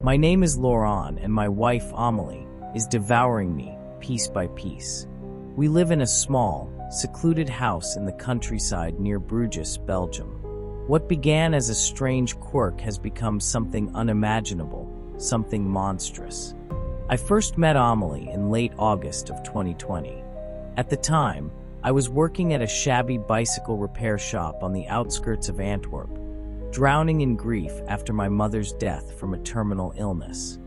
My name is Laurent, and my wife, Amelie, is devouring me, piece by piece. We live in a small, secluded house in the countryside near Bruges, Belgium. What began as a strange quirk has become something unimaginable, something monstrous. I first met Amelie in late August of 2020. At the time, I was working at a shabby bicycle repair shop on the outskirts of Antwerp, drowning in grief after my mother's death from a terminal illness.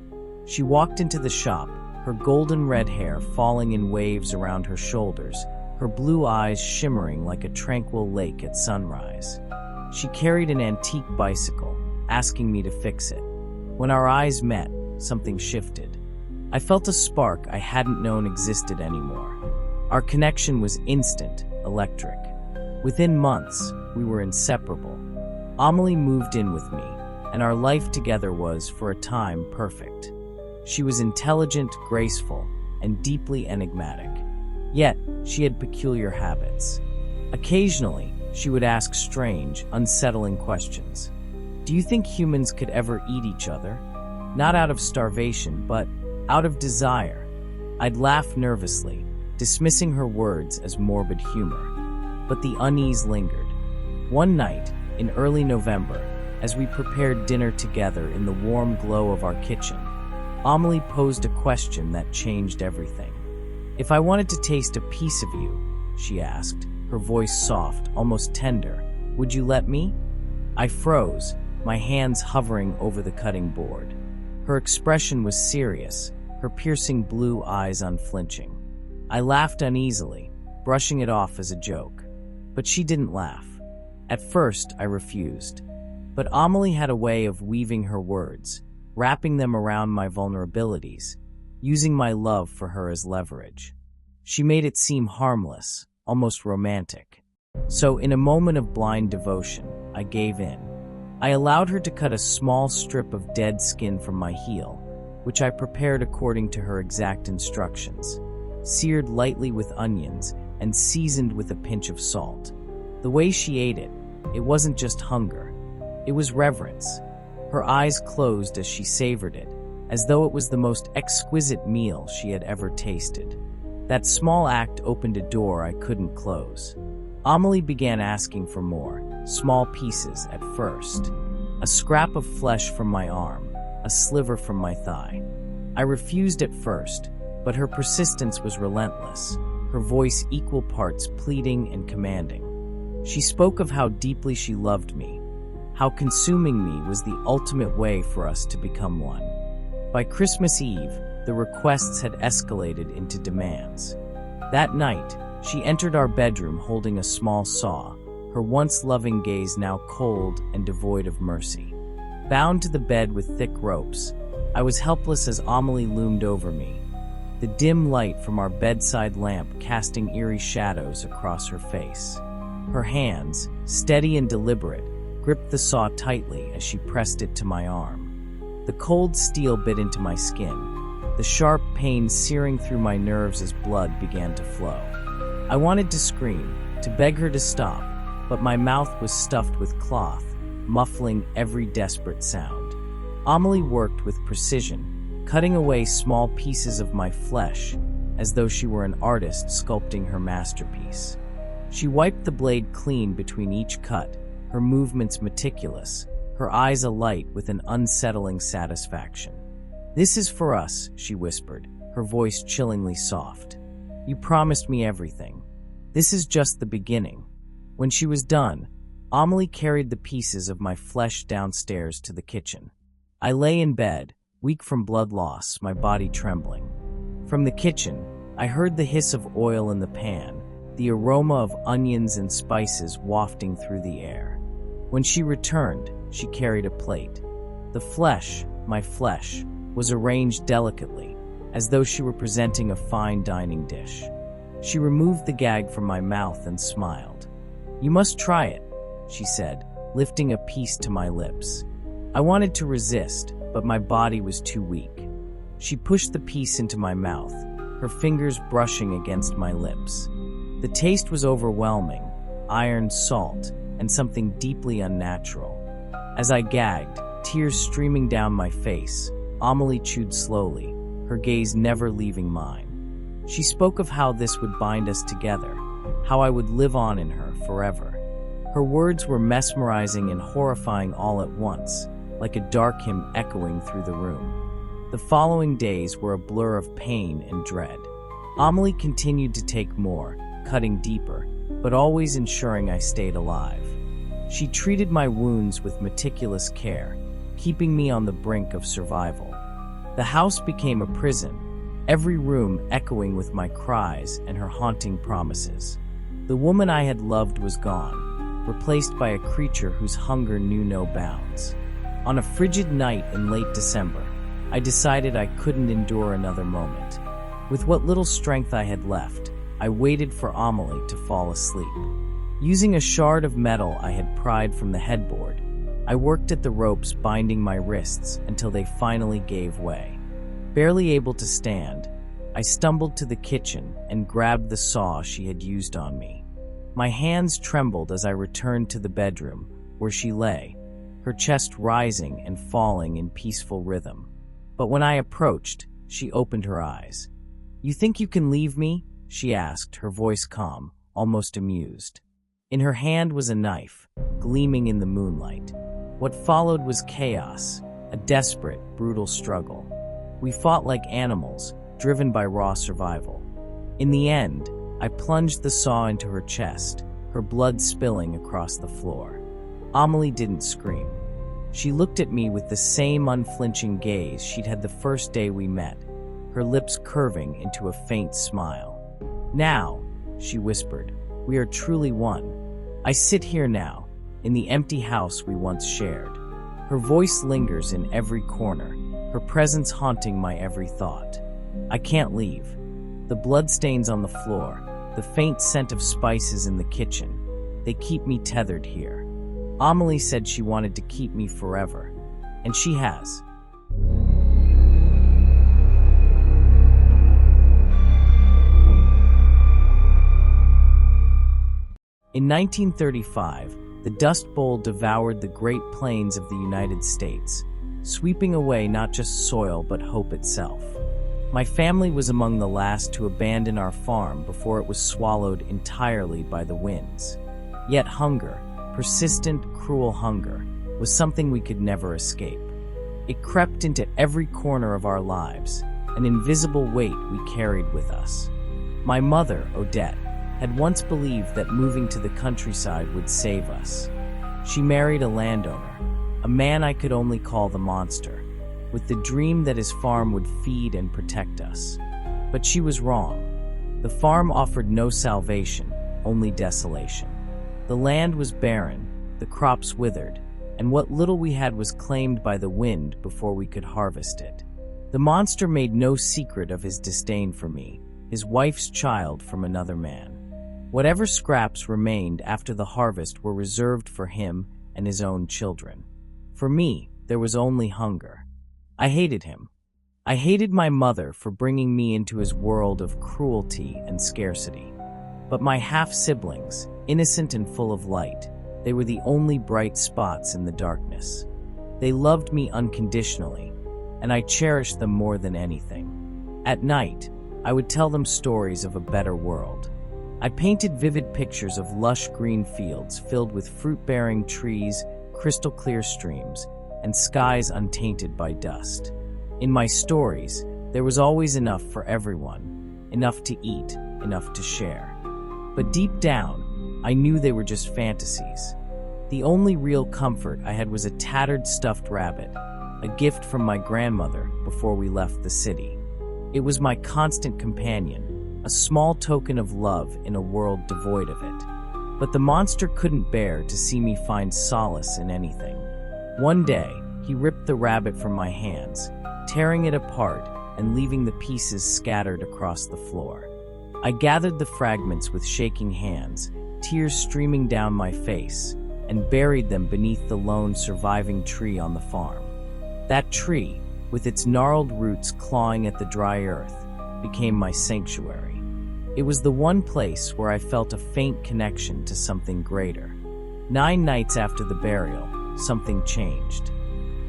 She walked into the shop, her golden red hair falling in waves around her shoulders, her blue eyes shimmering like a tranquil lake at sunrise. She carried an antique bicycle, asking me to fix it. When our eyes met, something shifted. I felt a spark I hadn't known existed anymore. Our connection was instant, electric. Within months, we were inseparable. Amelie moved in with me, and our life together was, for a time, perfect. She was intelligent, graceful, and deeply enigmatic. Yet, she had peculiar habits. Occasionally, she would ask strange, unsettling questions. Do you think humans could ever eat each other? Not out of starvation, but out of desire. I'd laugh nervously, dismissing her words as morbid humor. But the unease lingered. One night, in early November, as we prepared dinner together in the warm glow of our kitchen, Amelie posed a question that changed everything. If I wanted to taste a piece of you, she asked, her voice soft, almost tender, would you let me? I froze, my hands hovering over the cutting board. Her expression was serious, her piercing blue eyes unflinching. I laughed uneasily, brushing it off as a joke. But she didn't laugh. At first, I refused. But Amelie had a way of weaving her words, wrapping them around my vulnerabilities, using my love for her as leverage. She made it seem harmless, almost romantic. So, in a moment of blind devotion, I gave in. I allowed her to cut a small strip of dead skin from my heel, which I prepared according to her exact instructions, seared lightly with onions and seasoned with a pinch of salt. The way she ate it, it wasn't just hunger. It was reverence. Her eyes closed as she savored it, as though it was the most exquisite meal she had ever tasted. That small act opened a door I couldn't close. Amelie began asking for more, small pieces at first. A scrap of flesh from my arm, a sliver from my thigh. I refused at first, but her persistence was relentless, her voice equal parts pleading and commanding. She spoke of how deeply she loved me, how consuming me was the ultimate way for us to become one. By Christmas Eve, the requests had escalated into demands. That night, she entered our bedroom holding a small saw, her once loving gaze now cold and devoid of mercy. Bound to the bed with thick ropes, I was helpless as Amelie loomed over me, the dim light from our bedside lamp casting eerie shadows across her face. Her hands, steady and deliberate, gripped the saw tightly as she pressed it to my arm. The cold steel bit into my skin, the sharp pain searing through my nerves as blood began to flow. I wanted to scream, to beg her to stop, but my mouth was stuffed with cloth, muffling every desperate sound. Amelie worked with precision, cutting away small pieces of my flesh, as though she were an artist sculpting her masterpiece. She wiped the blade clean between each cut, her movements meticulous, her eyes alight with an unsettling satisfaction. "This is for us," she whispered, her voice chillingly soft. "You promised me everything. This is just the beginning." When she was done, Amelie carried the pieces of my flesh downstairs to the kitchen. I lay in bed, weak from blood loss, my body trembling. From the kitchen, I heard the hiss of oil in the pan, the aroma of onions and spices wafting through the air. When she returned, she carried a plate. The flesh, my flesh, was arranged delicately, as though she were presenting a fine dining dish. She removed the gag from my mouth and smiled. "You must try it," she said, lifting a piece to my lips. I wanted to resist, but my body was too weak. She pushed the piece into my mouth, her fingers brushing against my lips. The taste was overwhelming, iron, salt, and something deeply unnatural. As I gagged, tears streaming down my face, Amelie chewed slowly, her gaze never leaving mine. She spoke of how this would bind us together, how I would live on in her forever. Her words were mesmerizing and horrifying all at once, like a dark hymn echoing through the room. The following days were a blur of pain and dread. Amelie continued to take more, cutting deeper, but always ensuring I stayed alive. She treated my wounds with meticulous care, keeping me on the brink of survival. The house became a prison, every room echoing with my cries and her haunting promises. The woman I had loved was gone, replaced by a creature whose hunger knew no bounds. On a frigid night in late December, I decided I couldn't endure another moment. With what little strength I had left, I waited for Amelie to fall asleep. Using a shard of metal I had pried from the headboard, I worked at the ropes binding my wrists until they finally gave way. Barely able to stand, I stumbled to the kitchen and grabbed the saw she had used on me. My hands trembled as I returned to the bedroom, where she lay, her chest rising and falling in peaceful rhythm. But when I approached, she opened her eyes. "You think you can leave me?" she asked, her voice calm, almost amused. In her hand was a knife, gleaming in the moonlight. What followed was chaos, a desperate, brutal struggle. We fought like animals, driven by raw survival. In the end, I plunged the saw into her chest, her blood spilling across the floor. Amelie didn't scream. She looked at me with the same unflinching gaze she'd had the first day we met, her lips curving into a faint smile. "Now," she whispered, "we are truly one. I sit here now, in the empty house we once shared." Her voice lingers in every corner, her presence haunting my every thought. I can't leave. The bloodstains on the floor, the faint scent of spices in the kitchen, they keep me tethered here. Amelie said she wanted to keep me forever, and she has. In 1935, the Dust Bowl devoured the Great Plains of the United States, sweeping away not just soil but hope itself. My family was among the last to abandon our farm before it was swallowed entirely by the winds. Yet hunger, persistent, cruel hunger, was something we could never escape. It crept into every corner of our lives, an invisible weight we carried with us. My mother, Odette, had once believed that moving to the countryside would save us. She married a landowner, a man I could only call the monster, with the dream that his farm would feed and protect us. But she was wrong. The farm offered no salvation, only desolation. The land was barren, the crops withered, and what little we had was claimed by the wind before we could harvest it. The monster made no secret of his disdain for me, his wife's child from another man. Whatever scraps remained after the harvest were reserved for him and his own children. For me, there was only hunger. I hated him. I hated my mother for bringing me into his world of cruelty and scarcity. But my half-siblings, innocent and full of light, they were the only bright spots in the darkness. They loved me unconditionally, and I cherished them more than anything. At night, I would tell them stories of a better world. I painted vivid pictures of lush green fields filled with fruit-bearing trees, crystal-clear streams, and skies untainted by dust. In my stories, there was always enough for everyone, enough to eat, enough to share. But deep down, I knew they were just fantasies. The only real comfort I had was a tattered stuffed rabbit, a gift from my grandmother before we left the city. It was my constant companion, a small token of love in a world devoid of it. But the monster couldn't bear to see me find solace in anything. One day, he ripped the rabbit from my hands, tearing it apart and leaving the pieces scattered across the floor. I gathered the fragments with shaking hands, tears streaming down my face, and buried them beneath the lone surviving tree on the farm. That tree, with its gnarled roots clawing at the dry earth, became my sanctuary. It was the one place where I felt a faint connection to something greater. 9 nights after the burial, something changed.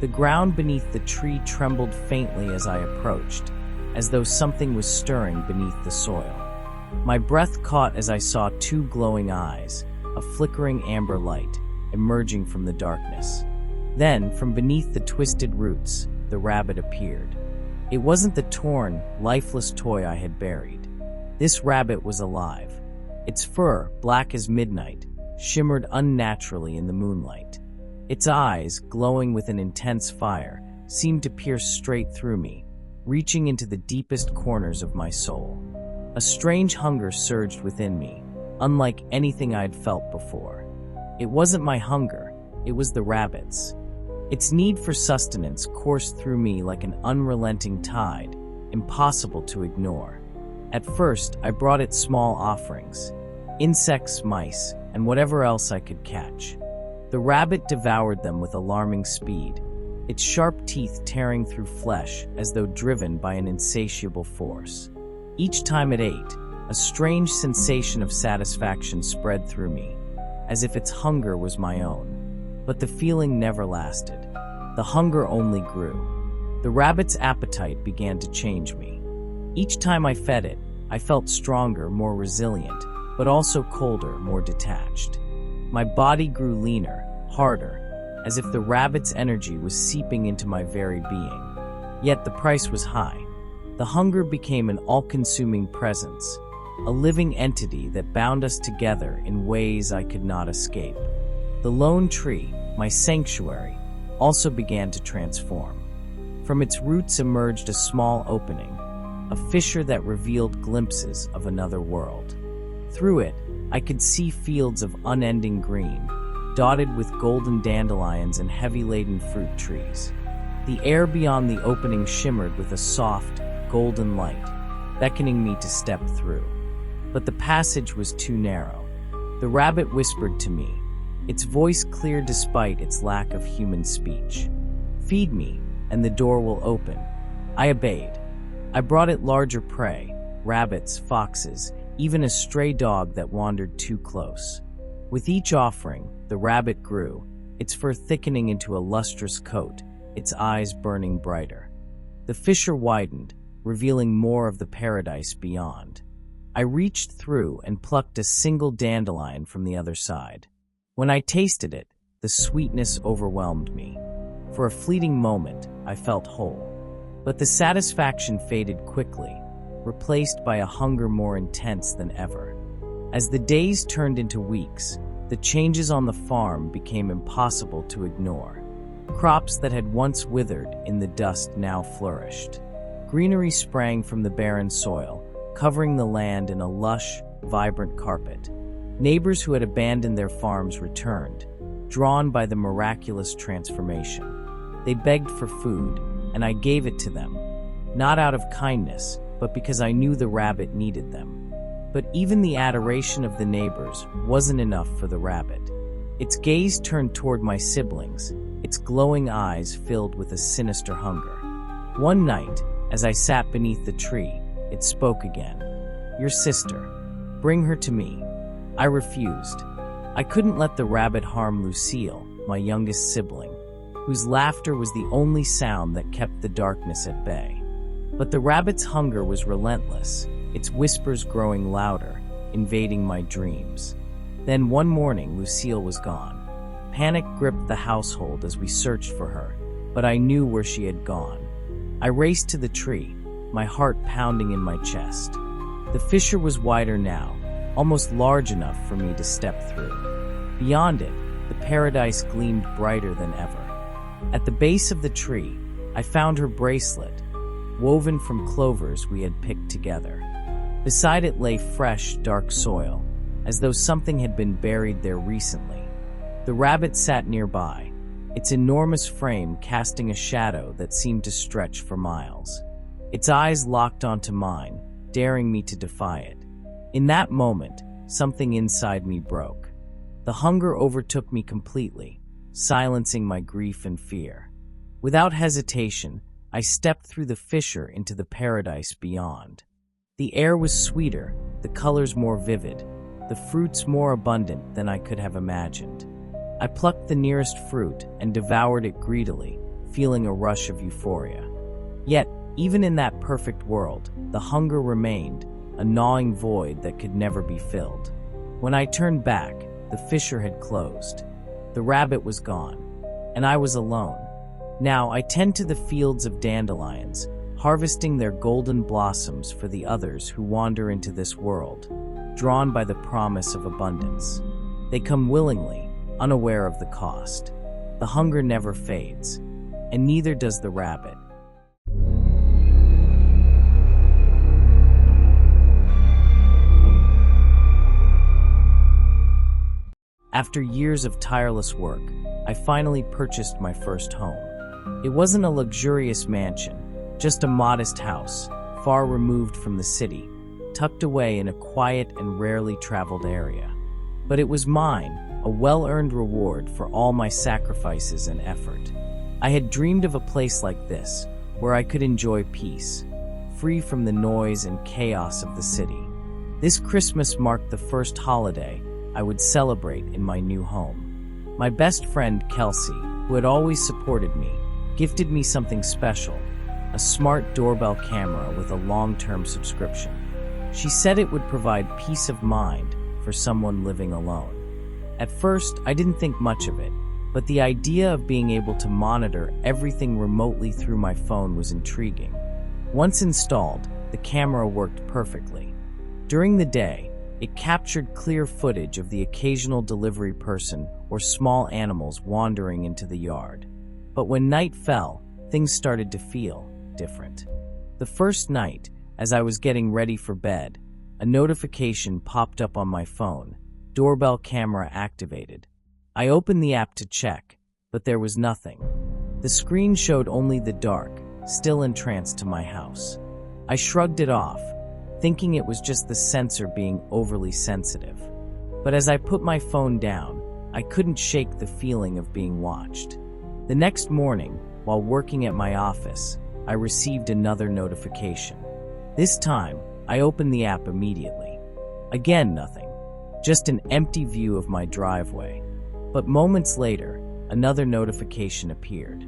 The ground beneath the tree trembled faintly as I approached, as though something was stirring beneath the soil. My breath caught as I saw two glowing eyes, a flickering amber light, emerging from the darkness. Then, from beneath the twisted roots, the rabbit appeared. It wasn't the torn, lifeless toy I had buried. This rabbit was alive. Its fur, black as midnight, shimmered unnaturally in the moonlight. Its eyes, glowing with an intense fire, seemed to pierce straight through me, reaching into the deepest corners of my soul. A strange hunger surged within me, unlike anything I'd felt before. It wasn't my hunger, it was the rabbit's. Its need for sustenance coursed through me like an unrelenting tide, impossible to ignore. At first, I brought it small offerings: insects, mice, and whatever else I could catch. The rabbit devoured them with alarming speed, its sharp teeth tearing through flesh as though driven by an insatiable force. Each time it ate, a strange sensation of satisfaction spread through me, as if its hunger was my own. But the feeling never lasted. The hunger only grew. The rabbit's appetite began to change me. Each time I fed it, I felt stronger, more resilient, but also colder, more detached. My body grew leaner, harder, as if the rabbit's energy was seeping into my very being. Yet the price was high. The hunger became an all-consuming presence, a living entity that bound us together in ways I could not escape. The lone tree, my sanctuary, also began to transform. From its roots emerged a small opening, a fissure that revealed glimpses of another world. Through it, I could see fields of unending green, dotted with golden dandelions and heavy-laden fruit trees. The air beyond the opening shimmered with a soft, golden light, beckoning me to step through. But the passage was too narrow. The rabbit whispered to me, its voice clear despite its lack of human speech. "Feed me, and the door will open." I obeyed. I brought it larger prey, rabbits, foxes, even a stray dog that wandered too close. With each offering, the rabbit grew, its fur thickening into a lustrous coat, its eyes burning brighter. The fissure widened, revealing more of the paradise beyond. I reached through and plucked a single dandelion from the other side. When I tasted it, the sweetness overwhelmed me. For a fleeting moment, I felt whole. But the satisfaction faded quickly, replaced by a hunger more intense than ever. As the days turned into weeks, the changes on the farm became impossible to ignore. Crops that had once withered in the dust now flourished. Greenery sprang from the barren soil, covering the land in a lush, vibrant carpet. Neighbors who had abandoned their farms returned, drawn by the miraculous transformation. They begged for food, and I gave it to them, not out of kindness, but because I knew the rabbit needed them. But even the adoration of the neighbors wasn't enough for the rabbit. Its gaze turned toward my siblings, its glowing eyes filled with a sinister hunger. One night, as I sat beneath the tree, it spoke again. "Your sister. Bring her to me." I refused. I couldn't let the rabbit harm Lucille, my youngest sibling, whose laughter was the only sound that kept the darkness at bay. But the rabbit's hunger was relentless, its whispers growing louder, invading my dreams. Then one morning, Lucille was gone. Panic gripped the household as we searched for her, but I knew where she had gone. I raced to the tree, my heart pounding in my chest. The fissure was wider now, almost large enough for me to step through. Beyond it, the paradise gleamed brighter than ever. At the base of the tree, I found her bracelet, woven from clovers we had picked together. Beside it lay fresh, dark soil, as though something had been buried there recently. The rabbit sat nearby, its enormous frame casting a shadow that seemed to stretch for miles. Its eyes locked onto mine, daring me to defy it. In that moment, something inside me broke. The hunger overtook me completely, silencing my grief and fear. Without hesitation, I stepped through the fissure into the paradise beyond. The air was sweeter, the colors more vivid, the fruits more abundant than I could have imagined. I plucked the nearest fruit and devoured it greedily, feeling a rush of euphoria. Yet, even in that perfect world, the hunger remained, a gnawing void that could never be filled. When I turned back, the fissure had closed. The rabbit was gone, and I was alone. Now I tend to the fields of dandelions, harvesting their golden blossoms for the others who wander into this world, drawn by the promise of abundance. They come willingly, unaware of the cost. The hunger never fades, and neither does the rabbit. After years of tireless work, I finally purchased my first home. It wasn't a luxurious mansion, just a modest house, far removed from the city, tucked away in a quiet and rarely traveled area. But it was mine, a well-earned reward for all my sacrifices and effort. I had dreamed of a place like this, where I could enjoy peace, free from the noise and chaos of the city. This Christmas marked the first holiday I would celebrate in my new home. My best friend, Kelsey, who had always supported me, gifted me something special, a smart doorbell camera with a long-term subscription. She said it would provide peace of mind for someone living alone. At first, I didn't think much of it, but the idea of being able to monitor everything remotely through my phone was intriguing. Once installed, the camera worked perfectly. During the day, it captured clear footage of the occasional delivery person or small animals wandering into the yard. But when night fell, things started to feel different. The first night, as I was getting ready for bed, a notification popped up on my phone, doorbell camera activated. I opened the app to check, but there was nothing. The screen showed only the dark, still entranced to my house. I shrugged it off, thinking it was just the sensor being overly sensitive. But as I put my phone down, I couldn't shake the feeling of being watched. The next morning, while working at my office, I received another notification. This time, I opened the app immediately. Again, nothing. Just an empty view of my driveway. But moments later, another notification appeared.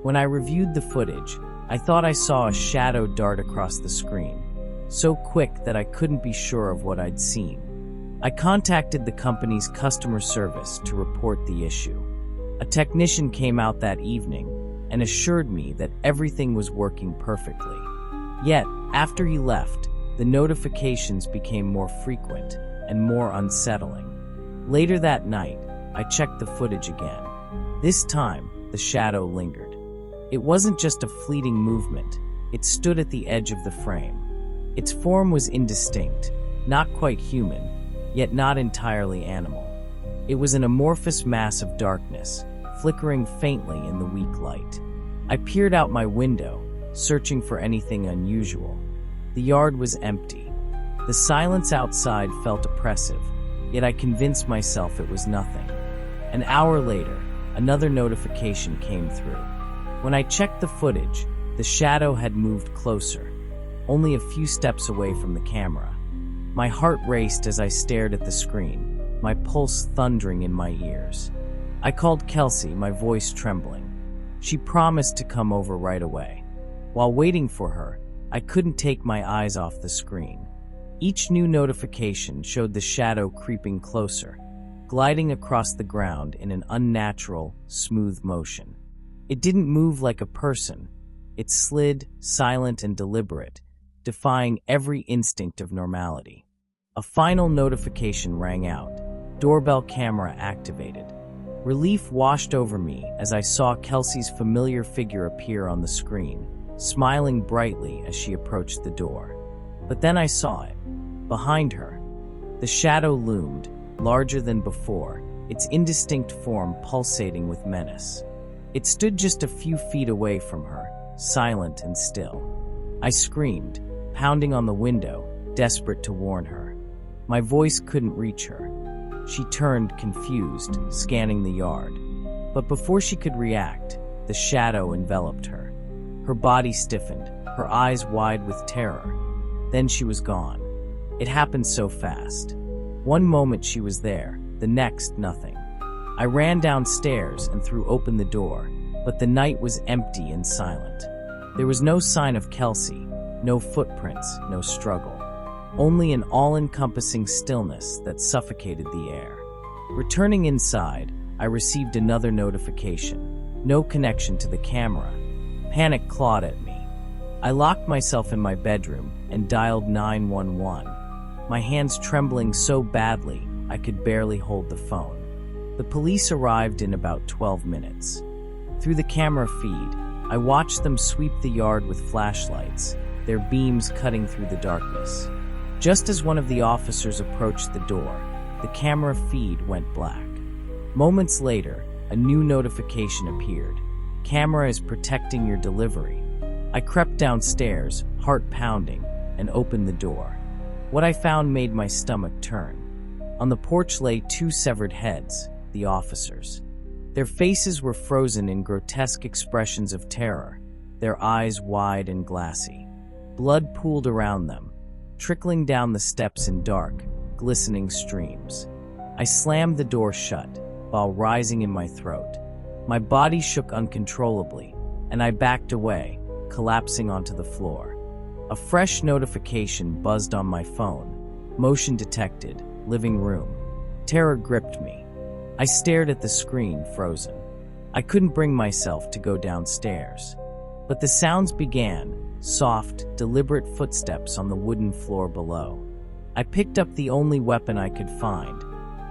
When I reviewed the footage, I thought I saw a shadow dart across the screen, so quick that I couldn't be sure of what I'd seen. I contacted the company's customer service to report the issue. A technician came out that evening and assured me that everything was working perfectly. Yet, after he left, the notifications became more frequent and more unsettling. Later that night, I checked the footage again. This time, the shadow lingered. It wasn't just a fleeting movement. It stood at the edge of the frame. Its form was indistinct, not quite human, yet not entirely animal. It was an amorphous mass of darkness, flickering faintly in the weak light. I peered out my window, searching for anything unusual. The yard was empty. The silence outside felt oppressive, yet I convinced myself it was nothing. An hour later, another notification came through. When I checked the footage, the shadow had moved closer, only a few steps away from the camera. My heart raced as I stared at the screen, my pulse thundering in my ears. I called Kelsey, my voice trembling. She promised to come over right away. While waiting for her, I couldn't take my eyes off the screen. Each new notification showed the shadow creeping closer, gliding across the ground in an unnatural, smooth motion. It didn't move like a person. It slid, silent and deliberate, defying every instinct of normality. A final notification rang out. Doorbell camera activated. Relief washed over me as I saw Kelsey's familiar figure appear on the screen, smiling brightly as she approached the door. But then I saw it. Behind her, the shadow loomed, larger than before, its indistinct form pulsating with menace. It stood just a few feet away from her, silent and still. I screamed, pounding on the window, desperate to warn her. My voice couldn't reach her. She turned, confused, scanning the yard. But before she could react, the shadow enveloped her. Her body stiffened, her eyes wide with terror. Then she was gone. It happened so fast. One moment she was there, the next nothing. I ran downstairs and threw open the door, but the night was empty and silent. There was no sign of Kelsey, no footprints, no struggle. Only an all-encompassing stillness that suffocated the air. Returning inside, I received another notification. No connection to the camera. Panic clawed at me. I locked myself in my bedroom and dialed 911. My hands trembling so badly I could barely hold the phone. The police arrived in about 12 minutes. Through the camera feed, I watched them sweep the yard with flashlights, their beams cutting through the darkness. Just as one of the officers approached the door, the camera feed went black. Moments later, a new notification appeared. Camera is protecting your delivery. I crept downstairs, heart pounding, and opened the door. What I found made my stomach turn. On the porch lay two severed heads, the officers. Their faces were frozen in grotesque expressions of terror, their eyes wide and glassy. Blood pooled around them, trickling down the steps in dark, glistening streams. I slammed the door shut, while rising in my throat. My body shook uncontrollably, and I backed away, collapsing onto the floor. A fresh notification buzzed on my phone. Motion detected, living room. Terror gripped me. I stared at the screen, frozen. I couldn't bring myself to go downstairs. But the sounds began, soft, deliberate footsteps on the wooden floor below. I picked up the only weapon I could find,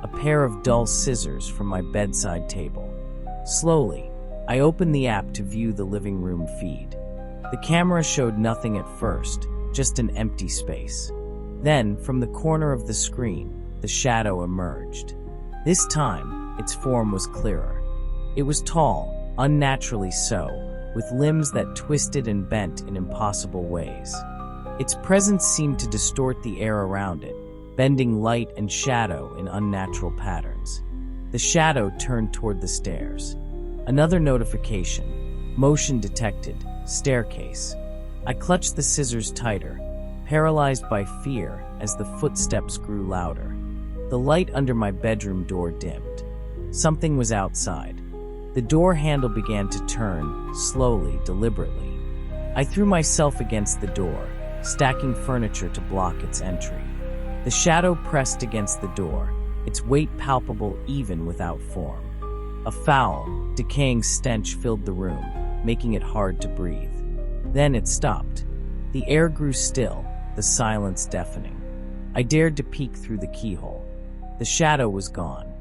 a pair of dull scissors from my bedside table. Slowly, I opened the app to view the living room feed. The camera showed nothing at first, just an empty space. Then, from the corner of the screen, the shadow emerged. This time, its form was clearer. It was tall, unnaturally so, with limbs that twisted and bent in impossible ways. Its presence seemed to distort the air around it, bending light and shadow in unnatural patterns. The shadow turned toward the stairs. Another notification. Motion detected. Staircase. I clutched the scissors tighter, paralyzed by fear as the footsteps grew louder. The light under my bedroom door dimmed. Something was outside. The door handle began to turn, slowly, deliberately. I threw myself against the door, stacking furniture to block its entry. The shadow pressed against the door, its weight palpable even without form. A foul, decaying stench filled the room, making it hard to breathe. Then it stopped. The air grew still, the silence deafening. I dared to peek through the keyhole. The shadow was gone.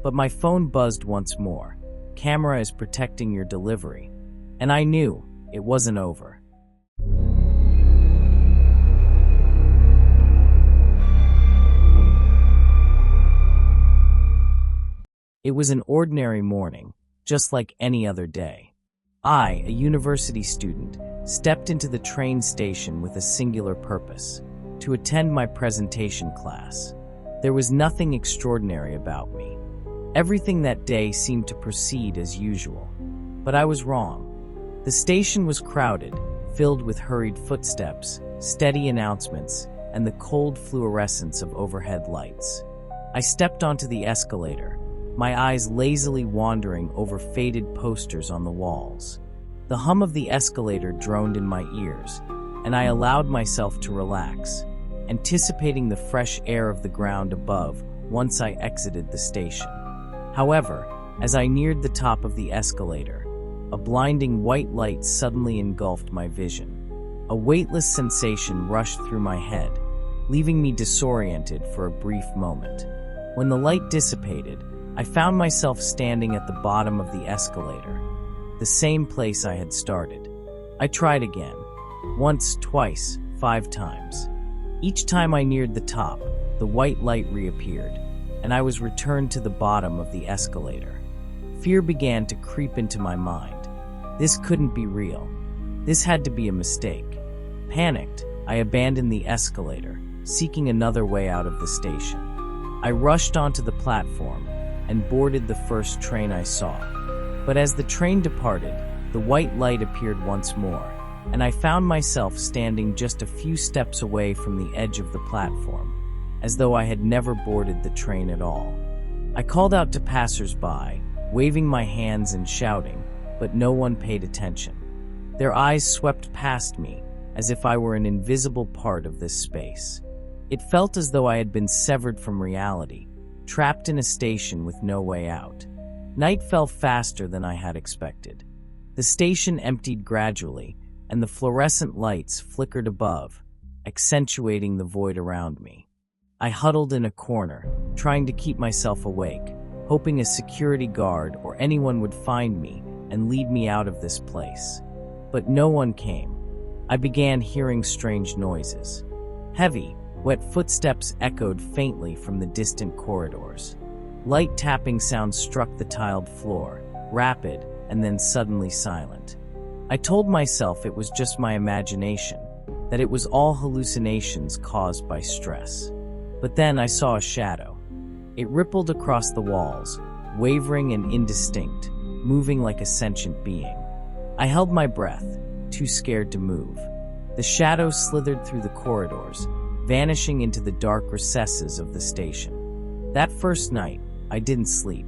But my phone buzzed once more. Camera is protecting your delivery. And I knew it wasn't over. It was an ordinary morning, just like any other day. I, a university student, stepped into the train station with a singular purpose: to attend my presentation class. There was nothing extraordinary about me. Everything that day seemed to proceed as usual. But I was wrong. The station was crowded, filled with hurried footsteps, steady announcements, and the cold fluorescence of overhead lights. I stepped onto the escalator, my eyes lazily wandering over faded posters on the walls. The hum of the escalator droned in my ears, and I allowed myself to relax, anticipating the fresh air of the ground above once I exited the station. However, as I neared the top of the escalator, a blinding white light suddenly engulfed my vision. A weightless sensation rushed through my head, leaving me disoriented for a brief moment. When the light dissipated, I found myself standing at the bottom of the escalator, the same place I had started. I tried again. Once, twice, 5 times. Each time I neared the top, the white light reappeared, and I was returned to the bottom of the escalator. Fear began to creep into my mind. This couldn't be real. This had to be a mistake. Panicked, I abandoned the escalator, seeking another way out of the station. I rushed onto the platform and boarded the first train I saw. But as the train departed, the white light appeared once more, and I found myself standing just a few steps away from the edge of the platform, as though I had never boarded the train at all. I called out to passers-by, waving my hands and shouting, but no one paid attention. Their eyes swept past me, as if I were an invisible part of this space. It felt as though I had been severed from reality, trapped in a station with no way out. Night fell faster than I had expected. The station emptied gradually, and the fluorescent lights flickered above, accentuating the void around me. I huddled in a corner, trying to keep myself awake, hoping a security guard or anyone would find me and lead me out of this place. But no one came. I began hearing strange noises. Heavy, wet footsteps echoed faintly from the distant corridors. Light tapping sounds struck the tiled floor, rapid and then suddenly silent. I told myself it was just my imagination, that it was all hallucinations caused by stress. But then I saw a shadow. It rippled across the walls, wavering and indistinct, moving like a sentient being. I held my breath, too scared to move. The shadow slithered through the corridors, vanishing into the dark recesses of the station. That first night, I didn't sleep.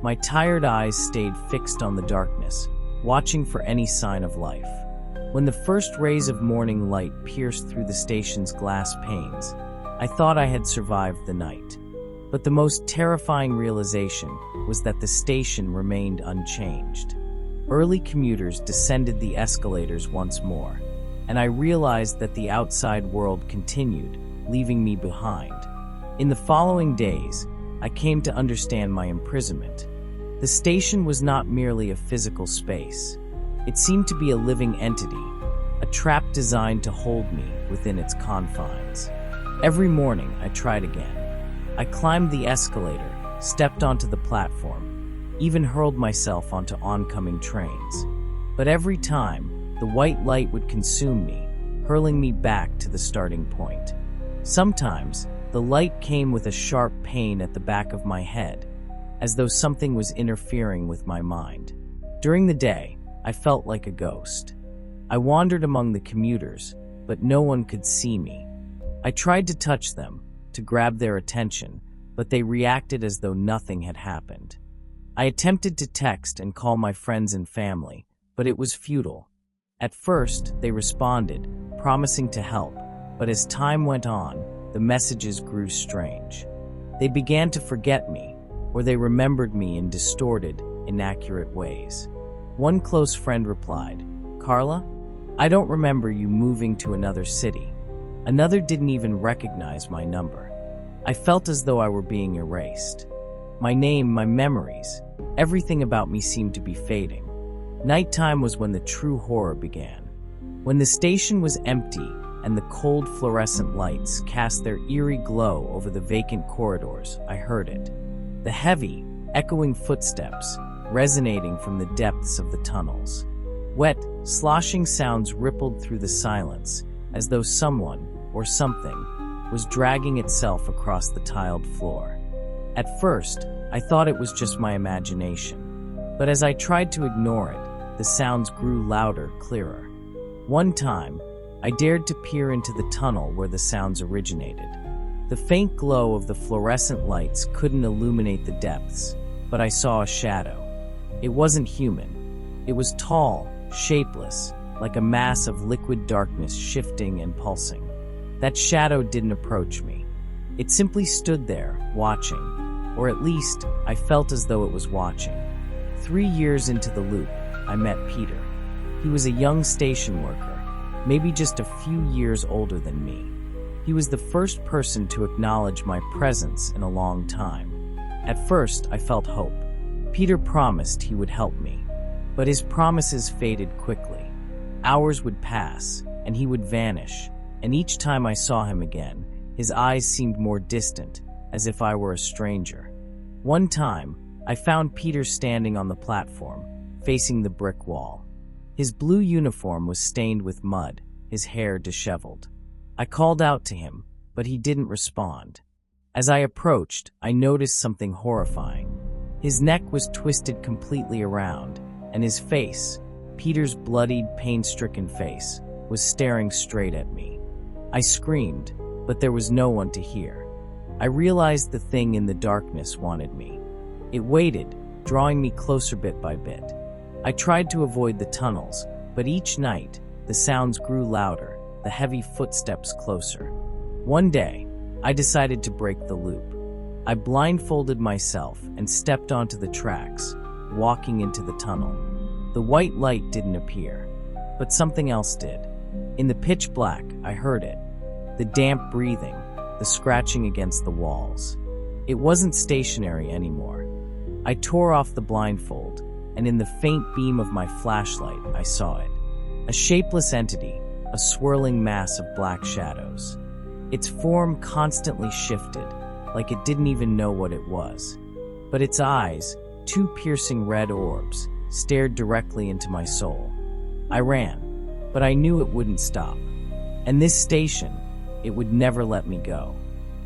My tired eyes stayed fixed on the darkness, watching for any sign of life. When the first rays of morning light pierced through the station's glass panes, I thought I had survived the night. But the most terrifying realization was that the station remained unchanged. Early commuters descended the escalators once more, and I realized that the outside world continued, leaving me behind. In the following days, I came to understand my imprisonment. The station was not merely a physical space. It seemed to be a living entity, a trap designed to hold me within its confines. Every morning, I tried again. I climbed the escalator, stepped onto the platform, even hurled myself onto oncoming trains. But every time, the white light would consume me, hurling me back to the starting point. Sometimes, the light came with a sharp pain at the back of my head, as though something was interfering with my mind. During the day, I felt like a ghost. I wandered among the commuters, but no one could see me. I tried to touch them, to grab their attention, but they reacted as though nothing had happened. I attempted to text and call my friends and family, but it was futile. At first, they responded, promising to help, but as time went on, the messages grew strange. They began to forget me, or they remembered me in distorted, inaccurate ways. One close friend replied, "Carla, I don't remember you moving to another city." Another didn't even recognize my number. I felt as though I were being erased. My name, my memories, everything about me seemed to be fading. Nighttime was when the true horror began. When the station was empty and the cold fluorescent lights cast their eerie glow over the vacant corridors, I heard it. The heavy, echoing footsteps resonating from the depths of the tunnels. Wet, sloshing sounds rippled through the silence, as though someone, or something, was dragging itself across the tiled floor. At first, I thought it was just my imagination. But as I tried to ignore it, the sounds grew louder, clearer. One time, I dared to peer into the tunnel where the sounds originated. The faint glow of the fluorescent lights couldn't illuminate the depths, but I saw a shadow. It wasn't human. It was tall, shapeless, like a mass of liquid darkness shifting and pulsing. That shadow didn't approach me. It simply stood there, watching, or at least I felt as though it was watching. 3 years into the loop, I met Peter. He was a young station worker, maybe just a few years older than me. He was the first person to acknowledge my presence in a long time. At first, I felt hope. Peter promised he would help me, but his promises faded quickly. Hours would pass, and he would vanish, and each time I saw him again, his eyes seemed more distant, as if I were a stranger. One time, I found Peter standing on the platform, facing the brick wall. His blue uniform was stained with mud, his hair disheveled. I called out to him, but he didn't respond. As I approached, I noticed something horrifying. His neck was twisted completely around, and his face, Peter's bloodied, pain-stricken face, was staring straight at me. I screamed, but there was no one to hear. I realized the thing in the darkness wanted me. It waited, drawing me closer bit by bit. I tried to avoid the tunnels, but each night, the sounds grew louder, the heavy footsteps closer. One day, I decided to break the loop. I blindfolded myself and stepped onto the tracks, walking into the tunnel. The white light didn't appear, but something else did. In the pitch black, I heard it. The damp breathing, the scratching against the walls. It wasn't stationary anymore. I tore off the blindfold, and in the faint beam of my flashlight, I saw it. A shapeless entity, a swirling mass of black shadows. Its form constantly shifted, like it didn't even know what it was. But its eyes, two piercing red orbs, stared directly into my soul. I ran, but I knew it wouldn't stop. And this station, it would never let me go.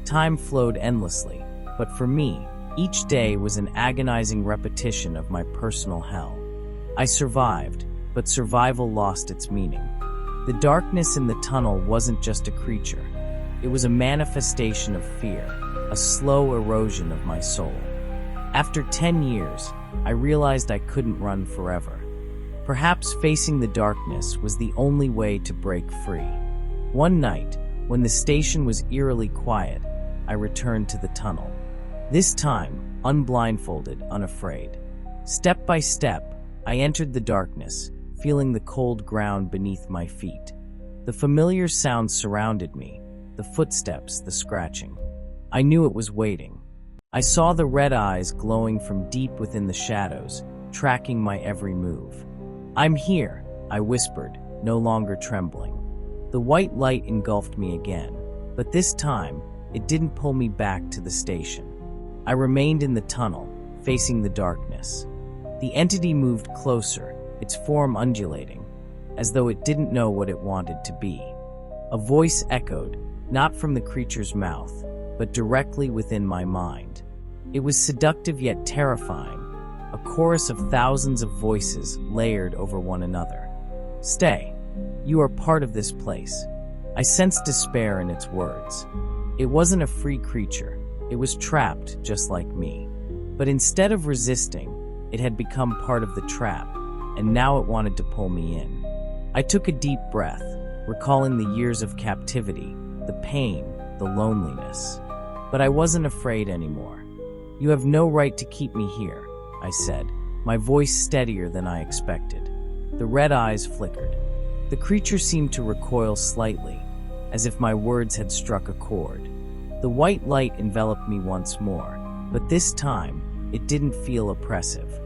Time flowed endlessly, but for me, each day was an agonizing repetition of my personal hell. I survived, but survival lost its meaning. The darkness in the tunnel wasn't just a creature. It was a manifestation of fear, a slow erosion of my soul. After 10 years, I realized I couldn't run forever. Perhaps facing the darkness was the only way to break free. One night, when the station was eerily quiet, I returned to the tunnel. This time, unblindfolded, unafraid. Step by step, I entered the darkness, feeling the cold ground beneath my feet. The familiar sounds surrounded me, the footsteps, the scratching. I knew it was waiting. I saw the red eyes glowing from deep within the shadows, tracking my every move. "I'm here," I whispered, no longer trembling. The white light engulfed me again, but this time, it didn't pull me back to the station. I remained in the tunnel, facing the darkness. The entity moved closer, its form undulating, as though it didn't know what it wanted to be. A voice echoed, not from the creature's mouth, but directly within my mind. It was seductive yet terrifying, a chorus of thousands of voices layered over one another. "Stay. You are part of this place." I sensed despair in its words. It wasn't a free creature. It was trapped just like me. But instead of resisting, it had become part of the trap, and now it wanted to pull me in. I took a deep breath, recalling the years of captivity, the pain, the loneliness. But I wasn't afraid anymore. "You have no right to keep me here," I said, my voice steadier than I expected. The red eyes flickered. The creature seemed to recoil slightly, as if my words had struck a chord. The white light enveloped me once more, but this time, it didn't feel oppressive.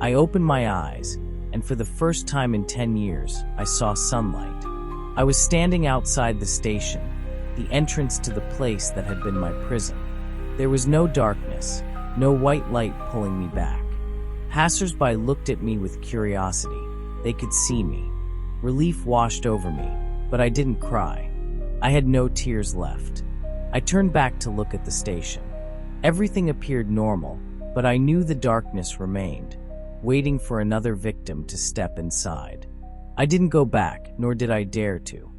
I opened my eyes, and for the first time in 10 years, I saw sunlight. I was standing outside the station, the entrance to the place that had been my prison. There was no darkness, no white light pulling me back. Passers-by looked at me with curiosity. They could see me. Relief washed over me, but I didn't cry. I had no tears left. I turned back to look at the station. Everything appeared normal, but I knew the darkness remained, waiting for another victim to step inside. I didn't go back, nor did I dare to.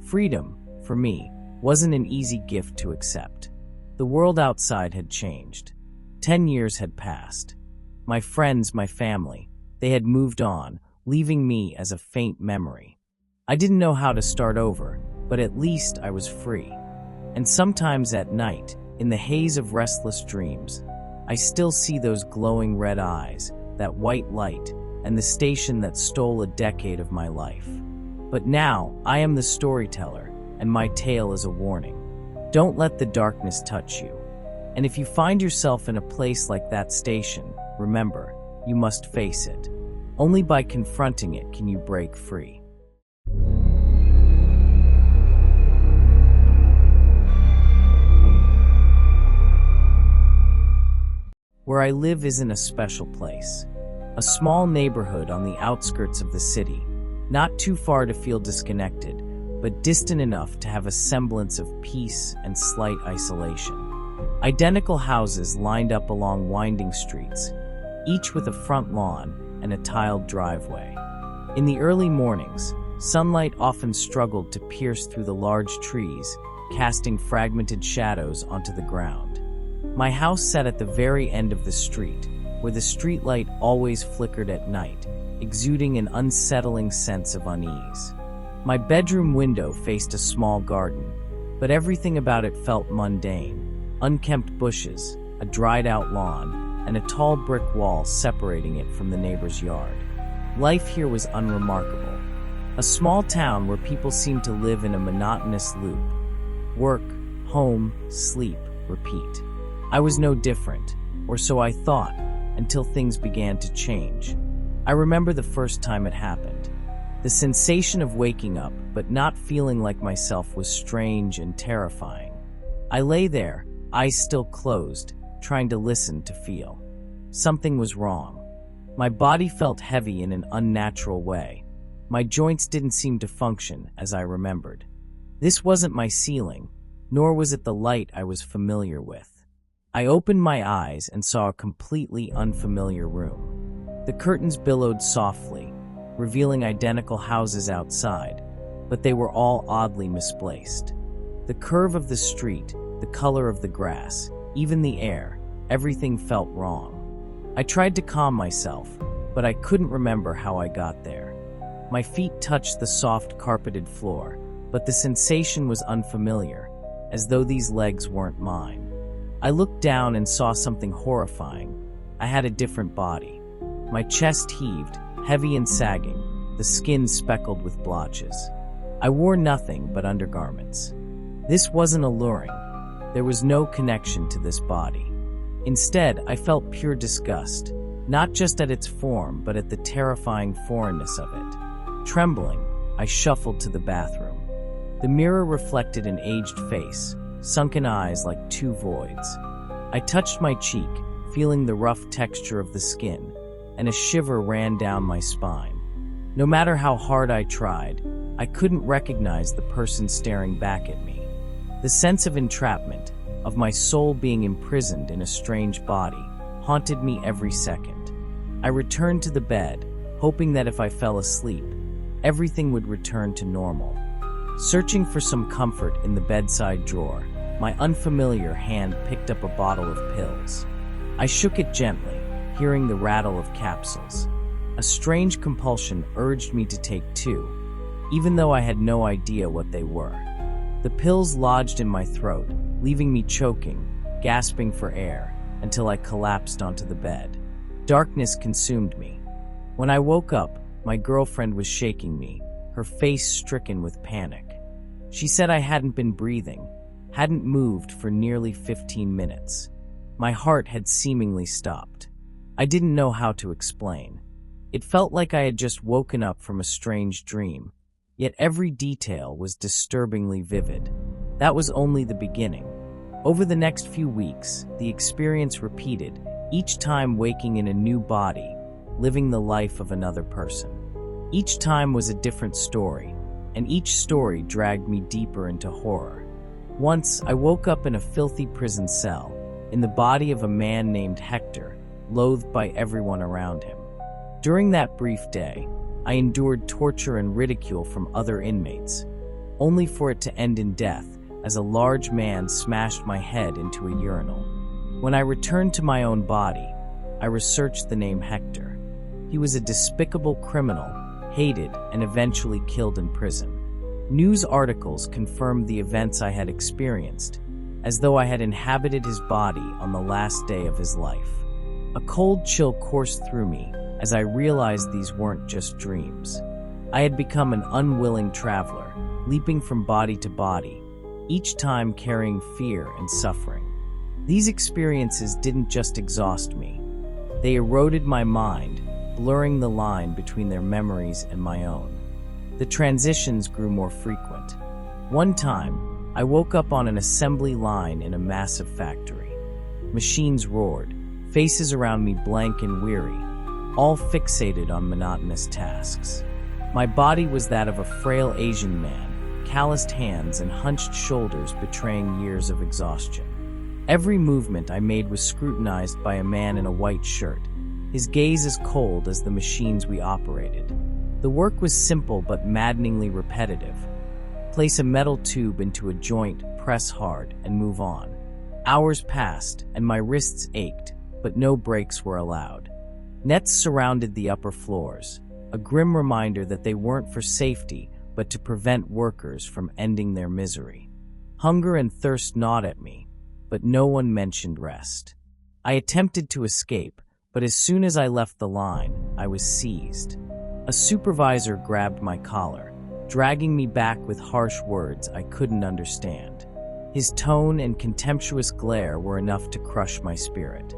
Freedom, for me, wasn't an easy gift to accept. The world outside had changed. 10 years had passed. My friends, my family, they had moved on, leaving me as a faint memory. I didn't know how to start over, but at least I was free. And sometimes at night, in the haze of restless dreams, I still see those glowing red eyes, that white light, and the station that stole a decade of my life. But now, I am the storyteller, and my tale is a warning. Don't let the darkness touch you. And if you find yourself in a place like that station, remember, you must face it. Only by confronting it can you break free. Where I live isn't a special place. A small neighborhood on the outskirts of the city, not too far to feel disconnected, but distant enough to have a semblance of peace and slight isolation. Identical houses lined up along winding streets, each with a front lawn and a tiled driveway. In the early mornings, sunlight often struggled to pierce through the large trees, casting fragmented shadows onto the ground. My house sat at the very end of the street, where the streetlight always flickered at night, exuding an unsettling sense of unease. My bedroom window faced a small garden, but everything about it felt mundane. Unkempt bushes, a dried-out lawn, and a tall brick wall separating it from the neighbor's yard. Life here was unremarkable. A small town where people seemed to live in a monotonous loop. Work, home, sleep, repeat. I was no different, or so I thought, until things began to change. I remember the first time it happened. The sensation of waking up but not feeling like myself was strange and terrifying. I lay there, eyes still closed, trying to listen to feel. Something was wrong. My body felt heavy in an unnatural way. My joints didn't seem to function as I remembered. This wasn't my ceiling, nor was it the light I was familiar with. I opened my eyes and saw a completely unfamiliar room. The curtains billowed softly, revealing identical houses outside, but they were all oddly misplaced. The curve of the street, the color of the grass, even the air, everything felt wrong. I tried to calm myself, but I couldn't remember how I got there. My feet touched the soft carpeted floor, but the sensation was unfamiliar, as though these legs weren't mine. I looked down and saw something horrifying. I had a different body. My chest heaved, heavy and sagging, the skin speckled with blotches. I wore nothing but undergarments. This wasn't alluring. There was no connection to this body. Instead, I felt pure disgust, not just at its form, but at the terrifying foreignness of it. Trembling, I shuffled to the bathroom. The mirror reflected an aged face, sunken eyes like two voids. I touched my cheek, feeling the rough texture of the skin, and a shiver ran down my spine. No matter how hard I tried, I couldn't recognize the person staring back at me. The sense of entrapment, of my soul being imprisoned in a strange body, haunted me every second. I returned to the bed, hoping that if I fell asleep, everything would return to normal. Searching for some comfort in the bedside drawer, my unfamiliar hand picked up a bottle of pills. I shook it gently, hearing the rattle of capsules. A strange compulsion urged me to take two, even though I had no idea what they were. The pills lodged in my throat, leaving me choking, gasping for air, until I collapsed onto the bed. Darkness consumed me. When I woke up, my girlfriend was shaking me, her face stricken with panic. She said I hadn't been breathing, hadn't moved for nearly 15 minutes. My heart had seemingly stopped. I didn't know how to explain. It felt like I had just woken up from a strange dream, yet every detail was disturbingly vivid. That was only the beginning. Over the next few weeks, the experience repeated, each time waking in a new body, living the life of another person. Each time was a different story, and each story dragged me deeper into horror. Once, I woke up in a filthy prison cell, in the body of a man named Hector, loathed by everyone around him. During that brief day, I endured torture and ridicule from other inmates, only for it to end in death as a large man smashed my head into a urinal. When I returned to my own body, I researched the name Hector. He was a despicable criminal, hated, and eventually killed in prison. News articles confirmed the events I had experienced, as though I had inhabited his body on the last day of his life. A cold chill coursed through me as I realized these weren't just dreams. I had become an unwilling traveler, leaping from body to body, each time carrying fear and suffering. These experiences didn't just exhaust me. They eroded my mind, blurring the line between their memories and my own. The transitions grew more frequent. One time, I woke up on an assembly line in a massive factory. Machines roared, faces around me blank and weary, all fixated on monotonous tasks. My body was that of a frail Asian man, calloused hands and hunched shoulders betraying years of exhaustion. Every movement I made was scrutinized by a man in a white shirt, his gaze as cold as the machines we operated. The work was simple but maddeningly repetitive. Place a metal tube into a joint, press hard, and move on. Hours passed, and my wrists ached, but no breaks were allowed. Nets surrounded the upper floors, a grim reminder that they weren't for safety, but to prevent workers from ending their misery. Hunger and thirst gnawed at me, but no one mentioned rest. I attempted to escape, but as soon as I left the line, I was seized. A supervisor grabbed my collar, dragging me back with harsh words I couldn't understand. His tone and contemptuous glare were enough to crush my spirit.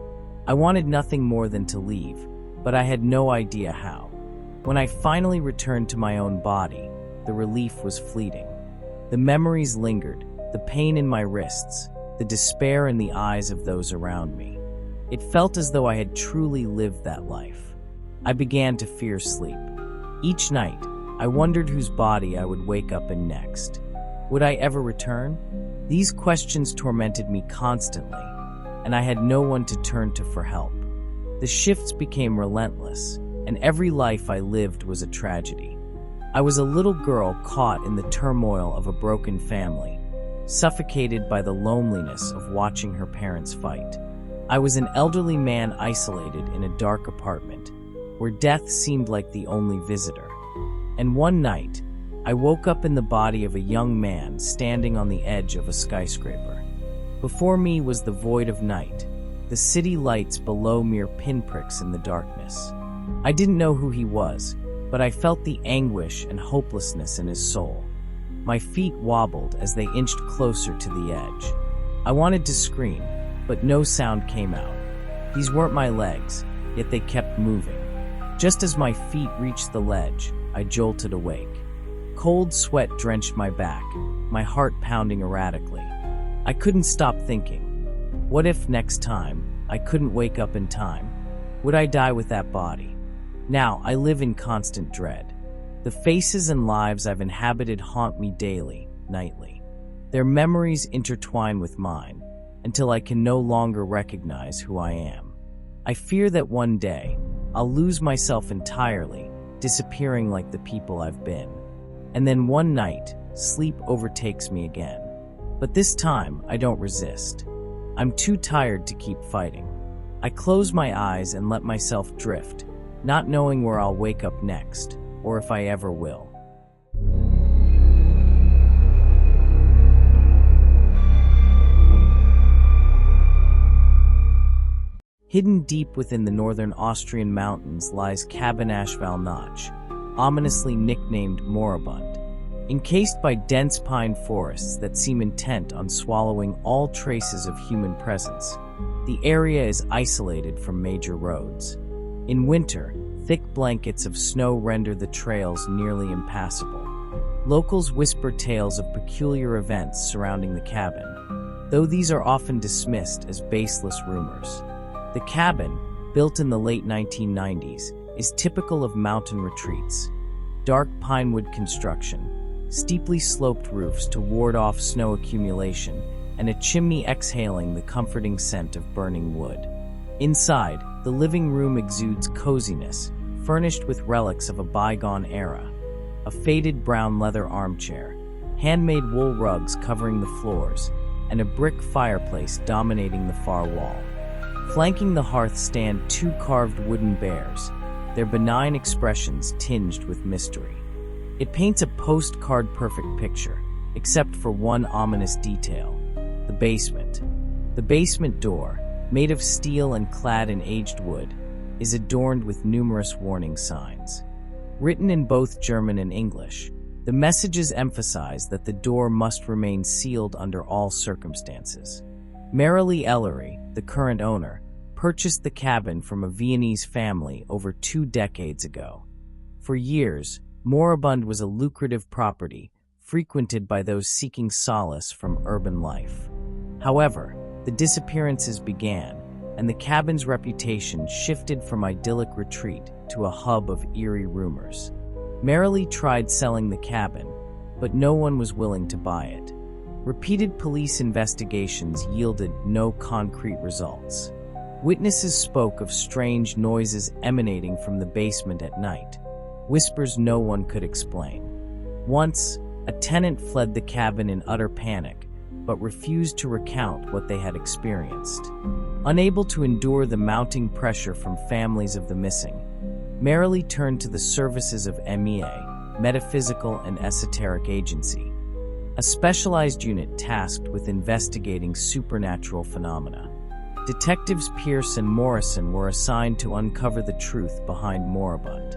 I wanted nothing more than to leave, but I had no idea how. When I finally returned to my own body, the relief was fleeting. The memories lingered, the pain in my wrists, the despair in the eyes of those around me. It felt as though I had truly lived that life. I began to fear sleep. Each night, I wondered whose body I would wake up in next. Would I ever return? These questions tormented me constantly, and I had no one to turn to for help. The shifts became relentless, and every life I lived was a tragedy. I was a little girl caught in the turmoil of a broken family, suffocated by the loneliness of watching her parents fight. I was an elderly man isolated in a dark apartment, where death seemed like the only visitor. And one night, I woke up in the body of a young man standing on the edge of a skyscraper. Before me was the void of night, the city lights below mere pinpricks in the darkness. I didn't know who he was, but I felt the anguish and hopelessness in his soul. My feet wobbled as they inched closer to the edge. I wanted to scream, but no sound came out. These weren't my legs, yet they kept moving. Just as my feet reached the ledge, I jolted awake. Cold sweat drenched my back, my heart pounding erratically. I couldn't stop thinking. What if next time, I couldn't wake up in time? Would I die with that body? Now, I live in constant dread. The faces and lives I've inhabited haunt me daily, nightly. Their memories intertwine with mine, until I can no longer recognize who I am. I fear that one day, I'll lose myself entirely, disappearing like the people I've been. And then one night, sleep overtakes me again. But this time, I don't resist. I'm too tired to keep fighting. I close my eyes and let myself drift, not knowing where I'll wake up next, or if I ever will. Hidden deep within the northern Austrian mountains lies Cabernet-Valnoche, ominously nicknamed Moribund. Encased by dense pine forests that seem intent on swallowing all traces of human presence, the area is isolated from major roads. In winter, thick blankets of snow render the trails nearly impassable. Locals whisper tales of peculiar events surrounding the cabin, though these are often dismissed as baseless rumors. The cabin, built in the late 1990s, is typical of mountain retreats. Dark pinewood construction, steeply sloped roofs to ward off snow accumulation, and a chimney exhaling the comforting scent of burning wood. Inside, the living room exudes coziness, furnished with relics of a bygone era. A faded brown leather armchair, handmade wool rugs covering the floors, and a brick fireplace dominating the far wall. Flanking the hearth stand two carved wooden bears, their benign expressions tinged with mystery. It paints a postcard-perfect picture, except for one ominous detail: the basement. The basement door, made of steel and clad in aged wood, is adorned with numerous warning signs. Written in both German and English, the messages emphasize that the door must remain sealed under all circumstances. Marilee Ellery, the current owner, purchased the cabin from a Viennese family over 2 decades ago. For years, Moribund was a lucrative property, frequented by those seeking solace from urban life. However, the disappearances began, and the cabin's reputation shifted from idyllic retreat to a hub of eerie rumors. Marilee tried selling the cabin, but no one was willing to buy it. Repeated police investigations yielded no concrete results. Witnesses spoke of strange noises emanating from the basement at night, whispers no one could explain. Once, a tenant fled the cabin in utter panic, but refused to recount what they had experienced. Unable to endure the mounting pressure from families of the missing, merrily turned to the services of MEA, Metaphysical and Esoteric Agency, a specialized unit tasked with investigating supernatural phenomena. Detectives Pierce and Morrison were assigned to uncover the truth behind Moribund.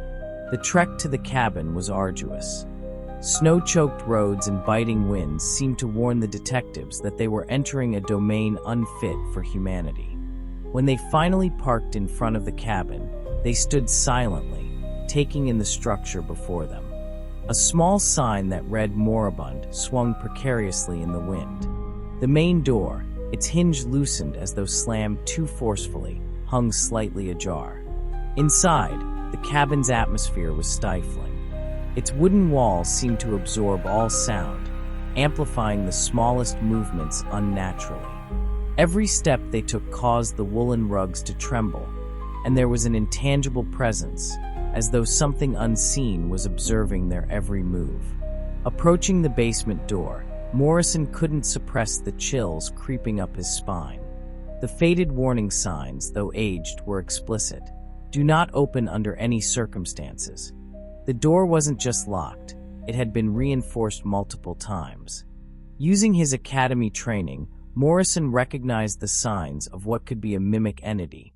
The trek to the cabin was arduous. Snow-choked roads and biting winds seemed to warn the detectives that they were entering a domain unfit for humanity. When they finally parked in front of the cabin, they stood silently, taking in the structure before them. A small sign that read Moribund swung precariously in the wind. The main door, its hinge loosened as though slammed too forcefully, hung slightly ajar. Inside, the cabin's atmosphere was stifling. Its wooden walls seemed to absorb all sound, amplifying the smallest movements unnaturally. Every step they took caused the woolen rugs to tremble, and there was an intangible presence, as though something unseen was observing their every move. Approaching the basement door, Morrison couldn't suppress the chills creeping up his spine. The faded warning signs, though aged, were explicit. Do not open under any circumstances. The door wasn't just locked, it had been reinforced multiple times. Using his academy training, Morrison recognized the signs of what could be a mimic entity,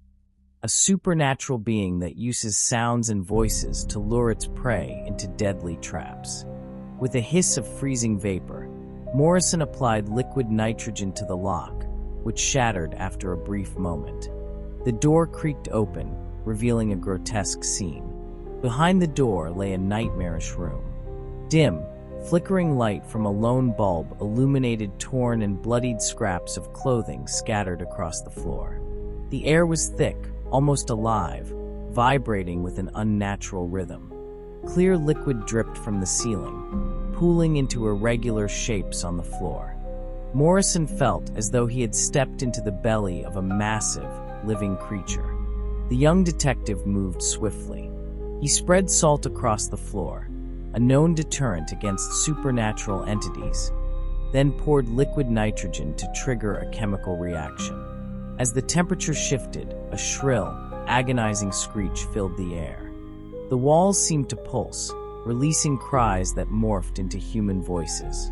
a supernatural being that uses sounds and voices to lure its prey into deadly traps. With a hiss of freezing vapor, Morrison applied liquid nitrogen to the lock, which shattered after a brief moment. The door creaked open, revealing a grotesque scene. Behind the door lay a nightmarish room. Dim, flickering light from a lone bulb illuminated torn and bloodied scraps of clothing scattered across the floor. The air was thick, almost alive, vibrating with an unnatural rhythm. Clear liquid dripped from the ceiling, pooling into irregular shapes on the floor. Morrison felt as though he had stepped into the belly of a massive, living creature. The young detective moved swiftly. He spread salt across the floor, a known deterrent against supernatural entities, then poured liquid nitrogen to trigger a chemical reaction. As the temperature shifted, a shrill, agonizing screech filled the air. The walls seemed to pulse, releasing cries that morphed into human voices.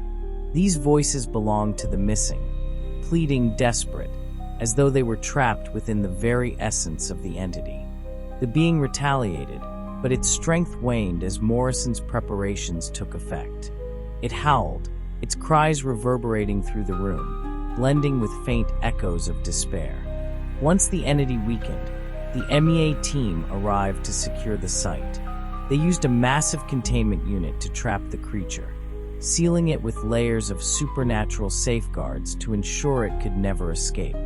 These voices belonged to the missing, pleading desperate, as though they were trapped within the very essence of the entity. The being retaliated, but its strength waned as Morrison's preparations took effect. It howled, its cries reverberating through the room, blending with faint echoes of despair. Once the entity weakened, the MEA team arrived to secure the site. They used a massive containment unit to trap the creature, sealing it with layers of supernatural safeguards to ensure it could never escape.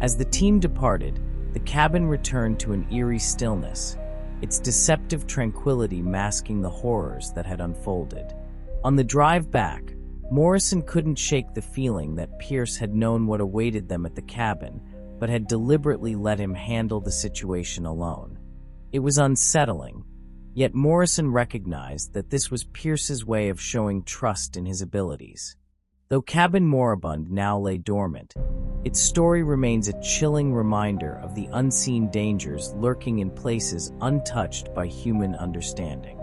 As the team departed, the cabin returned to an eerie stillness, its deceptive tranquility masking the horrors that had unfolded. On the drive back, Morrison couldn't shake the feeling that Pierce had known what awaited them at the cabin, but had deliberately let him handle the situation alone. It was unsettling, yet Morrison recognized that this was Pierce's way of showing trust in his abilities. Though Cabin Moribund now lay dormant, its story remains a chilling reminder of the unseen dangers lurking in places untouched by human understanding.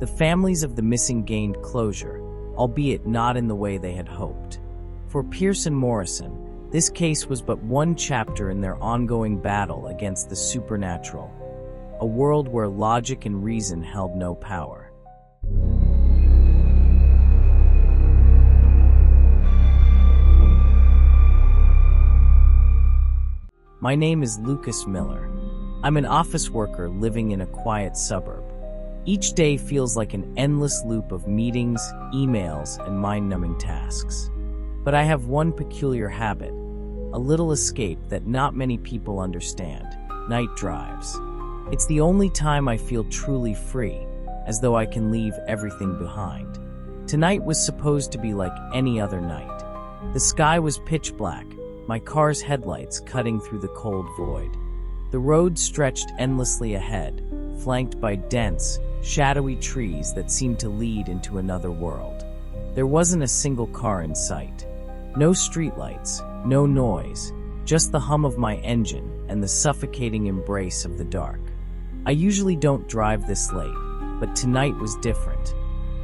The families of the missing gained closure, albeit not in the way they had hoped. For Pierce and Morrison, this case was but one chapter in their ongoing battle against the supernatural, a world where logic and reason held no power. My name is Lucas Miller. I'm an office worker living in a quiet suburb. Each day feels like an endless loop of meetings, emails, and mind-numbing tasks. But I have one peculiar habit, a little escape that not many people understand: night drives. It's the only time I feel truly free, as though I can leave everything behind. Tonight was supposed to be like any other night. The sky was pitch black, my car's headlights cutting through the cold void. The road stretched endlessly ahead, flanked by dense, shadowy trees that seemed to lead into another world. There wasn't a single car in sight. No streetlights, no noise, just the hum of my engine and the suffocating embrace of the dark. I usually don't drive this late, but tonight was different.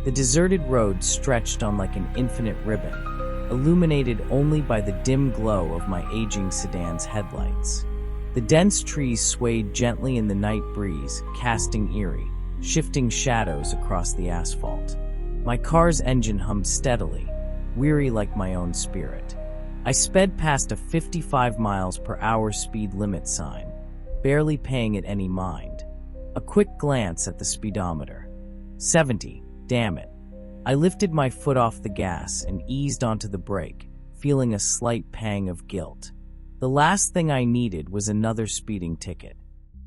The deserted road stretched on like an infinite ribbon, illuminated only by the dim glow of my aging sedan's headlights. The dense trees swayed gently in the night breeze, casting eerie, shifting shadows across the asphalt. My car's engine hummed steadily, weary like my own spirit. I sped past a 55 miles per hour speed limit sign, barely paying it any mind. A quick glance at the speedometer. 70, damn it. I lifted my foot off the gas and eased onto the brake, feeling a slight pang of guilt. The last thing I needed was another speeding ticket.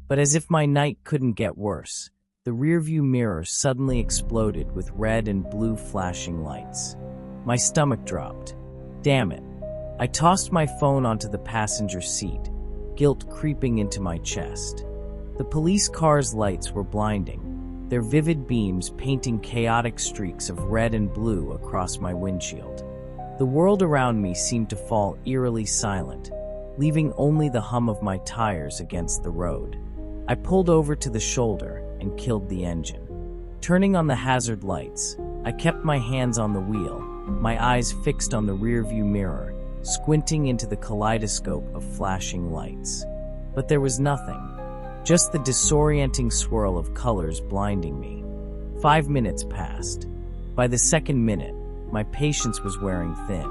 But as if my night couldn't get worse, the rearview mirror suddenly exploded with red and blue flashing lights. My stomach dropped. Damn it. I tossed my phone onto the passenger seat, guilt creeping into my chest. The police car's lights were blinding, their vivid beams painting chaotic streaks of red and blue across my windshield. The world around me seemed to fall eerily silent, leaving only the hum of my tires against the road. I pulled over to the shoulder and killed the engine. Turning on the hazard lights, I kept my hands on the wheel, my eyes fixed on the rearview mirror, squinting into the kaleidoscope of flashing lights. But there was nothing, just the disorienting swirl of colors blinding me. 5 minutes passed. By the second minute, my patience was wearing thin.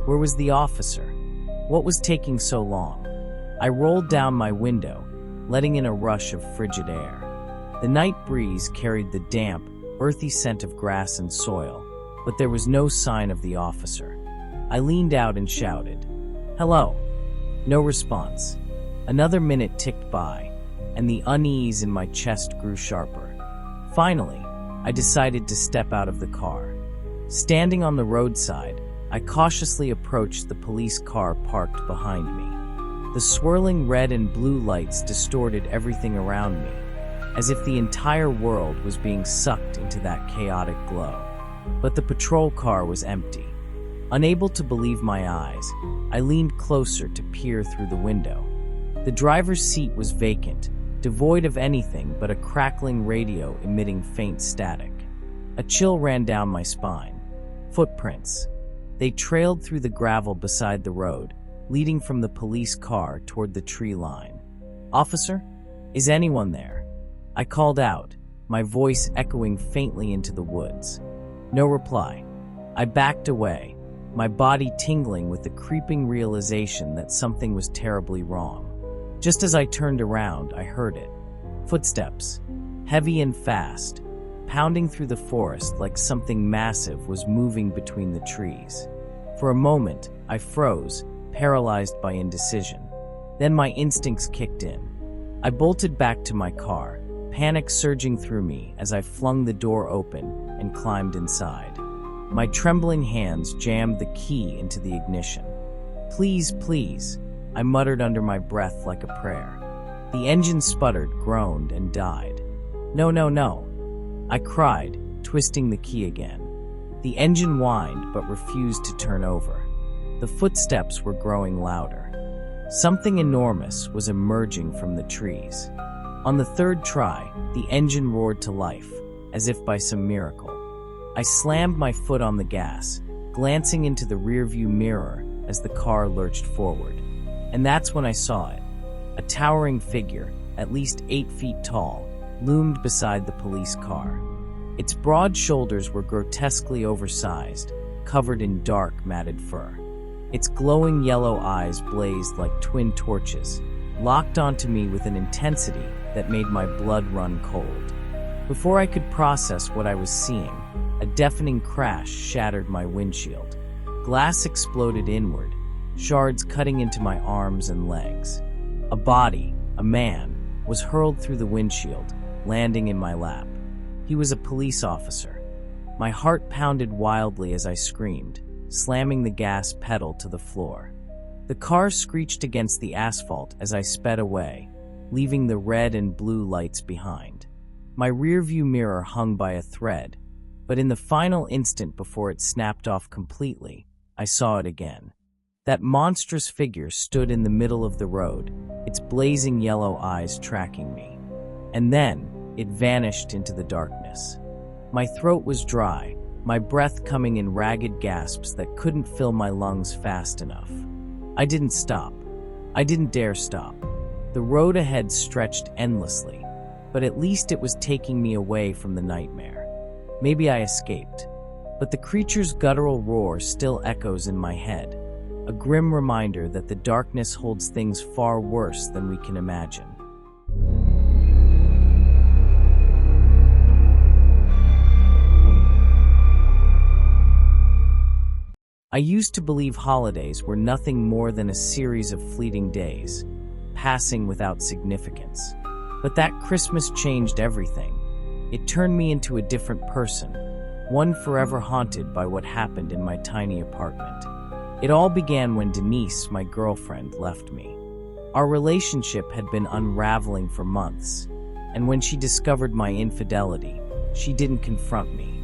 Where was the officer? What was taking so long? I rolled down my window, letting in a rush of frigid air. The night breeze carried the damp, earthy scent of grass and soil, but there was no sign of the officer. I leaned out and shouted, "Hello." No response. Another minute ticked by, and the unease in my chest grew sharper. Finally, I decided to step out of the car. Standing on the roadside, I cautiously approached the police car parked behind me. The swirling red and blue lights distorted everything around me, as if the entire world was being sucked into that chaotic glow. But the patrol car was empty. Unable to believe my eyes, I leaned closer to peer through the window. The driver's seat was vacant, devoid of anything but a crackling radio emitting faint static. A chill ran down my spine. Footprints. They trailed through the gravel beside the road, leading from the police car toward the tree line. "Officer? Is anyone there?" I called out, my voice echoing faintly into the woods. No reply. I backed away, my body tingling with the creeping realization that something was terribly wrong. Just as I turned around, I heard it. Footsteps, heavy and fast, pounding through the forest like something massive was moving between the trees. For a moment, I froze, paralyzed by indecision. Then my instincts kicked in. I bolted back to my car, panic surging through me as I flung the door open and climbed inside. My trembling hands jammed the key into the ignition. "Please, please," I muttered under my breath like a prayer. The engine sputtered, groaned, and died. "No, no, no," I cried, twisting the key again. The engine whined but refused to turn over. The footsteps were growing louder. Something enormous was emerging from the trees. On the third try, the engine roared to life, as if by some miracle. I slammed my foot on the gas, glancing into the rearview mirror as the car lurched forward. And that's when I saw it. A towering figure, at least 8 feet tall, loomed beside the police car. Its broad shoulders were grotesquely oversized, covered in dark, matted fur. Its glowing yellow eyes blazed like twin torches, locked onto me with an intensity that made my blood run cold. Before I could process what I was seeing, a deafening crash shattered my windshield. Glass exploded inward, shards cutting into my arms and legs. A body, a man, was hurled through the windshield, landing in my lap. He was a police officer. My heart pounded wildly as I screamed, slamming the gas pedal to the floor. The car screeched against the asphalt as I sped away, leaving the red and blue lights behind. My rearview mirror hung by a thread, but in the final instant before it snapped off completely, I saw it again. That monstrous figure stood in the middle of the road, its blazing yellow eyes tracking me. and then it vanished into the darkness. My throat was dry, my breath coming in ragged gasps that couldn't fill my lungs fast enough. I didn't stop. I didn't dare stop. The road ahead stretched endlessly, but at least it was taking me away from the nightmare. Maybe I escaped, but the creature's guttural roar still echoes in my head, a grim reminder that the darkness holds things far worse than we can imagine. I used to believe holidays were nothing more than a series of fleeting days, passing without significance. But that Christmas changed everything. It turned me into a different person, one forever haunted by what happened in my tiny apartment. It all began when Denise, my girlfriend, left me. Our relationship had been unraveling for months, and when she discovered my infidelity, she didn't confront me.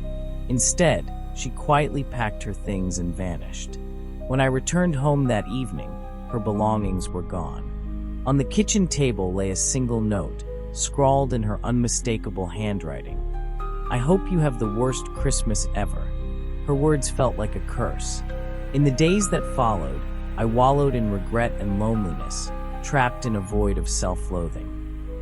Instead, she quietly packed her things and vanished. When I returned home that evening, her belongings were gone. On the kitchen table lay a single note, scrawled in her unmistakable handwriting. "I hope you have the worst Christmas ever." Her words felt like a curse. In the days that followed, I wallowed in regret and loneliness, trapped in a void of self-loathing.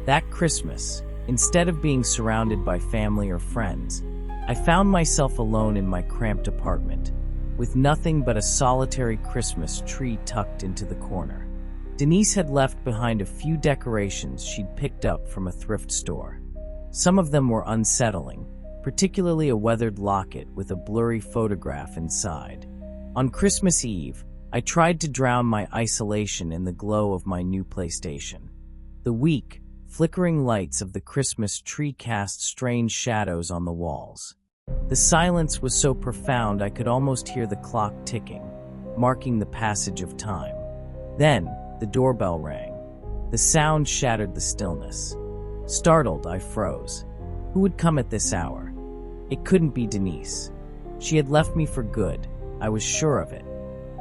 That Christmas, instead of being surrounded by family or friends, I found myself alone in my cramped apartment, with nothing but a solitary Christmas tree tucked into the corner. Denise had left behind a few decorations she'd picked up from a thrift store. Some of them were unsettling, particularly a weathered locket with a blurry photograph inside. On Christmas Eve, I tried to drown my isolation in the glow of my new PlayStation. The weak, flickering lights of the Christmas tree cast strange shadows on the walls. The silence was so profound I could almost hear the clock ticking, marking the passage of time. Then, the doorbell rang. The sound shattered the stillness. Startled, I froze. Who would come at this hour? It couldn't be Denise. She had left me for good. I was sure of it.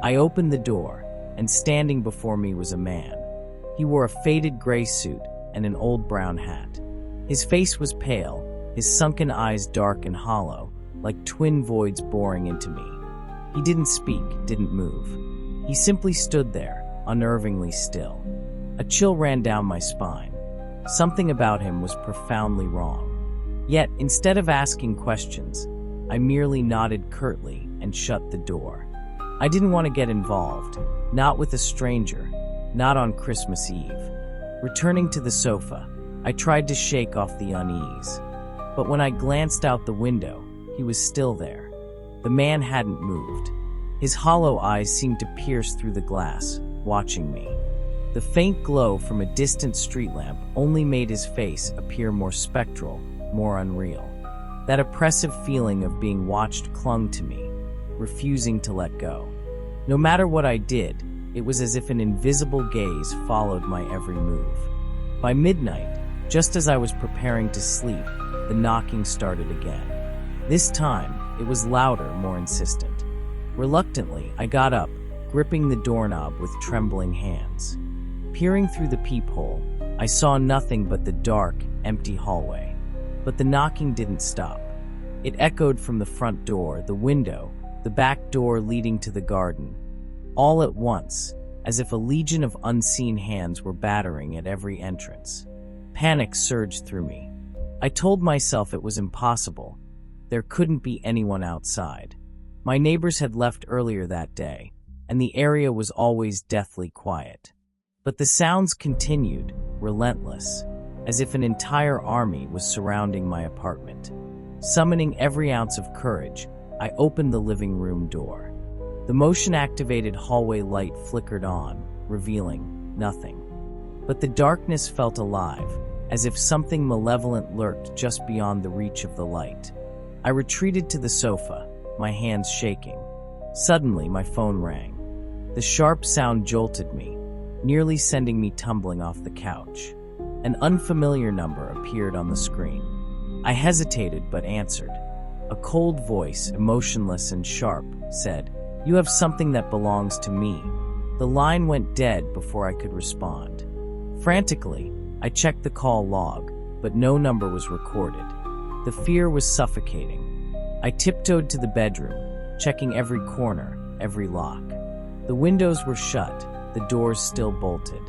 I opened the door, and standing before me was a man. He wore a faded gray suit and an old brown hat. His face was pale, his sunken eyes dark and hollow, like twin voids boring into me. He didn't speak, didn't move. He simply stood there, unnervingly still. A chill ran down my spine. Something about him was profoundly wrong. Yet, instead of asking questions, I merely nodded curtly and shut the door. I didn't want to get involved, not with a stranger, not on Christmas Eve. Returning to the sofa, I tried to shake off the unease. But when I glanced out the window, he was still there. The man hadn't moved. His hollow eyes seemed to pierce through the glass, watching me. The faint glow from a distant street lamp only made his face appear more spectral, more unreal. That oppressive feeling of being watched clung to me, refusing to let go. No matter what I did, it was as if an invisible gaze followed my every move. By midnight, just as I was preparing to sleep, the knocking started again. This time, it was louder, more insistent. Reluctantly, I got up, gripping the doorknob with trembling hands. Peering through the peephole, I saw nothing but the dark, empty hallway. But the knocking didn't stop. It echoed from the front door, the window, the back door leading to the garden, all at once, as if a legion of unseen hands were battering at every entrance. Panic surged through me. I told myself it was impossible. There couldn't be anyone outside. My neighbors had left earlier that day, and the area was always deathly quiet. But the sounds continued, relentless, as if an entire army was surrounding my apartment. Summoning every ounce of courage, I opened the living room door. The motion-activated hallway light flickered on, revealing nothing. But the darkness felt alive, as if something malevolent lurked just beyond the reach of the light. I retreated to the sofa, my hands shaking. Suddenly, my phone rang. The sharp sound jolted me, nearly sending me tumbling off the couch. An unfamiliar number appeared on the screen. I hesitated but answered. A cold voice, emotionless and sharp, said, "You have something that belongs to me." The line went dead before I could respond. Frantically, I checked the call log, but no number was recorded. The fear was suffocating. I tiptoed to the bedroom, checking every corner, every lock. The windows were shut, the doors still bolted.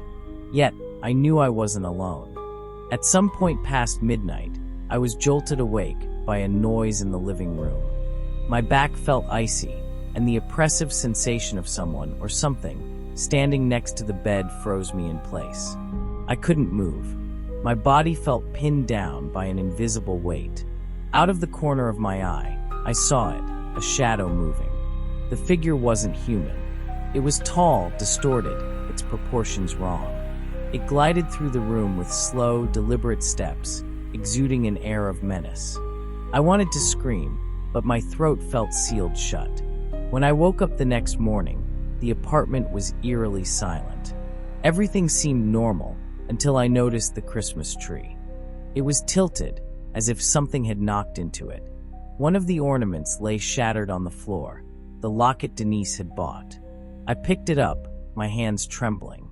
Yet, I knew I wasn't alone. At some point past midnight, I was jolted awake by a noise in the living room. My back felt icy, and the oppressive sensation of someone or something standing next to the bed froze me in place. I couldn't move. My body felt pinned down by an invisible weight. Out of the corner of my eye, I saw it, a shadow moving. The figure wasn't human. It was tall, distorted, its proportions wrong. It glided through the room with slow, deliberate steps, exuding an air of menace. I wanted to scream, but my throat felt sealed shut. When I woke up the next morning, the apartment was eerily silent. Everything seemed normal until I noticed the Christmas tree. It was tilted, as if something had knocked into it. One of the ornaments lay shattered on the floor, the locket Denise had bought. I picked it up, my hands trembling.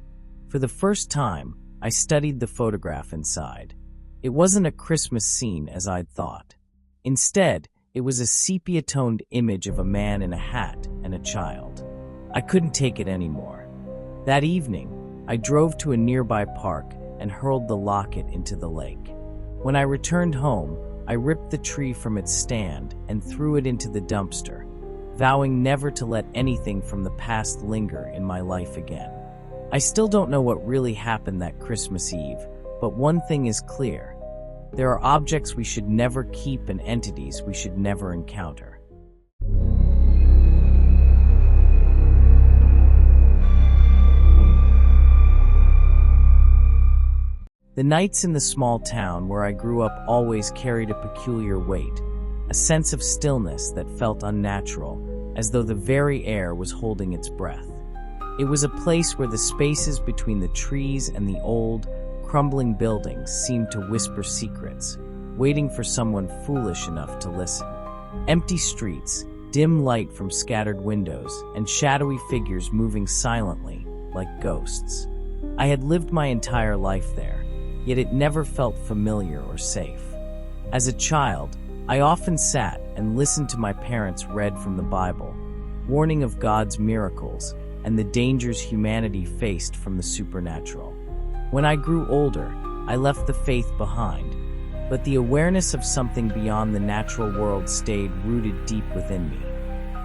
For the first time, I studied the photograph inside. It wasn't a Christmas scene as I'd thought. Instead, it was a sepia-toned image of a man in a hat and a child. I couldn't take it anymore. That evening, I drove to a nearby park and hurled the locket into the lake. When I returned home, I ripped the tree from its stand and threw it into the dumpster, vowing never to let anything from the past linger in my life again. I still don't know what really happened that Christmas Eve, but one thing is clear. There are objects we should never keep and entities we should never encounter. The nights in the small town where I grew up always carried a peculiar weight, a sense of stillness that felt unnatural, as though the very air was holding its breath. It was a place where the spaces between the trees and the old, crumbling buildings seemed to whisper secrets, waiting for someone foolish enough to listen. Empty streets, dim light from scattered windows, and shadowy figures moving silently, like ghosts. I had lived my entire life there, yet it never felt familiar or safe. As a child, I often sat and listened to my parents read from the Bible, warning of God's miracles and the dangers humanity faced from the supernatural. When I grew older, I left the faith behind, but the awareness of something beyond the natural world stayed rooted deep within me.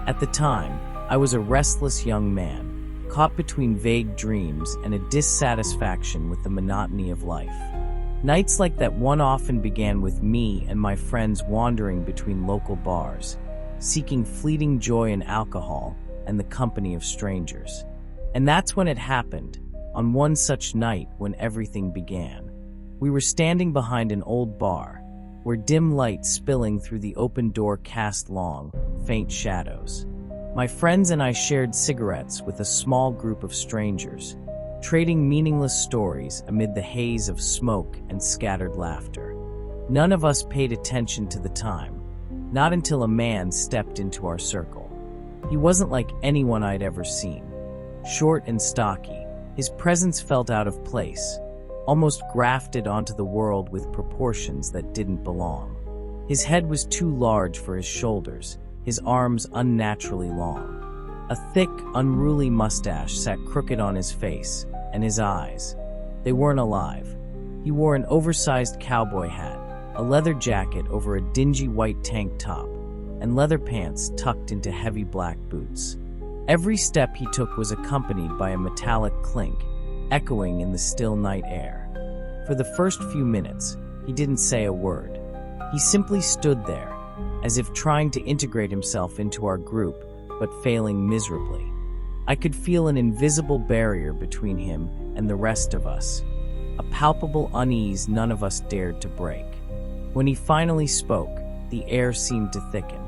At the time, I was a restless young man, caught between vague dreams and a dissatisfaction with the monotony of life. Nights like that one often began with me and my friends wandering between local bars, seeking fleeting joy in alcohol and the company of strangers. And that's when it happened, on one such night when everything began. We were standing behind an old bar, where dim light spilling through the open door cast long, faint shadows. My friends and I shared cigarettes with a small group of strangers, trading meaningless stories amid the haze of smoke and scattered laughter. None of us paid attention to the time, not until a man stepped into our circle. He wasn't like anyone I'd ever seen. Short and stocky, his presence felt out of place, almost grafted onto the world with proportions that didn't belong. His head was too large for his shoulders, his arms unnaturally long. A thick, unruly mustache sat crooked on his face, and his eyes, they weren't alive. He wore an oversized cowboy hat, a leather jacket over a dingy white tank top, and leather pants tucked into heavy black boots. Every step he took was accompanied by a metallic clink, echoing in the still night air. For the first few minutes, he didn't say a word. He simply stood there, as if trying to integrate himself into our group, but failing miserably. I could feel an invisible barrier between him and the rest of us, a palpable unease none of us dared to break. When he finally spoke, the air seemed to thicken.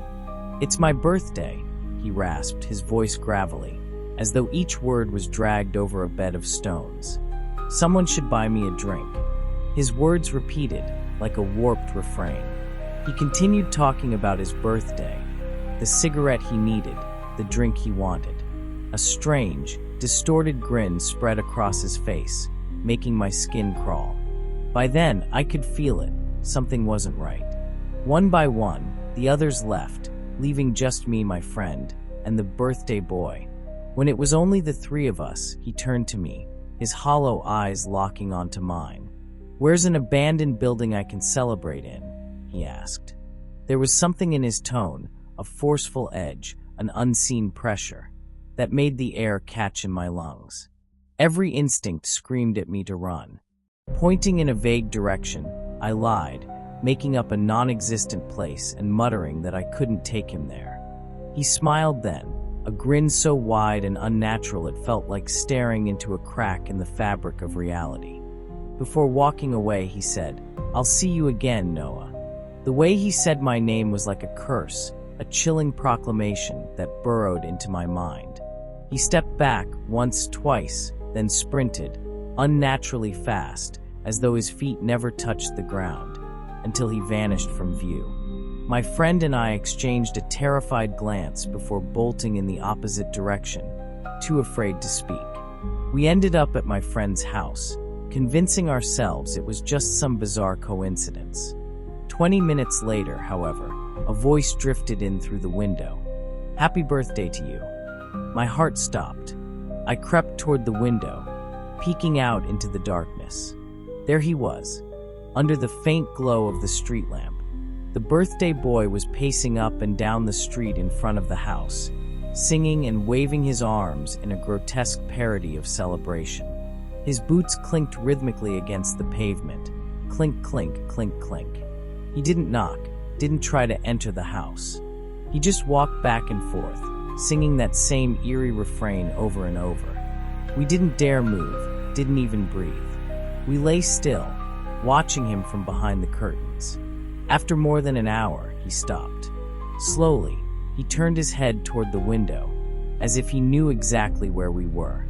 "It's my birthday," he rasped, his voice gravelly, as though each word was dragged over a bed of stones. "Someone should buy me a drink." His words repeated, like a warped refrain. He continued talking about his birthday, the cigarette he needed, the drink he wanted. A strange, distorted grin spread across his face, making my skin crawl. By then, I could feel it, something wasn't right. One by one, the others left, leaving just me, my friend, and the birthday boy. When it was only the three of us, he turned to me, his hollow eyes locking onto mine. "Where's an abandoned building I can celebrate in?" he asked. There was something in his tone, a forceful edge, an unseen pressure, that made the air catch in my lungs. Every instinct screamed at me to run. Pointing in a vague direction, I lied, making up a non-existent place and muttering that I couldn't take him there. He smiled then, a grin so wide and unnatural it felt like staring into a crack in the fabric of reality. Before walking away, he said, "I'll see you again, Noah." The way he said my name was like a curse, a chilling proclamation that burrowed into my mind. He stepped back once, twice, then sprinted, unnaturally fast, as though his feet never touched the ground, until he vanished from view. My friend and I exchanged a terrified glance before bolting in the opposite direction, too afraid to speak. We ended up at my friend's house, convincing ourselves it was just some bizarre coincidence. 20 minutes later, however, a voice drifted in through the window. "Happy birthday to you." My heart stopped. I crept toward the window, peeking out into the darkness. There he was, under the faint glow of the street lamp. The birthday boy was pacing up and down the street in front of the house, singing and waving his arms in a grotesque parody of celebration. His boots clinked rhythmically against the pavement. Clink, clink, clink, clink. He didn't knock, didn't try to enter the house. He just walked back and forth, singing that same eerie refrain over and over. We didn't dare move, didn't even breathe. We lay still, watching him from behind the curtains. After more than an hour, he stopped. Slowly, he turned his head toward the window, as if he knew exactly where we were.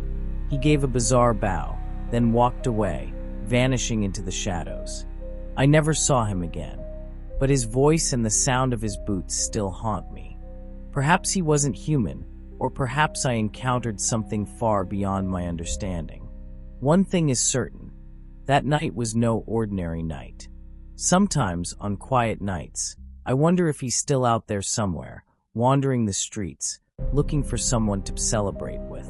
He gave a bizarre bow, then walked away, vanishing into the shadows. I never saw him again, but his voice and the sound of his boots still haunt me. Perhaps he wasn't human, or perhaps I encountered something far beyond my understanding. One thing is certain, that night was no ordinary night. Sometimes, on quiet nights, I wonder if he's still out there somewhere, wandering the streets, looking for someone to celebrate with.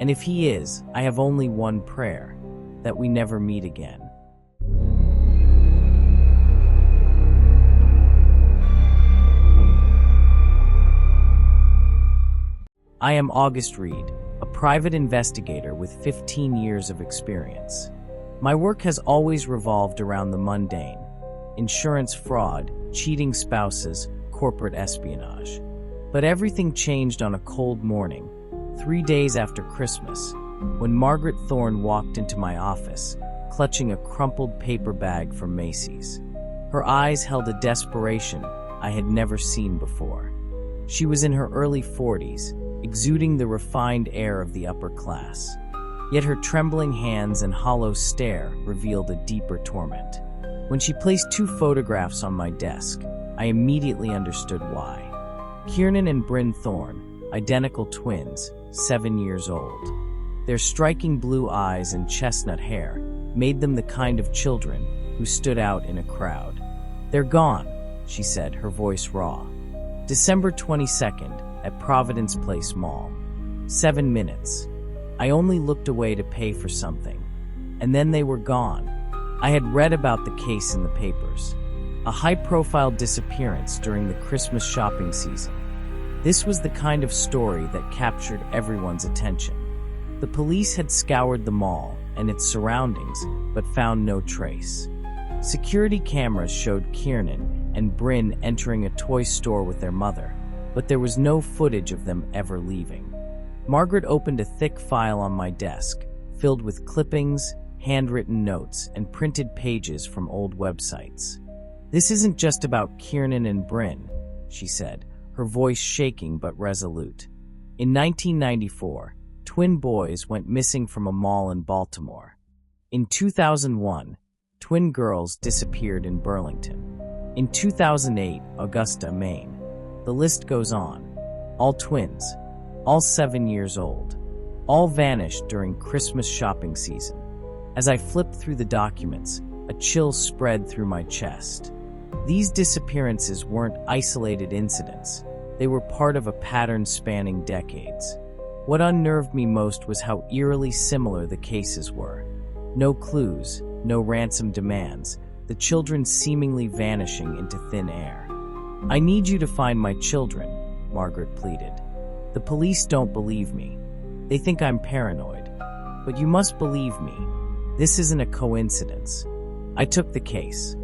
And if he is, I have only one prayer, that we never meet again. I am August Reed, a private investigator with 15 years of experience. My work has always revolved around the mundane: insurance fraud, cheating spouses, corporate espionage. But everything changed on a cold morning, 3 days after Christmas, when Margaret Thorne walked into my office, clutching a crumpled paper bag from Macy's. Her eyes held a desperation I had never seen before. She was in her early 40s, exuding the refined air of the upper class. Yet her trembling hands and hollow stare revealed a deeper torment. When she placed 2 photographs on my desk, I immediately understood why. Kiernan and Bryn Thorne, identical twins, 7 years old. Their striking blue eyes and chestnut hair made them the kind of children who stood out in a crowd. "They're gone," she said, her voice raw. December 22nd, at Providence Place Mall. 7 minutes. I only looked away to pay for something, and then they were gone. I had read about the case in the papers. A high-profile disappearance during the Christmas shopping season. This was the kind of story that captured everyone's attention. The police had scoured the mall and its surroundings, but found no trace. Security cameras showed Kiernan and Bryn entering a toy store with their mother, but there was no footage of them ever leaving. Margaret opened a thick file on my desk, filled with clippings, handwritten notes, and printed pages from old websites. "This isn't just about Kiernan and Bryn," she said, her voice shaking but resolute. "In 1994, twin boys went missing from a mall in Baltimore. In 2001, twin girls disappeared in Burlington. In 2008, Augusta, Maine. The list goes on. All twins, all 7 years old, all vanished during Christmas shopping season." As I flipped through the documents, A chill spread through my chest. These disappearances weren't isolated incidents. They were part of a pattern spanning decades. What unnerved me most was how eerily similar the cases were. No clues, no ransom demands, the children seemingly vanishing into thin air. "I need you to find my children," Margaret pleaded. "The police don't believe me. They think I'm paranoid. But you must believe me. This isn't a coincidence." I took the case.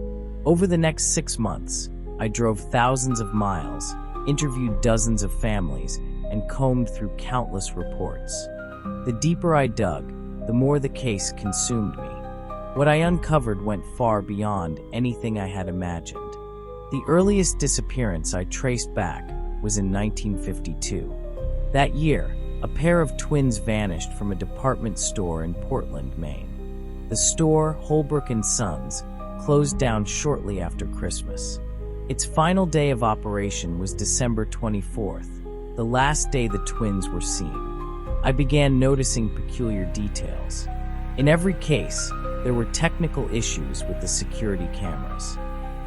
Over the next 6 months, I drove thousands of miles, interviewed dozens of families, and combed through countless reports. The deeper I dug, the more the case consumed me. What I uncovered went far beyond anything I had imagined. The earliest disappearance I traced back was in 1952. That year, a pair of twins vanished from a department store in Portland, Maine. The store, Holbrook & Sons, closed down shortly after Christmas. Its final day of operation was December 24th, the last day the twins were seen. I began noticing peculiar details. In every case, there were technical issues with the security cameras.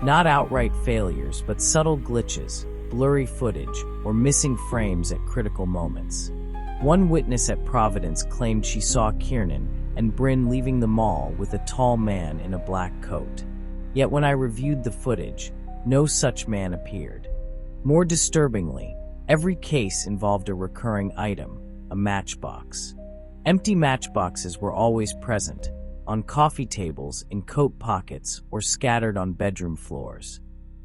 Not outright failures, but subtle glitches, blurry footage, or missing frames at critical moments. One witness at Providence claimed she saw Kiernan and Bryn leaving the mall with a tall man in a black coat. Yet when I reviewed the footage, no such man appeared. More disturbingly, every case involved a recurring item, a matchbox. Empty matchboxes were always present, on coffee tables, in coat pockets, or scattered on bedroom floors.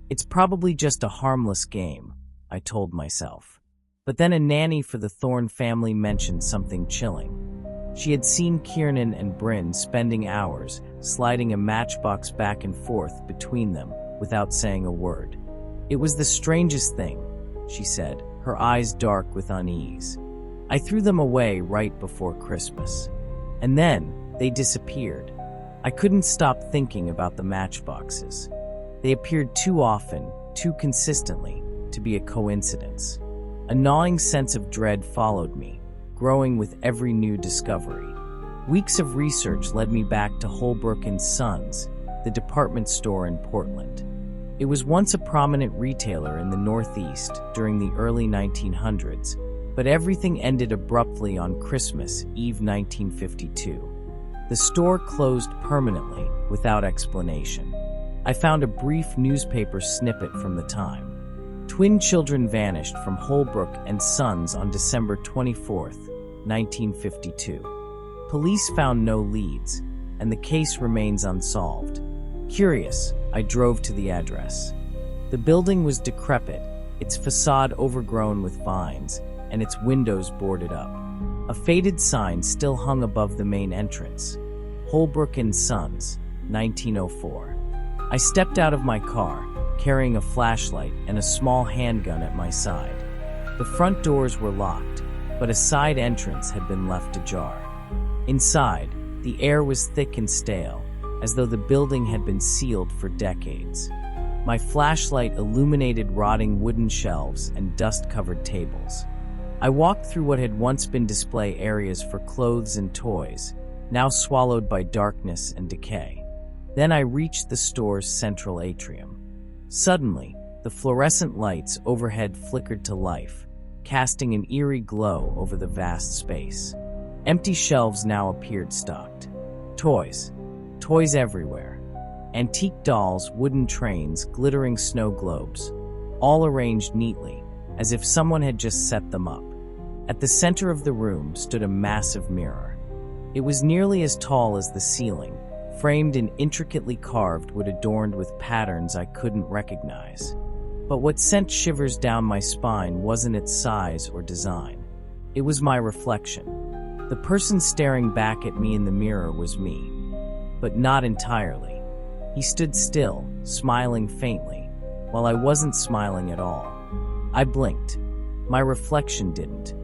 It's probably just a harmless game, I told myself. But then a nanny for the Thorne family mentioned something chilling. She had seen Kiernan and Bryn spending hours sliding a matchbox back and forth between them without saying a word. "It was the strangest thing," she said, her eyes dark with unease. "I threw them away right before Christmas. And then they disappeared. I couldn't stop thinking about the matchboxes. They appeared too often, too consistently, to be a coincidence." A gnawing sense of dread followed me, growing with every new discovery. Weeks of research led me back to Holbrook & Sons, the department store in Portland. It was once a prominent retailer in the Northeast during the early 1900s, but everything ended abruptly on Christmas Eve 1952. The store closed permanently, without explanation. I found a brief newspaper snippet from the time. Twin children vanished from Holbrook & Sons on December 24th, 1952. Police found no leads, and the case remains unsolved. Curious, I drove to the address. The building was decrepit, its facade overgrown with vines, and its windows boarded up. A faded sign still hung above the main entrance. Holbrook & Sons, 1904. I stepped out of my car, carrying a flashlight and a small handgun at my side. The front doors were locked, but a side entrance had been left ajar. Inside, the air was thick and stale, as though the building had been sealed for decades. My flashlight illuminated rotting wooden shelves and dust-covered tables. I walked through what had once been display areas for clothes and toys, now swallowed by darkness and decay. Then I reached the store's central atrium. Suddenly, the fluorescent lights overhead flickered to life, casting an eerie glow over the vast space. Empty shelves now appeared stocked. Toys everywhere. Antique dolls, wooden trains, glittering snow globes, all arranged neatly, as if someone had just set them up. At the center of the room stood a massive mirror. It was nearly as tall as the ceiling, framed and intricately carved wood adorned with patterns I couldn't recognize. But what sent shivers down my spine wasn't its size or design. It was my reflection. The person staring back at me in the mirror was me, but not entirely. He stood still, smiling faintly, while I wasn't smiling at all. I blinked. My reflection didn't.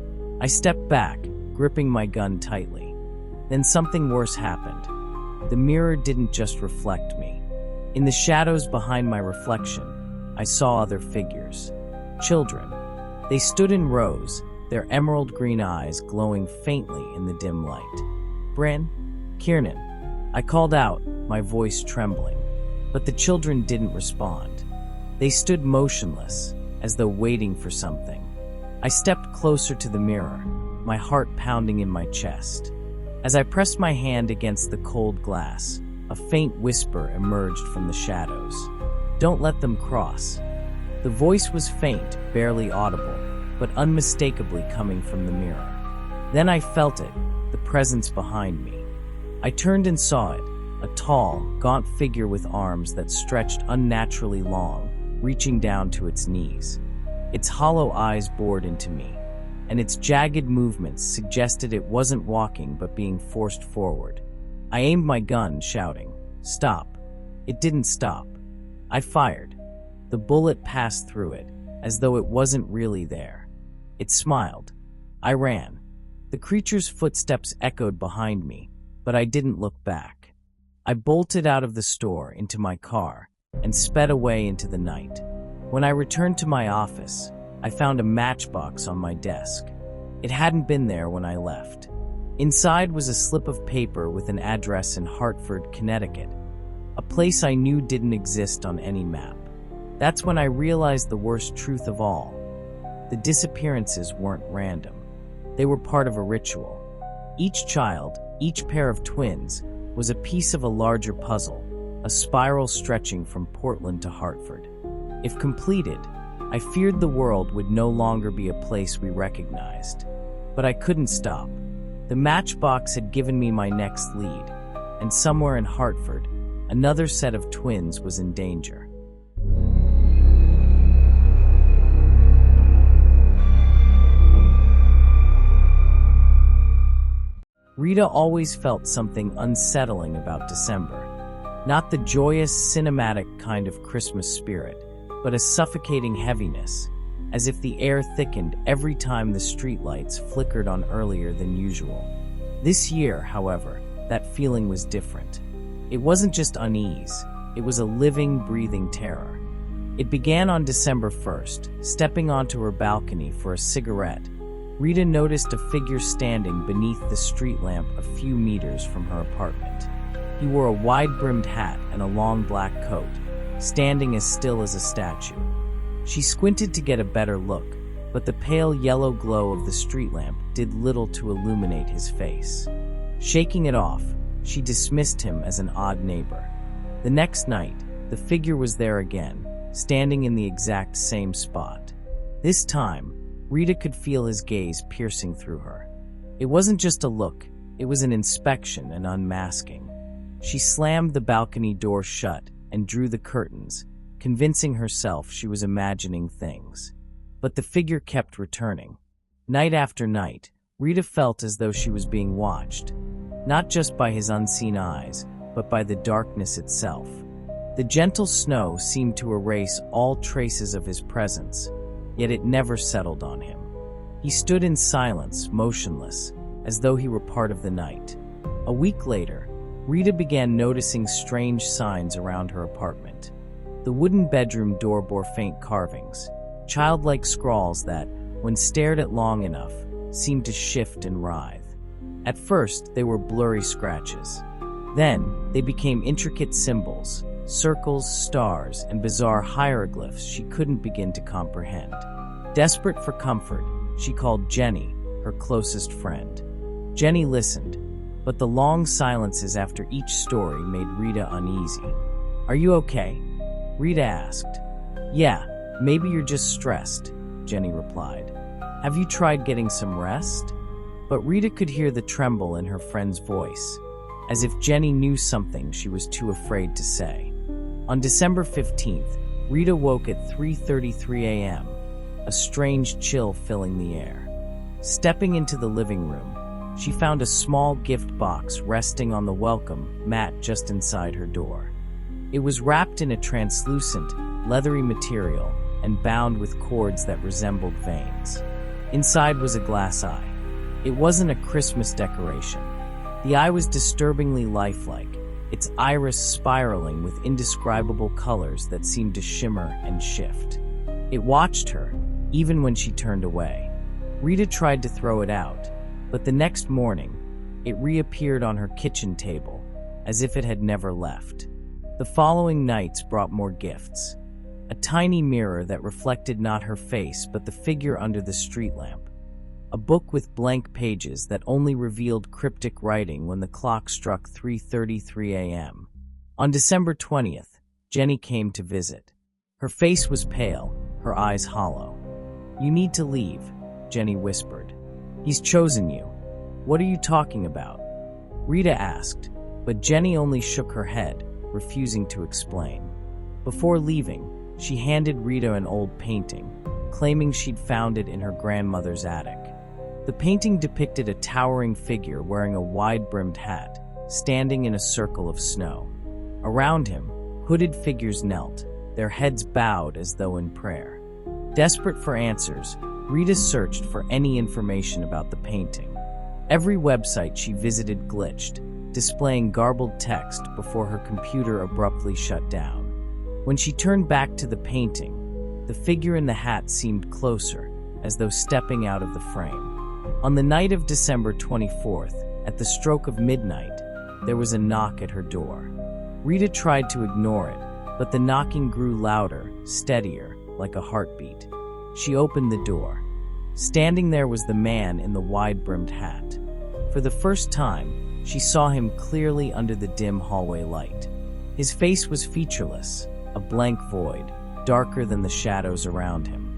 I stepped back, gripping my gun tightly. Then something worse happened. The mirror didn't just reflect me. In the shadows behind my reflection, I saw other figures. Children. They stood in rows, their emerald green eyes glowing faintly in the dim light. "Bryn? Kiernan?" I called out, my voice trembling. But the children didn't respond. They stood motionless, as though waiting for something. I stepped closer to the mirror, my heart pounding in my chest. As I pressed my hand against the cold glass, a faint whisper emerged from the shadows. "Don't let them cross." The voice was faint, barely audible, but unmistakably coming from the mirror. Then I felt it, the presence behind me. I turned and saw it, a tall, gaunt figure with arms that stretched unnaturally long, reaching down to its knees. Its hollow eyes bored into me, and its jagged movements suggested it wasn't walking but being forced forward. I aimed my gun, shouting, "Stop!" It didn't stop. I fired. The bullet passed through it, as though it wasn't really there. It smiled. I ran. The creature's footsteps echoed behind me, but I didn't look back. I bolted out of the store into my car and sped away into the night. When I returned to my office, I found a matchbox on my desk. It hadn't been there when I left. Inside was a slip of paper with an address in Hartford, Connecticut, a place I knew didn't exist on any map. That's when I realized the worst truth of all. The disappearances weren't random. They were part of a ritual. Each child, each pair of twins, was a piece of a larger puzzle, a spiral stretching from Portland to Hartford. If completed, I feared the world would no longer be a place we recognized. But I couldn't stop. The matchbox had given me my next lead, and somewhere in Hartford, another set of twins was in danger. Rita always felt something unsettling about December. Not the joyous, cinematic kind of Christmas spirit, but a suffocating heaviness, as if the air thickened every time the streetlights flickered on earlier than usual. This year, however, that feeling was different. It wasn't just unease, it was a living, breathing terror. It began on December 1st, stepping onto her balcony for a cigarette. Rita noticed a figure standing beneath the street lamp a few meters from her apartment. He wore a wide-brimmed hat and a long black coat, standing as still as a statue. She squinted to get a better look, but the pale yellow glow of the street lamp did little to illuminate his face. Shaking it off, she dismissed him as an odd neighbor. The next night, the figure was there again, standing in the exact same spot. This time, Rita could feel his gaze piercing through her. It wasn't just a look, it was an inspection and unmasking. She slammed the balcony door shut and drew the curtains, convincing herself she was imagining things. But the figure kept returning. Night after night, Rita felt as though she was being watched, not just by his unseen eyes, but by the darkness itself. The gentle snow seemed to erase all traces of his presence, yet it never settled on him. He stood in silence, motionless, as though he were part of the night. A week later, Rita began noticing strange signs around her apartment. The wooden bedroom door bore faint carvings, childlike scrawls that, when stared at long enough, seemed to shift and writhe. At first, they were blurry scratches. Then, they became intricate symbols, circles, stars, and bizarre hieroglyphs she couldn't begin to comprehend. Desperate for comfort, she called Jenny, her closest friend. Jenny listened, but the long silences after each story made Rita uneasy. "Are you okay?" Rita asked. "Yeah, maybe you're just stressed," Jenny replied. "Have you tried getting some rest?" But Rita could hear the tremble in her friend's voice, as if Jenny knew something she was too afraid to say. On December 15th, Rita woke at 3:33 a.m., a strange chill filling the air. Stepping into the living room, she found a small gift box resting on the welcome mat just inside her door. It was wrapped in a translucent, leathery material and bound with cords that resembled veins. Inside was a glass eye. It wasn't a Christmas decoration. The eye was disturbingly lifelike, its iris spiraling with indescribable colors that seemed to shimmer and shift. It watched her, even when she turned away. Rita tried to throw it out, but the next morning, it reappeared on her kitchen table, as if it had never left. The following nights brought more gifts. A tiny mirror that reflected not her face but the figure under the street lamp. A book with blank pages that only revealed cryptic writing when the clock struck 3:33 a.m. On December 20th, Jenny came to visit. Her face was pale, her eyes hollow. "You need to leave," Jenny whispered. "He's chosen you." "What are you talking about?" Rita asked, but Jenny only shook her head, refusing to explain. Before leaving, she handed Rita an old painting, claiming she'd found it in her grandmother's attic. The painting depicted a towering figure wearing a wide-brimmed hat, standing in a circle of snow. Around him, hooded figures knelt, their heads bowed as though in prayer. Desperate for answers, Rita searched for any information about the painting. Every website she visited glitched, displaying garbled text before her computer abruptly shut down. When she turned back to the painting, the figure in the hat seemed closer, as though stepping out of the frame. On the night of December 24th, at the stroke of midnight, there was a knock at her door. Rita tried to ignore it, but the knocking grew louder, steadier, like a heartbeat. She opened the door. Standing there was the man in the wide-brimmed hat. For the first time, she saw him clearly under the dim hallway light. His face was featureless, a blank void, darker than the shadows around him.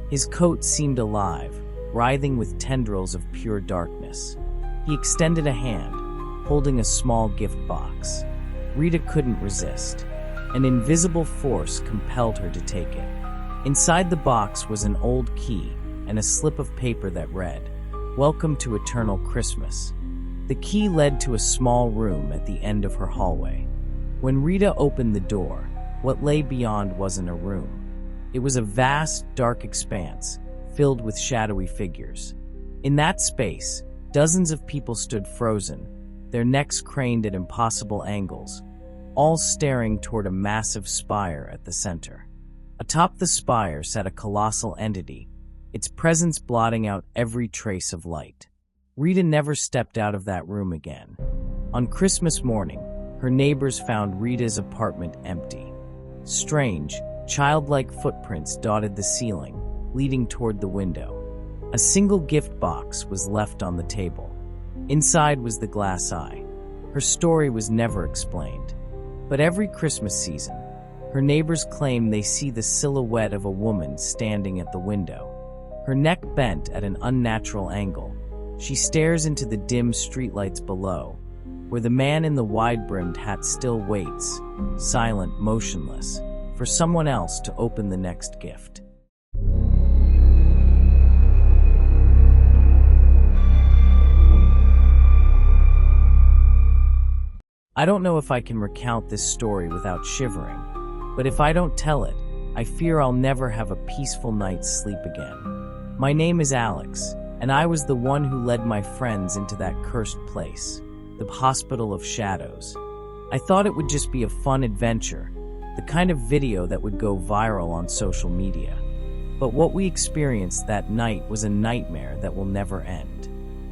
His coat seemed alive, writhing with tendrils of pure darkness. He extended a hand, holding a small gift box. Rita couldn't resist. An invisible force compelled her to take it. Inside the box was an old key and a slip of paper that read, "Welcome to Eternal Christmas." The key led to a small room at the end of her hallway. When Rita opened the door, what lay beyond wasn't a room. It was a vast, dark expanse, filled with shadowy figures. In that space, dozens of people stood frozen, their necks craned at impossible angles, all staring toward a massive spire at the center. Atop the spire sat a colossal entity, its presence blotting out every trace of light. Rita never stepped out of that room again. On Christmas morning, her neighbors found Rita's apartment empty. Strange, childlike footprints dotted the ceiling, leading toward the window. A single gift box was left on the table. Inside was the glass eye. Her story was never explained. But every Christmas season, her neighbors claim they see the silhouette of a woman standing at the window. Her neck bent at an unnatural angle, she stares into the dim streetlights below, where the man in the wide-brimmed hat still waits, silent, motionless, for someone else to open the next gift. I don't know if I can recount this story without shivering, but if I don't tell it, I fear I'll never have a peaceful night's sleep again. My name is Alex, and I was the one who led my friends into that cursed place, the Hospital of Shadows. I thought it would just be a fun adventure, the kind of video that would go viral on social media. But what we experienced that night was a nightmare that will never end.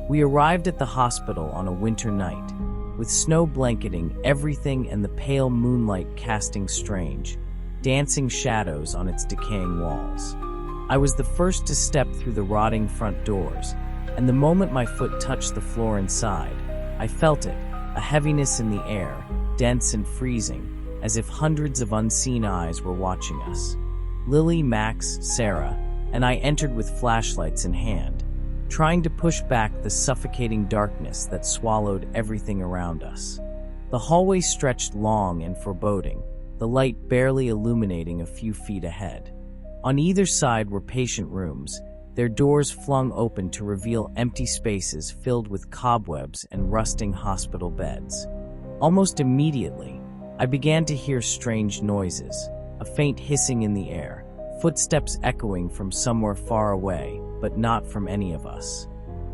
We arrived at the hospital on a winter night, with snow blanketing everything and the pale moonlight casting strange, dancing shadows on its decaying walls. I was the first to step through the rotting front doors, and the moment my foot touched the floor inside, I felt it, a heaviness in the air, dense and freezing, as if hundreds of unseen eyes were watching us. Lily, Max, Sarah, and I entered with flashlights in hand, trying to push back the suffocating darkness that swallowed everything around us. The hallway stretched long and foreboding, the light barely illuminating a few feet ahead. On either side were patient rooms, their doors flung open to reveal empty spaces filled with cobwebs and rusting hospital beds. Almost immediately, I began to hear strange noises, a faint hissing in the air, footsteps echoing from somewhere far away, but not from any of us.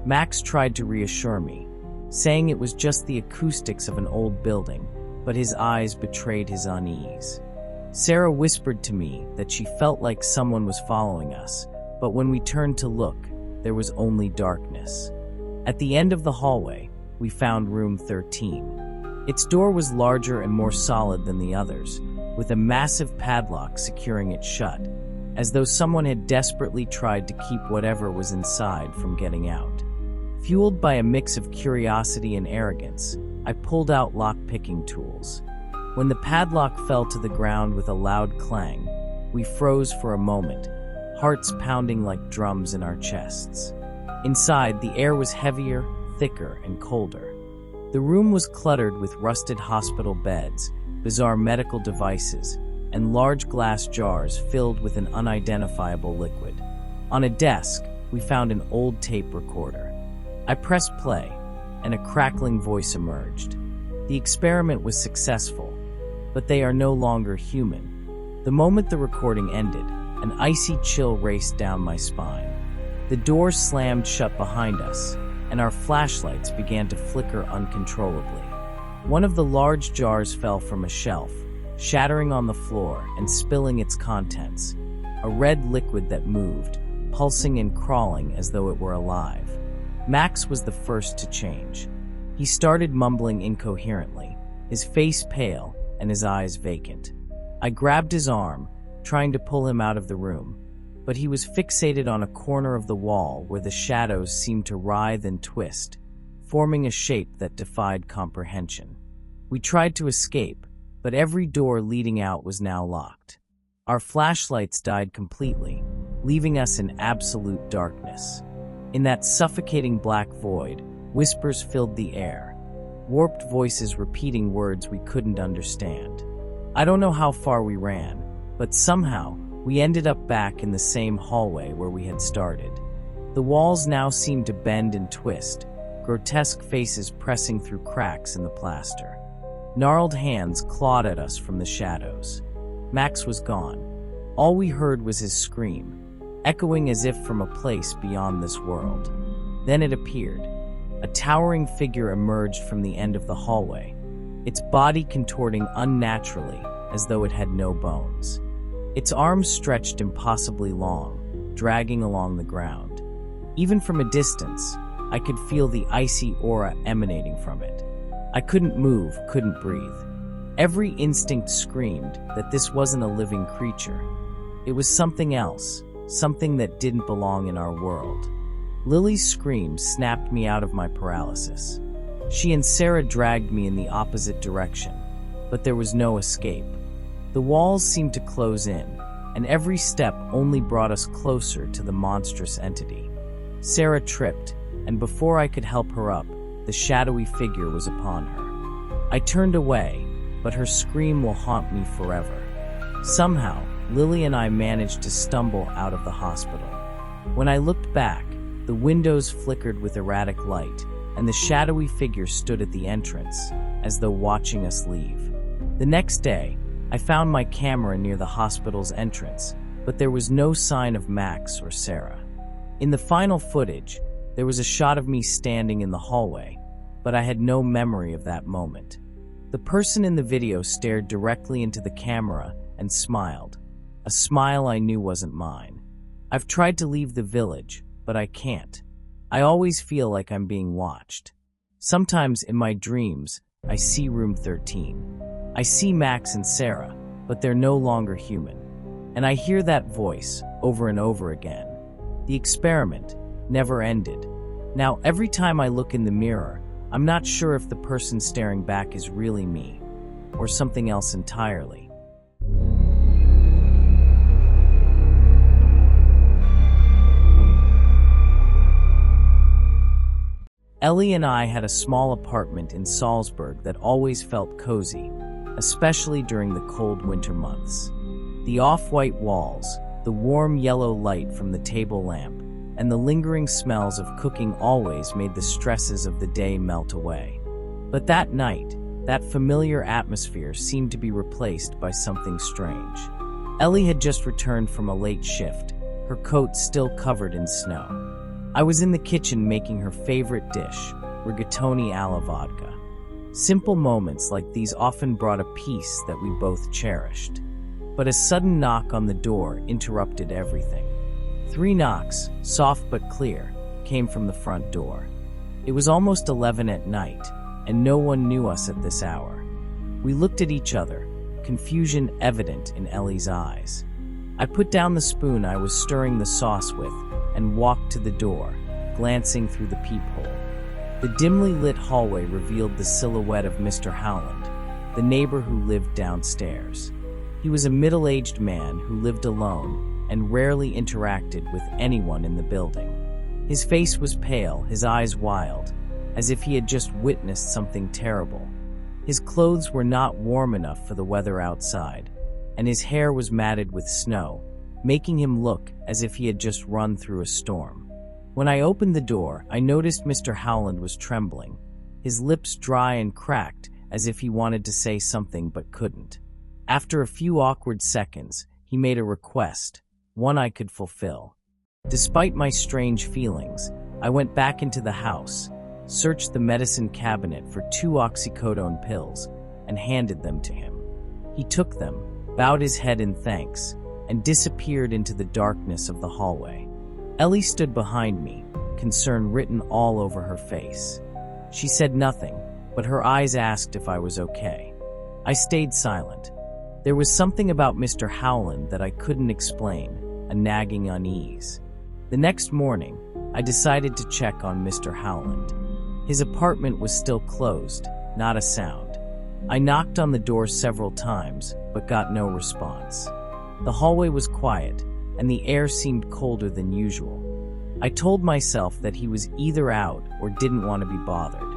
Max tried to reassure me, saying it was just the acoustics of an old building, but his eyes betrayed his unease. Sarah whispered to me that she felt like someone was following us, but when we turned to look, there was only darkness. At the end of the hallway, we found room 13. Its door was larger and more solid than the others, with a massive padlock securing it shut, as though someone had desperately tried to keep whatever was inside from getting out. Fueled by a mix of curiosity and arrogance, I pulled out lock-picking tools. When the padlock fell to the ground with a loud clang, we froze for a moment, hearts pounding like drums in our chests. Inside, the air was heavier, thicker, and colder. The room was cluttered with rusted hospital beds, bizarre medical devices, and large glass jars filled with an unidentifiable liquid. On a desk, we found an old tape recorder. I pressed play, and a crackling voice emerged. The experiment was successful, but they are no longer human. The moment the recording ended, an icy chill raced down my spine. The door slammed shut behind us, and our flashlights began to flicker uncontrollably. One of the large jars fell from a shelf, shattering on the floor and spilling its contents, a red liquid that moved, pulsing and crawling as though it were alive. Max was the first to change. He started mumbling incoherently, his face pale and his eyes vacant. I grabbed his arm, trying to pull him out of the room, but he was fixated on a corner of the wall where the shadows seemed to writhe and twist, forming a shape that defied comprehension. We tried to escape, but every door leading out was now locked. Our flashlights died completely, leaving us in absolute darkness. In that suffocating black void, whispers filled the air, warped voices repeating words we couldn't understand. I don't know how far we ran, but somehow we ended up back in the same hallway where we had started. The walls now seemed to bend and twist, grotesque faces pressing through cracks in the plaster. Gnarled hands clawed at us from the shadows. Max was gone. All we heard was his scream, echoing as if from a place beyond this world. Then it appeared. A towering figure emerged from the end of the hallway, its body contorting unnaturally as though it had no bones. Its arms stretched impossibly long, dragging along the ground. Even from a distance, I could feel the icy aura emanating from it. I couldn't move, couldn't breathe. Every instinct screamed that this wasn't a living creature. It was something else, something that didn't belong in our world. Lily's scream snapped me out of my paralysis. She and Sarah dragged me in the opposite direction, but there was no escape. The walls seemed to close in, and every step only brought us closer to the monstrous entity. Sarah tripped, and before I could help her up, the shadowy figure was upon her. I turned away, but her scream will haunt me forever. Somehow, Lily and I managed to stumble out of the hospital. When I looked back, the windows flickered with erratic light, and the shadowy figure stood at the entrance, as though watching us leave. The next day, I found my camera near the hospital's entrance, but there was no sign of Max or Sarah. In the final footage, there was a shot of me standing in the hallway, but I had no memory of that moment. The person in the video stared directly into the camera and smiled, a smile I knew wasn't mine. I've tried to leave the village, but I can't. I always feel like I'm being watched. Sometimes in my dreams, I see room 13. I see Max and Sarah, but they're no longer human. And I hear that voice over and over again. The experiment never ended. Now, every time I look in the mirror, I'm not sure if the person staring back is really me, or something else entirely. Ellie and I had a small apartment in Salzburg that always felt cozy, especially during the cold winter months. The off-white walls, the warm yellow light from the table lamp, and the lingering smells of cooking always made the stresses of the day melt away. But that night, that familiar atmosphere seemed to be replaced by something strange. Ellie had just returned from a late shift, her coat still covered in snow. I was in the kitchen making her favorite dish, rigatoni alla vodka. Simple moments like these often brought a peace that we both cherished. But a sudden knock on the door interrupted everything. 3 knocks, soft but clear, came from the front door. It was almost 11 at night, and no one knew us at this hour. We looked at each other, confusion evident in Ellie's eyes. I put down the spoon I was stirring the sauce with and walked to the door, glancing through the peephole. The dimly lit hallway revealed the silhouette of Mr. Howland, the neighbor who lived downstairs. He was a middle-aged man who lived alone and rarely interacted with anyone in the building. His face was pale, his eyes wild, as if he had just witnessed something terrible. His clothes were not warm enough for the weather outside, and his hair was matted with snow, making him look as if he had just run through a storm. When I opened the door, I noticed Mr. Howland was trembling, his lips dry and cracked as if he wanted to say something but couldn't. After a few awkward seconds, he made a request, one I could fulfill. Despite my strange feelings, I went back into the house, searched the medicine cabinet for 2 oxycodone pills, and handed them to him. He took them, bowed his head in thanks, and disappeared into the darkness of the hallway. Ellie stood behind me, concern written all over her face. She said nothing, but her eyes asked if I was okay. I stayed silent. There was something about Mr. Howland that I couldn't explain, a nagging unease. The next morning, I decided to check on Mr. Howland. His apartment was still closed, not a sound. I knocked on the door several times, but got no response. The hallway was quiet, and the air seemed colder than usual. I told myself that he was either out or didn't want to be bothered.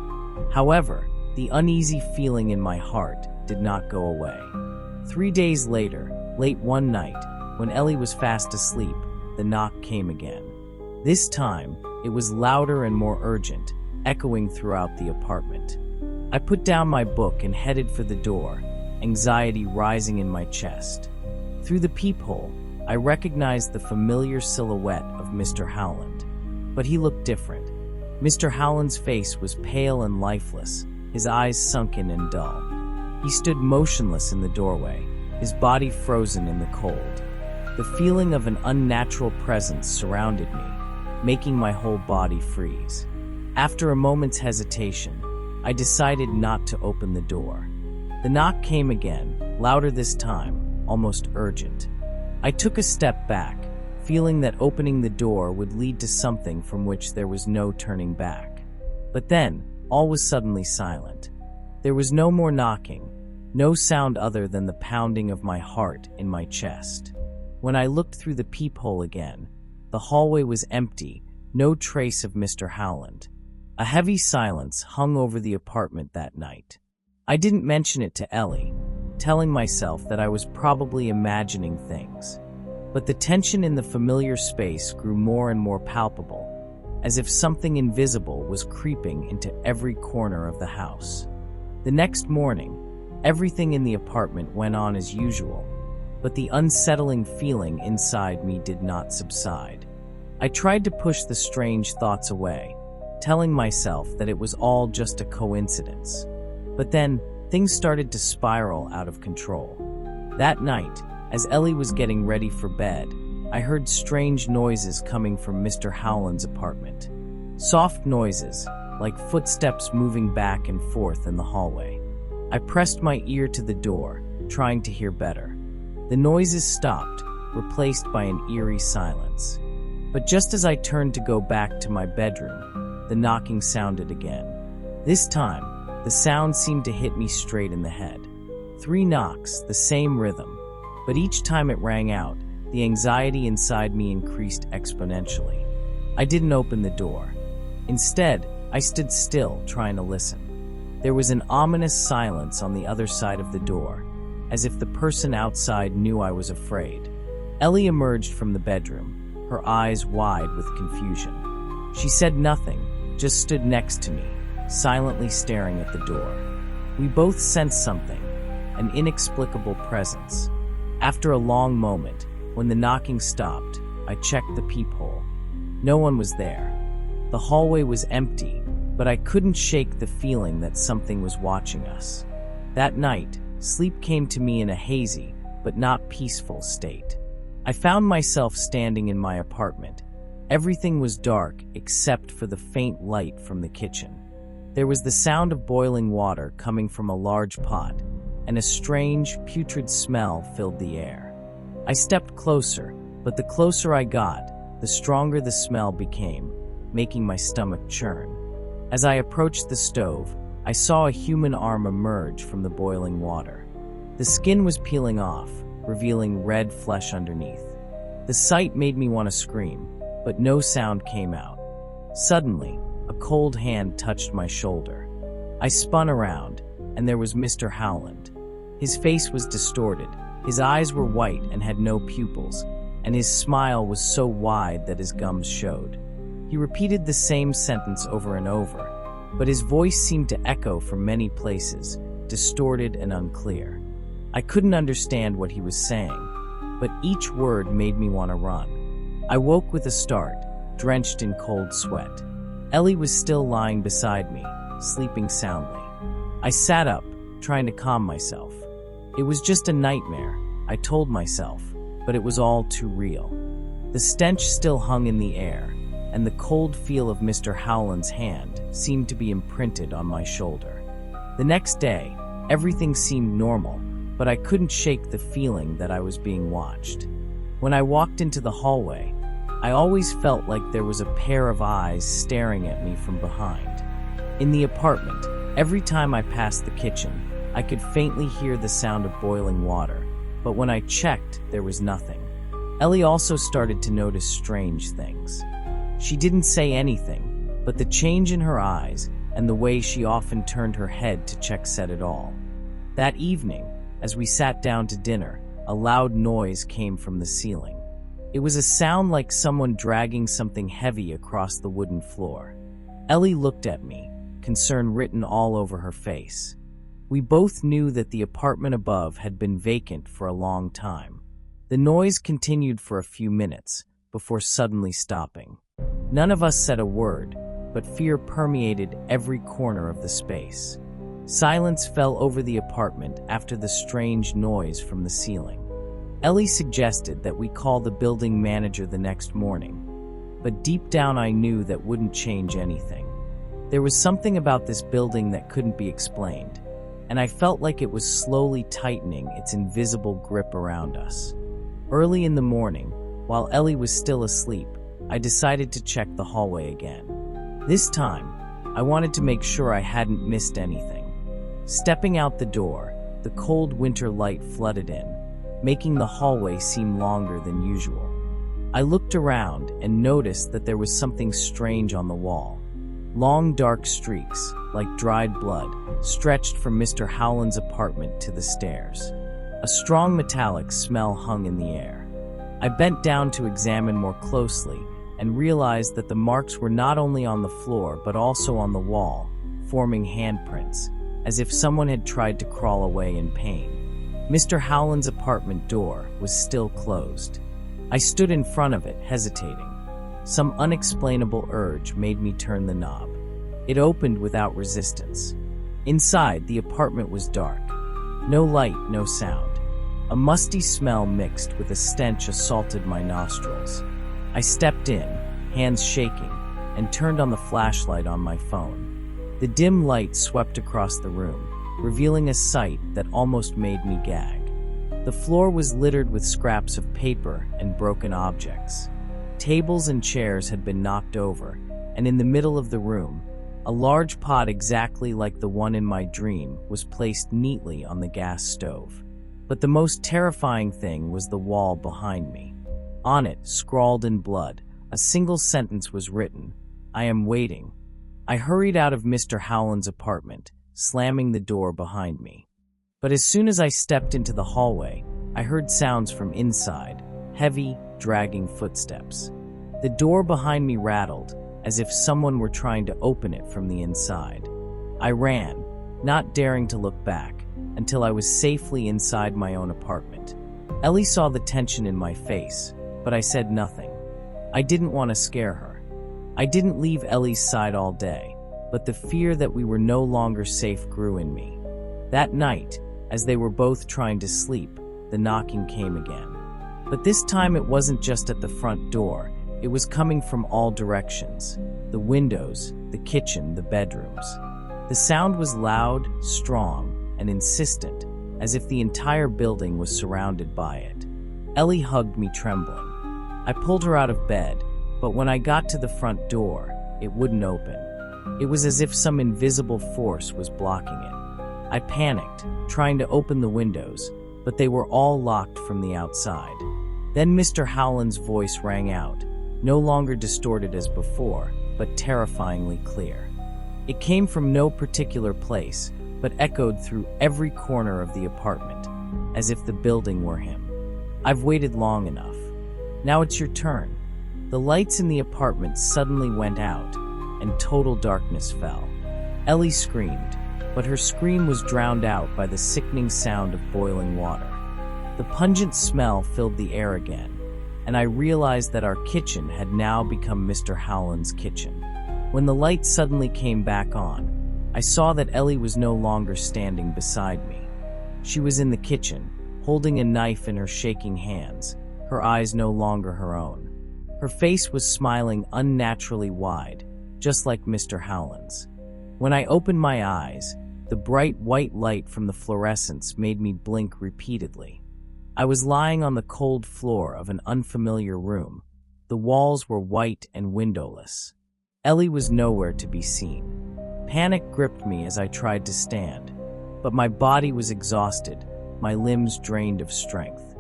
However, the uneasy feeling in my heart did not go away. 3 days later, late one night, when Ellie was fast asleep, the knock came again. This time, it was louder and more urgent, echoing throughout the apartment. I put down my book and headed for the door, anxiety rising in my chest. Through the peephole, I recognized the familiar silhouette of Mr. Howland. But he looked different. Mr. Howland's face was pale and lifeless, his eyes sunken and dull. He stood motionless in the doorway, his body frozen in the cold. The feeling of an unnatural presence surrounded me, making my whole body freeze. After a moment's hesitation, I decided not to open the door. The knock came again, louder this time, almost urgent. I took a step back, feeling that opening the door would lead to something from which there was no turning back. But then, all was suddenly silent. There was no more knocking, no sound other than the pounding of my heart in my chest. When I looked through the peephole again, the hallway was empty, no trace of Mr. Howland. A heavy silence hung over the apartment that night. I didn't mention it to Ellie, telling myself that I was probably imagining things. But the tension in the familiar space grew more and more palpable, as if something invisible was creeping into every corner of the house. The next morning, everything in the apartment went on as usual, but the unsettling feeling inside me did not subside. I tried to push the strange thoughts away, telling myself that it was all just a coincidence. But then, things started to spiral out of control. That night, as Ellie was getting ready for bed, I heard strange noises coming from Mr. Howland's apartment. Soft noises, like footsteps moving back and forth in the hallway. I pressed my ear to the door, trying to hear better. The noises stopped, replaced by an eerie silence. But just as I turned to go back to my bedroom, the knocking sounded again. This time, the sound seemed to hit me straight in the head. 3 knocks, the same rhythm, but each time it rang out, the anxiety inside me increased exponentially. I didn't open the door. Instead, I stood still, trying to listen. There was an ominous silence on the other side of the door, as if the person outside knew I was afraid. Ellie emerged from the bedroom, her eyes wide with confusion. She said nothing, just stood next to me, silently staring at the door. We both sensed something, an inexplicable presence. After a long moment, when the knocking stopped, I checked the peephole. No one was there. The hallway was empty, but I couldn't shake the feeling that something was watching us. That night, sleep came to me in a hazy, but not peaceful state. I found myself standing in my apartment. Everything was dark except for the faint light from the kitchen. There was the sound of boiling water coming from a large pot, and a strange, putrid smell filled the air. I stepped closer, but the closer I got, the stronger the smell became, making my stomach churn. As I approached the stove, I saw a human arm emerge from the boiling water. The skin was peeling off, revealing red flesh underneath. The sight made me want to scream, but no sound came out. Suddenly, a cold hand touched my shoulder. I spun around, and there was Mr. Howland. His face was distorted, his eyes were white and had no pupils, and his smile was so wide that his gums showed. He repeated the same sentence over and over, but his voice seemed to echo from many places, distorted and unclear. I couldn't understand what he was saying, but each word made me want to run. I woke with a start, drenched in cold sweat. Ellie was still lying beside me, sleeping soundly. I sat up, trying to calm myself. It was just a nightmare, I told myself, but it was all too real. The stench still hung in the air, and the cold feel of Mr. Howland's hand seemed to be imprinted on my shoulder. The next day, everything seemed normal, but I couldn't shake the feeling that I was being watched. When I walked into the hallway, I always felt like there was a pair of eyes staring at me from behind. In the apartment, every time I passed the kitchen, I could faintly hear the sound of boiling water, but when I checked, there was nothing. Ellie also started to notice strange things. She didn't say anything, but the change in her eyes and the way she often turned her head to check said it all. That evening, as we sat down to dinner, a loud noise came from the ceiling. It was a sound like someone dragging something heavy across the wooden floor. Ellie looked at me, concern written all over her face. We both knew that the apartment above had been vacant for a long time. The noise continued for a few minutes, before suddenly stopping. None of us said a word, but fear permeated every corner of the space. Silence fell over the apartment after the strange noise from the ceiling. Ellie suggested that we call the building manager the next morning, but deep down I knew that wouldn't change anything. There was something about this building that couldn't be explained, and I felt like it was slowly tightening its invisible grip around us. Early in the morning, while Ellie was still asleep, I decided to check the hallway again. This time, I wanted to make sure I hadn't missed anything. Stepping out the door, the cold winter light flooded in, making the hallway seem longer than usual. I looked around and noticed that there was something strange on the wall. Long dark streaks, like dried blood, stretched from Mr. Howland's apartment to the stairs. A strong metallic smell hung in the air. I bent down to examine more closely and realized that the marks were not only on the floor but also on the wall, forming handprints, as if someone had tried to crawl away in pain. Mr. Howland's apartment door was still closed. I stood in front of it, hesitating. Some unexplainable urge made me turn the knob. It opened without resistance. Inside, the apartment was dark. No light, no sound. A musty smell mixed with a stench assaulted my nostrils. I stepped in, hands shaking, and turned on the flashlight on my phone. The dim light swept across the room, revealing a sight that almost made me gag. The floor was littered with scraps of paper and broken objects. Tables and chairs had been knocked over, and in the middle of the room, a large pot exactly like the one in my dream was placed neatly on the gas stove. But the most terrifying thing was the wall behind me. On it, scrawled in blood, a single sentence was written: "I am waiting." I hurried out of Mr. Howland's apartment, slamming the door behind me. But as soon as I stepped into the hallway, I heard sounds from inside, heavy, dragging footsteps. The door behind me rattled, as if someone were trying to open it from the inside. I ran, not daring to look back, until I was safely inside my own apartment. Ellie saw the tension in my face, but I said nothing. I didn't want to scare her. I didn't leave Ellie's side all day, but the fear that we were no longer safe grew in me. That night, as they were both trying to sleep, the knocking came again. But this time it wasn't just at the front door, it was coming from all directions. The windows, the kitchen, the bedrooms. The sound was loud, strong, and insistent, as if the entire building was surrounded by it. Ellie hugged me trembling. I pulled her out of bed, but when I got to the front door, it wouldn't open. It was as if some invisible force was blocking it. I panicked, trying to open the windows, but they were all locked from the outside. Then Mr. Howland's voice rang out, no longer distorted as before, but terrifyingly clear. It came from no particular place, but echoed through every corner of the apartment, as if the building were him. I've waited long enough. Now it's your turn. The lights in the apartment suddenly went out, and total darkness fell. Ellie screamed, but her scream was drowned out by the sickening sound of boiling water. The pungent smell filled the air again, and I realized that our kitchen had now become Mr. Howland's kitchen. When the light suddenly came back on, I saw that Ellie was no longer standing beside me. She was in the kitchen, holding a knife in her shaking hands, her eyes no longer her own. Her face was smiling unnaturally wide, just like Mr. Howland's. When I opened my eyes, the bright white light from the fluorescents made me blink repeatedly. I was lying on the cold floor of an unfamiliar room. The walls were white and windowless. Ellie was nowhere to be seen. Panic gripped me as I tried to stand, but my body was exhausted, my limbs drained of strength.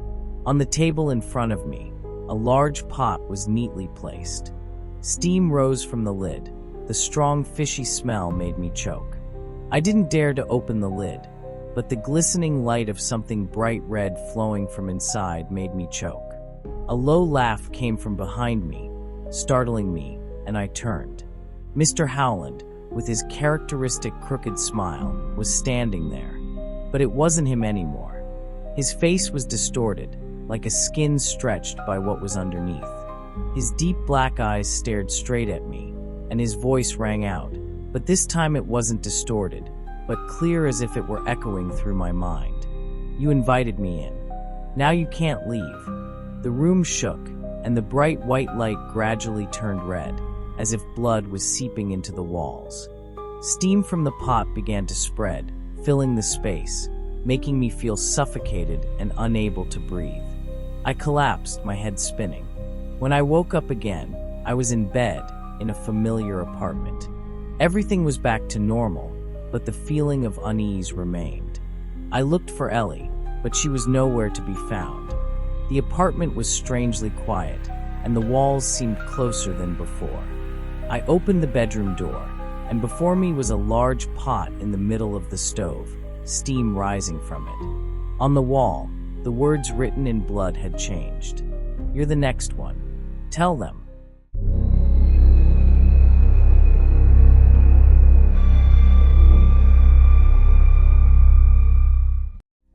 On the table in front of me, a large pot was neatly placed. Steam rose from the lid. The strong, fishy smell made me choke. I didn't dare to open the lid, but the glistening light of something bright red flowing from inside made me choke. A low laugh came from behind me, startling me, and I turned. Mr. Howland, with his characteristic crooked smile, was standing there. But it wasn't him anymore. His face was distorted, like a skin stretched by what was underneath. His deep black eyes stared straight at me, and his voice rang out, but this time it wasn't distorted, but clear as if it were echoing through my mind. You invited me in. Now you can't leave. The room shook, and the bright white light gradually turned red, as if blood was seeping into the walls. Steam from the pot began to spread, filling the space, making me feel suffocated and unable to breathe. I collapsed, my head spinning. When I woke up again, I was in bed, in a familiar apartment. Everything was back to normal, but the feeling of unease remained. I looked for Ellie, but she was nowhere to be found. The apartment was strangely quiet, and the walls seemed closer than before. I opened the bedroom door, and before me was a large pot in the middle of the stove, steam rising from it. On the wall, the words written in blood had changed. You're the next one. Tell them.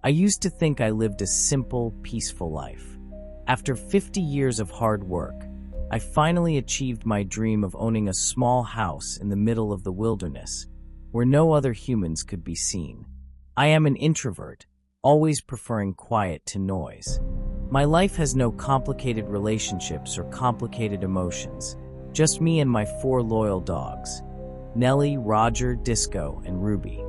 I used to think I lived a simple, peaceful life. After 50 years of hard work, I finally achieved my dream of owning a small house in the middle of the wilderness, where no other humans could be seen. I am an introvert, always preferring quiet to noise. My life has no complicated relationships or complicated emotions, just me and my 4 loyal dogs, Nellie, Roger, Disco, and Ruby.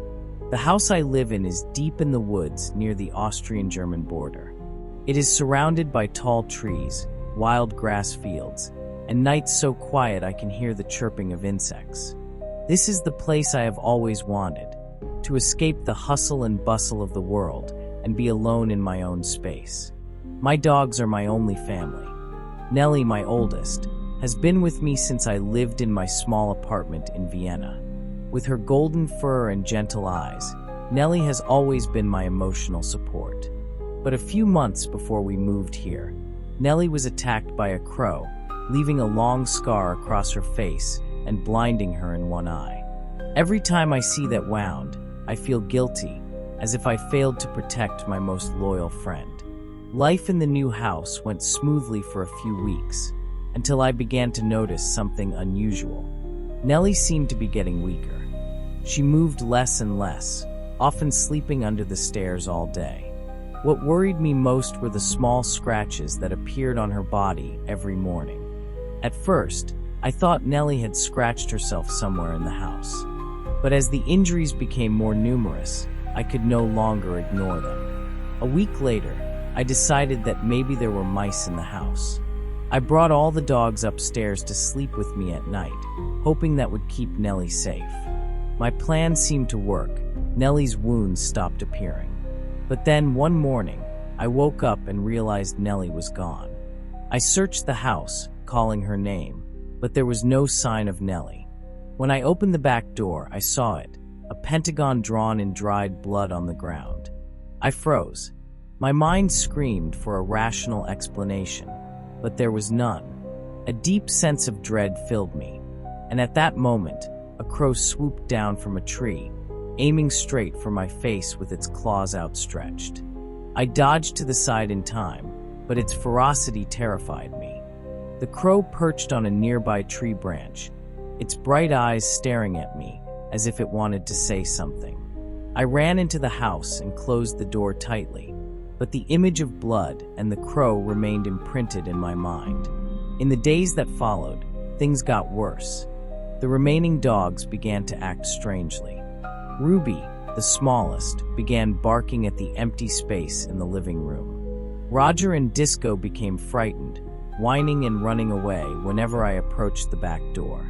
The house I live in is deep in the woods near the Austrian-German border. It is surrounded by tall trees, wild grass fields, and nights so quiet I can hear the chirping of insects. This is the place I have always wanted, to escape the hustle and bustle of the world and be alone in my own space. My dogs are my only family. Nellie, my oldest, has been with me since I lived in my small apartment in Vienna. With her golden fur and gentle eyes, Nellie has always been my emotional support. But a few months before we moved here, Nellie was attacked by a crow, leaving a long scar across her face and blinding her in one eye. Every time I see that wound, I feel guilty, as if I failed to protect my most loyal friend. Life in the new house went smoothly for a few weeks, until I began to notice something unusual. Nellie seemed to be getting weaker. She moved less and less, often sleeping under the stairs all day. What worried me most were the small scratches that appeared on her body every morning. At first, I thought Nellie had scratched herself somewhere in the house. But as the injuries became more numerous, I could no longer ignore them. A week later, I decided that maybe there were mice in the house. I brought all the dogs upstairs to sleep with me at night, hoping that would keep Nellie safe. My plan seemed to work. Nellie's wounds stopped appearing. But then one morning, I woke up and realized Nellie was gone. I searched the house, calling her name, but there was no sign of Nellie. When I opened the back door, I saw it, a pentagon drawn in dried blood on the ground. I froze. My mind screamed for a rational explanation, but there was none. A deep sense of dread filled me, and at that moment, a crow swooped down from a tree, aiming straight for my face with its claws outstretched. I dodged to the side in time, but its ferocity terrified me. The crow perched on a nearby tree branch, its bright eyes staring at me as if it wanted to say something. I ran into the house and closed the door tightly, but the image of blood and the crow remained imprinted in my mind. In the days that followed, things got worse. The remaining dogs began to act strangely. Ruby, the smallest, began barking at the empty space in the living room. Roger and Disco became frightened, whining and running away whenever I approached the back door.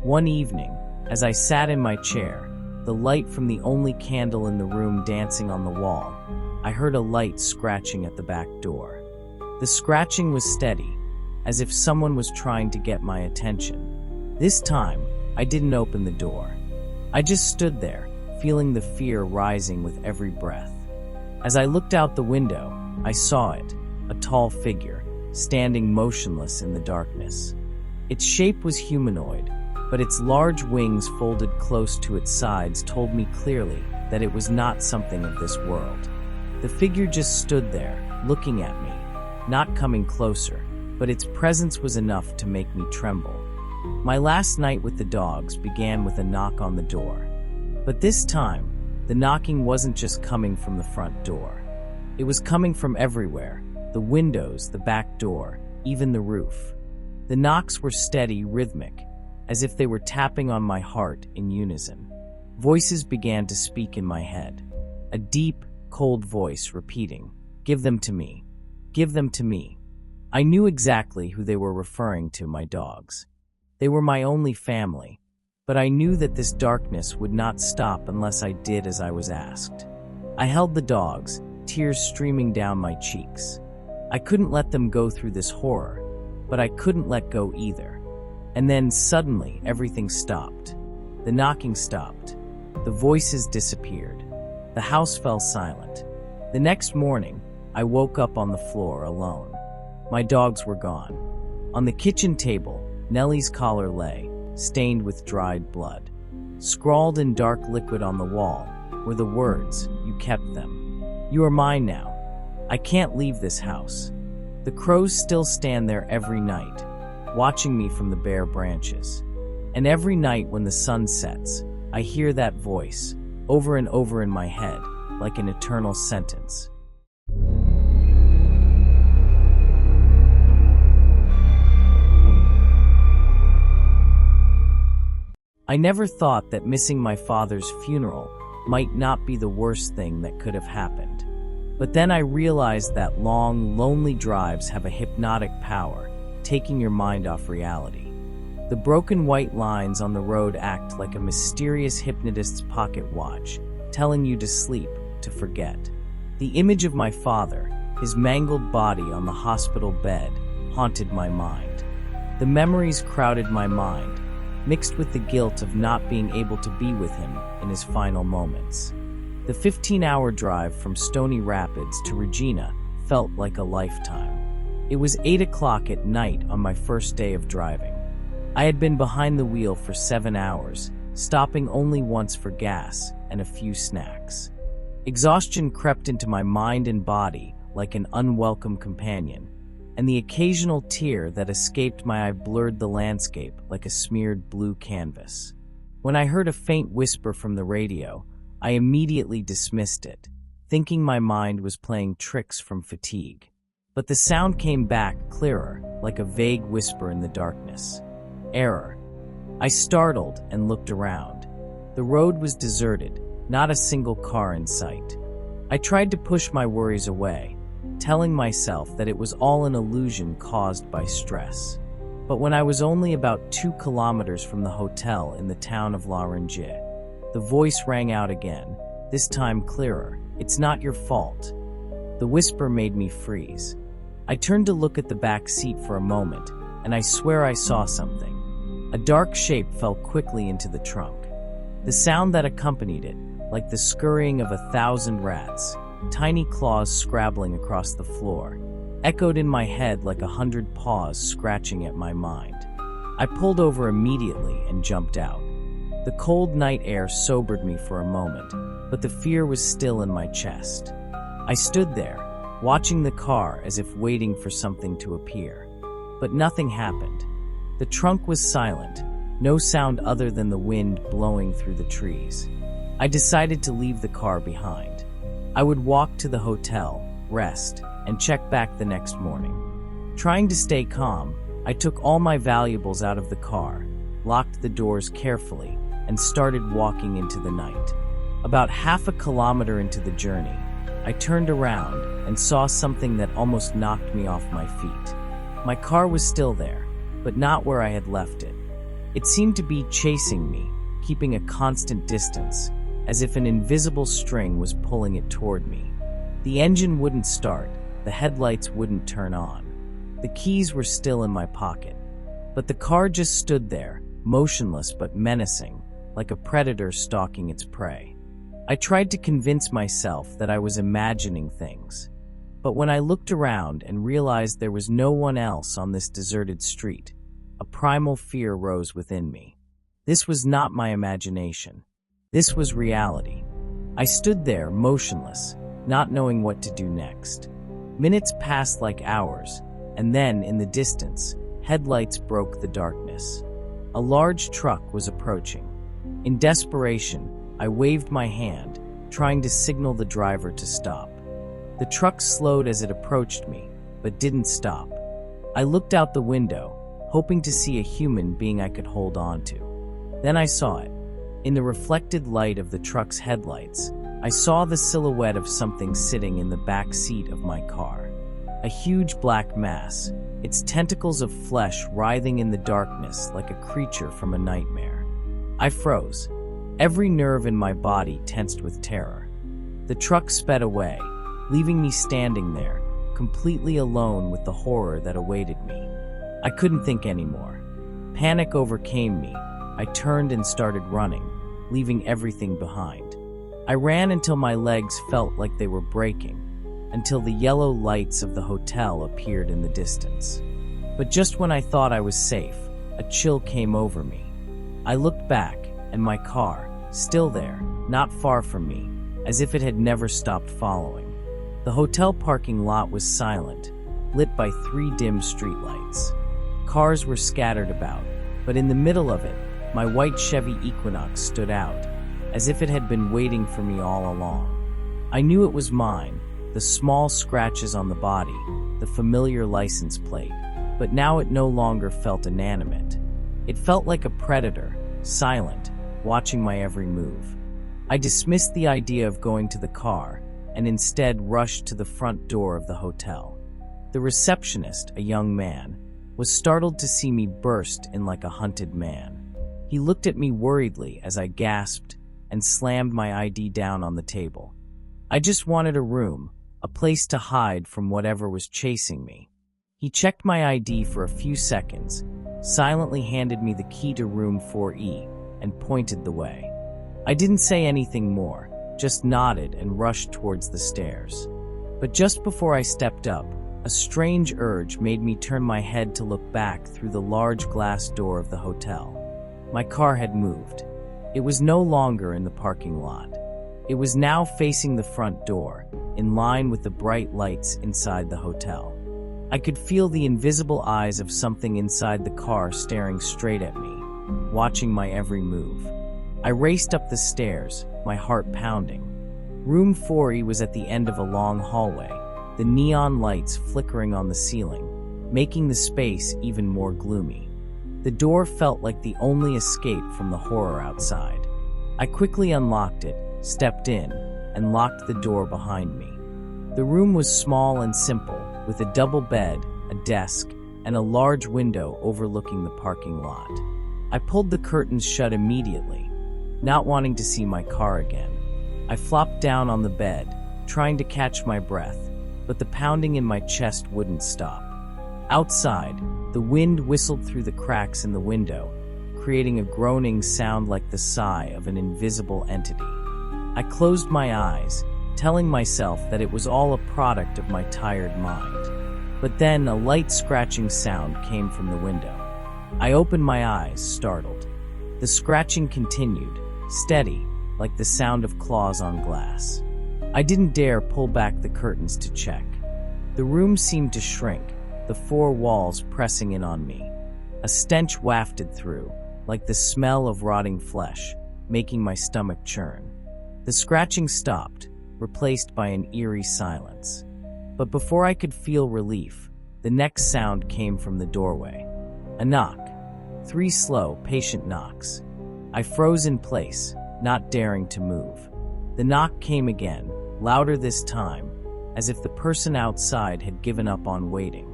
One evening, as I sat in my chair, the light from the only candle in the room dancing on the wall, I heard a light scratching at the back door. The scratching was steady, as if someone was trying to get my attention. This time, I didn't open the door. I just stood there, feeling the fear rising with every breath. As I looked out the window, I saw it, a tall figure, standing motionless in the darkness. Its shape was humanoid, but its large wings folded close to its sides told me clearly that it was not something of this world. The figure just stood there, looking at me, not coming closer, but its presence was enough to make me tremble. My last night with the dogs began with a knock on the door. But this time, the knocking wasn't just coming from the front door. It was coming from everywhere, the windows, the back door, even the roof. The knocks were steady, rhythmic, as if they were tapping on my heart in unison. Voices began to speak in my head. A deep, cold voice repeating, "Give them to me. Give them to me." I knew exactly who they were referring to, my dogs. They were my only family, but I knew that this darkness would not stop unless I did as I was asked. I held the dogs, tears streaming down my cheeks. I couldn't let them go through this horror, but I couldn't let go either. And then suddenly everything stopped. The knocking stopped. The voices disappeared. The house fell silent. The next morning, I woke up on the floor alone. My dogs were gone. On the kitchen table, Nellie's collar lay, stained with dried blood. Scrawled in dark liquid on the wall were the words, "You kept them. You are mine now. I can't leave this house." The crows still stand there every night, watching me from the bare branches. And every night when the sun sets, I hear that voice, over and over in my head, like an eternal sentence. I never thought that missing my father's funeral might not be the worst thing that could have happened. But then I realized that long, lonely drives have a hypnotic power, taking your mind off reality. The broken white lines on the road act like a mysterious hypnotist's pocket watch, telling you to sleep, to forget. The image of my father, his mangled body on the hospital bed, haunted my mind. The memories crowded my mind, mixed with the guilt of not being able to be with him in his final moments. The 15-hour drive from Stony Rapids to Regina felt like a lifetime. It was 8 o'clock at night on my first day of driving. I had been behind the wheel for 7 hours, stopping only once for gas and a few snacks. Exhaustion crept into my mind and body like an unwelcome companion, and the occasional tear that escaped my eye blurred the landscape like a smeared blue canvas. When I heard a faint whisper from the radio, I immediately dismissed it, thinking my mind was playing tricks from fatigue. But the sound came back clearer, like a vague whisper in the darkness. "Error." I startled and looked around. The road was deserted, not a single car in sight. I tried to push my worries away, telling myself that it was all an illusion caused by stress. But when I was only about 2 kilometers from the hotel in the town of La Ringier, the voice rang out again, this time clearer. "It's not your fault." The whisper made me freeze. I turned to look at the back seat for a moment, and I swear I saw something. A dark shape fell quickly into the trunk. The sound that accompanied it, like the scurrying of 1,000 rats, tiny claws scrabbling across the floor, echoed in my head like 100 paws scratching at my mind. I pulled over immediately and jumped out. The cold night air sobered me for a moment, but the fear was still in my chest. I stood there, watching the car as if waiting for something to appear. But nothing happened. The trunk was silent, no sound other than the wind blowing through the trees. I decided to leave the car behind. I would walk to the hotel, rest, and check back the next morning. Trying to stay calm, I took all my valuables out of the car, locked the doors carefully, and started walking into the night. About half a kilometer into the journey, I turned around and saw something that almost knocked me off my feet. My car was still there, but not where I had left it. It seemed to be chasing me, keeping a constant distance, as if an invisible string was pulling it toward me. The engine wouldn't start, the headlights wouldn't turn on. The keys were still in my pocket. But the car just stood there, motionless but menacing, like a predator stalking its prey. I tried to convince myself that I was imagining things. But when I looked around and realized there was no one else on this deserted street, a primal fear rose within me. This was not my imagination. This was reality. I stood there, motionless, not knowing what to do next. Minutes passed like hours, and then, in the distance, headlights broke the darkness. A large truck was approaching. In desperation, I waved my hand, trying to signal the driver to stop. The truck slowed as it approached me, but didn't stop. I looked out the window, hoping to see a human being I could hold on to. Then I saw it. In the reflected light of the truck's headlights, I saw the silhouette of something sitting in the back seat of my car. A huge black mass, its tentacles of flesh writhing in the darkness like a creature from a nightmare. I froze. Every nerve in my body tensed with terror. The truck sped away, leaving me standing there, completely alone with the horror that awaited me. I couldn't think anymore. Panic overcame me. I turned and started running, leaving everything behind. I ran until my legs felt like they were breaking, until the yellow lights of the hotel appeared in the distance. But just when I thought I was safe, a chill came over me. I looked back, and my car, still there, not far from me, as if it had never stopped following. The hotel parking lot was silent, lit by 3 dim streetlights. Cars were scattered about, but in the middle of it, my white Chevy Equinox stood out, as if it had been waiting for me all along. I knew it was mine, the small scratches on the body, the familiar license plate, but now it no longer felt inanimate. It felt like a predator, silent, watching my every move. I dismissed the idea of going to the car, and instead rushed to the front door of the hotel. The receptionist, a young man, was startled to see me burst in like a hunted man. He looked at me worriedly as I gasped and slammed my ID down on the table. I just wanted a room, a place to hide from whatever was chasing me. He checked my ID for a few seconds, silently handed me the key to room 4E, and pointed the way. I didn't say anything more, just nodded and rushed towards the stairs. But just before I stepped up, a strange urge made me turn my head to look back through the large glass door of the hotel. My car had moved. It was no longer in the parking lot. It was now facing the front door, in line with the bright lights inside the hotel. I could feel the invisible eyes of something inside the car staring straight at me, watching my every move. I raced up the stairs, my heart pounding. Room 4E was at the end of a long hallway, the neon lights flickering on the ceiling, making the space even more gloomy. The door felt like the only escape from the horror outside. I quickly unlocked it, stepped in, and locked the door behind me. The room was small and simple, with a double bed, a desk, and a large window overlooking the parking lot. I pulled the curtains shut immediately, not wanting to see my car again. I flopped down on the bed, trying to catch my breath, but the pounding in my chest wouldn't stop. Outside, the wind whistled through the cracks in the window, creating a groaning sound like the sigh of an invisible entity. I closed my eyes, telling myself that it was all a product of my tired mind. But then a light scratching sound came from the window. I opened my eyes, startled. The scratching continued, steady, like the sound of claws on glass. I didn't dare pull back the curtains to check. The room seemed to shrink, the four walls pressing in on me. A stench wafted through, like the smell of rotting flesh, making my stomach churn. The scratching stopped, replaced by an eerie silence. But before I could feel relief, the next sound came from the doorway. A knock. 3 slow, patient knocks. I froze in place, not daring to move. The knock came again, louder this time, as if the person outside had given up on waiting.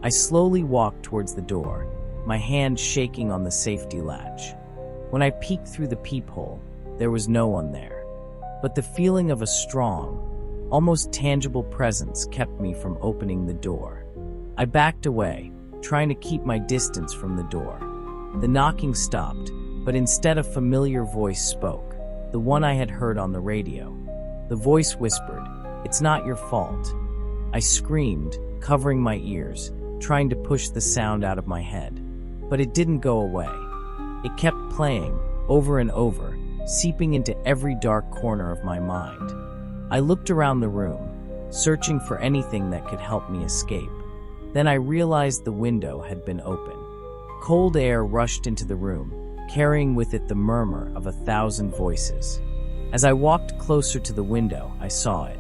I slowly walked towards the door, my hand shaking on the safety latch. When I peeked through the peephole, there was no one there. But the feeling of a strong, almost tangible presence kept me from opening the door. I backed away, trying to keep my distance from the door. The knocking stopped, but instead a familiar voice spoke, the one I had heard on the radio. The voice whispered, "It's not your fault." I screamed, covering my ears, trying to push the sound out of my head. But it didn't go away. It kept playing, over and over, seeping into every dark corner of my mind. I looked around the room, searching for anything that could help me escape. Then I realized the window had been open. Cold air rushed into the room, carrying with it the murmur of 1,000 voices. As I walked closer to the window, I saw it.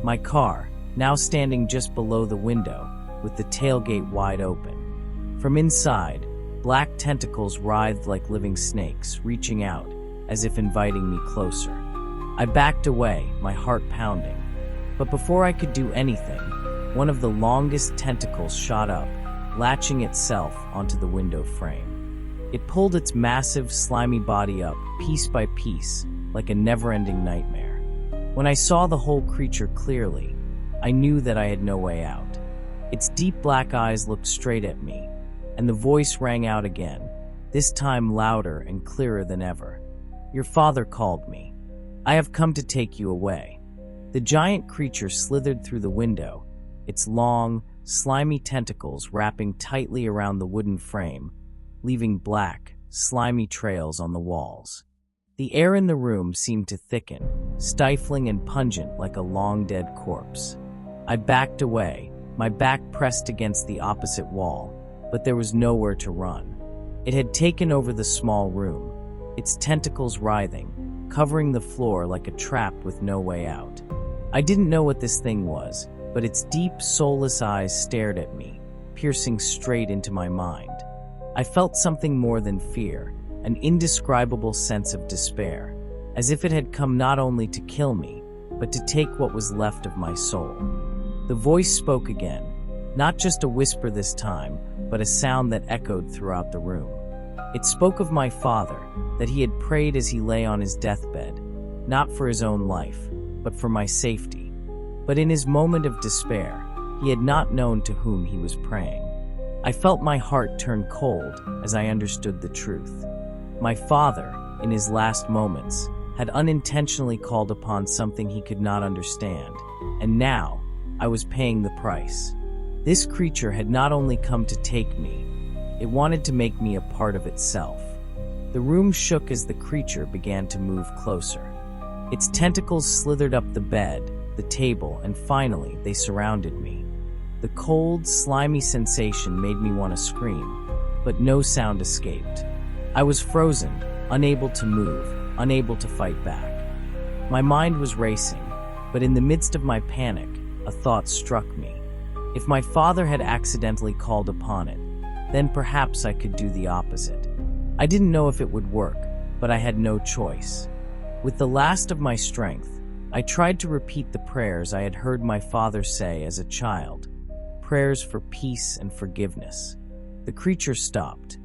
My car, now standing just below the window, with the tailgate wide open. From inside, black tentacles writhed like living snakes, reaching out, as if inviting me closer. I backed away, my heart pounding. But before I could do anything, one of the longest tentacles shot up, latching itself onto the window frame. It pulled its massive, slimy body up, piece by piece, like a never-ending nightmare. When I saw the whole creature clearly, I knew that I had no way out. Its deep black eyes looked straight at me, and the voice rang out again, this time louder and clearer than ever. "Your father called me. I have come to take you away." The giant creature slithered through the window, its long, slimy tentacles wrapping tightly around the wooden frame, leaving black, slimy trails on the walls. The air in the room seemed to thicken, stifling and pungent like a long-dead corpse. I backed away, my back pressed against the opposite wall, but there was nowhere to run. It had taken over the small room, its tentacles writhing, covering the floor like a trap with no way out. I didn't know what this thing was, but its deep, soulless eyes stared at me, piercing straight into my mind. I felt something more than fear, an indescribable sense of despair, as if it had come not only to kill me, but to take what was left of my soul. The voice spoke again, not just a whisper this time, but a sound that echoed throughout the room. It spoke of my father, that he had prayed as he lay on his deathbed, not for his own life, but for my safety. But in his moment of despair, he had not known to whom he was praying. I felt my heart turn cold as I understood the truth. My father, in his last moments, had unintentionally called upon something he could not understand, and now I was paying the price. This creature had not only come to take me, it wanted to make me a part of itself. The room shook as the creature began to move closer. Its tentacles slithered up the bed, the table, and finally they surrounded me. The cold, slimy sensation made me want to scream, but no sound escaped. I was frozen, unable to move, unable to fight back. My mind was racing, but in the midst of my panic, a thought struck me. If my father had accidentally called upon it, then perhaps I could do the opposite. I didn't know if it would work, but I had no choice. With the last of my strength, I tried to repeat the prayers I had heard my father say as a child, prayers for peace and forgiveness. The creature stopped.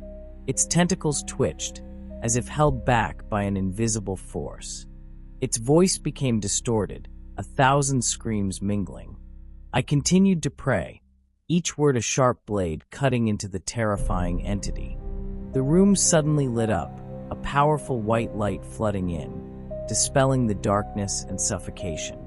Its tentacles twitched, as if held back by an invisible force. Its voice became distorted, 1,000 screams mingling. I continued to pray, each word a sharp blade cutting into the terrifying entity. The room suddenly lit up, a powerful white light flooding in, dispelling the darkness and suffocation.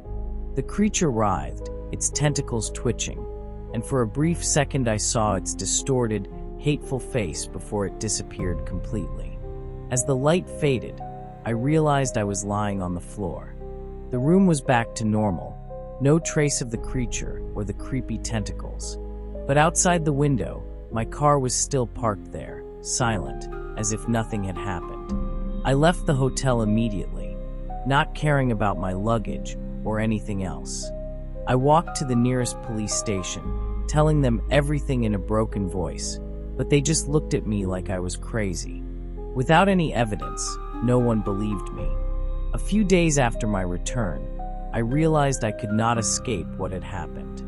The creature writhed, its tentacles twitching, and for a brief second I saw its distorted, hateful face before it disappeared completely. As the light faded, I realized I was lying on the floor. The room was back to normal, no trace of the creature or the creepy tentacles. But outside the window, my car was still parked there, silent, as if nothing had happened. I left the hotel immediately, not caring about my luggage or anything else. I walked to the nearest police station, telling them everything in a broken voice, but they just looked at me like I was crazy. Without any evidence, no one believed me. A few days after my return, I realized I could not escape what had happened.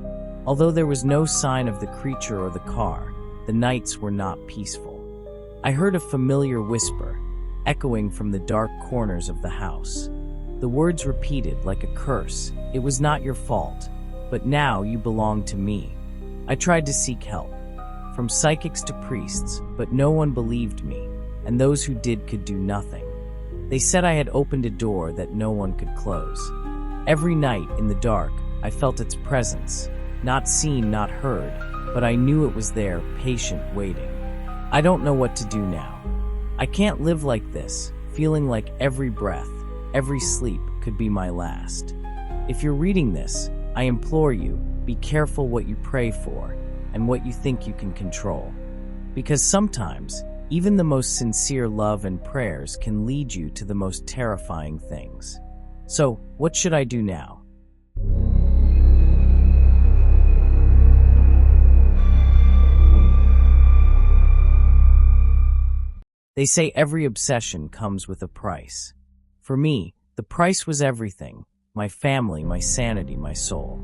Although there was no sign of the creature or the car, the nights were not peaceful. I heard a familiar whisper, echoing from the dark corners of the house. The words repeated like a curse, "It was not your fault, but now you belong to me." I tried to seek help, from psychics to priests, but no one believed me, and those who did could do nothing. They said I had opened a door that no one could close. Every night, in the dark, I felt its presence, not seen, not heard, but I knew it was there, patient, waiting. I don't know what to do now. I can't live like this, feeling like every breath, every sleep could be my last. If you're reading this, I implore you, be careful what you pray for and what you think you can control. Because sometimes, even the most sincere love and prayers can lead you to the most terrifying things. So, what should I do now? They say every obsession comes with a price. For me, the price was everything: my family, my sanity, my soul.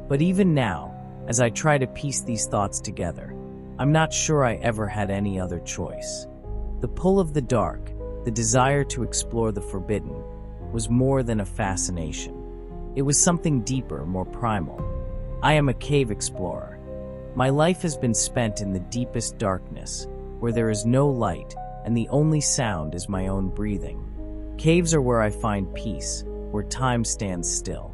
But even now, as I try to piece these thoughts together, I'm not sure I ever had any other choice. The pull of the dark, the desire to explore the forbidden, was more than a fascination. It was something deeper, more primal. I am a cave explorer. My life has been spent in the deepest darkness, where there is no light, and the only sound is my own breathing. Caves are where I find peace, where time stands still.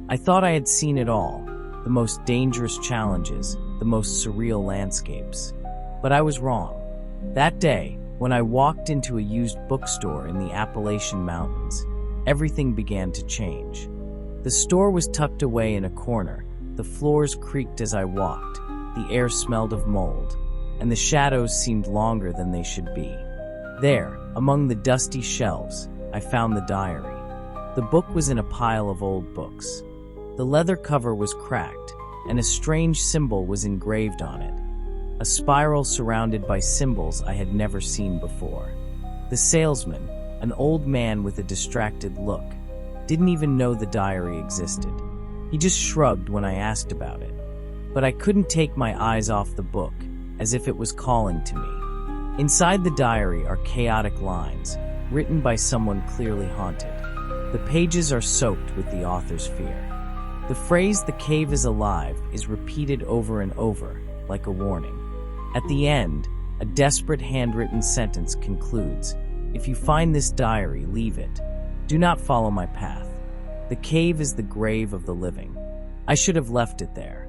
I thought I had seen it all, the most dangerous challenges, the most surreal landscapes. But I was wrong. That day, when I walked into a used bookstore in the Appalachian Mountains, everything began to change. The store was tucked away in a corner, the floors creaked as I walked, the air smelled of mold, and the shadows seemed longer than they should be. There, among the dusty shelves, I found the diary. The book was in a pile of old books. The leather cover was cracked, and a strange symbol was engraved on it. A spiral surrounded by symbols I had never seen before. The salesman, an old man with a distracted look, didn't even know the diary existed. He just shrugged when I asked about it. But I couldn't take my eyes off the book, as if it was calling to me. Inside the diary are chaotic lines, written by someone clearly haunted. The pages are soaked with the author's fear. The phrase "the cave is alive" is repeated over and over, like a warning. At the end, a desperate handwritten sentence concludes, "If you find this diary, leave it. Do not follow my path. The cave is the grave of the living." I should have left it there.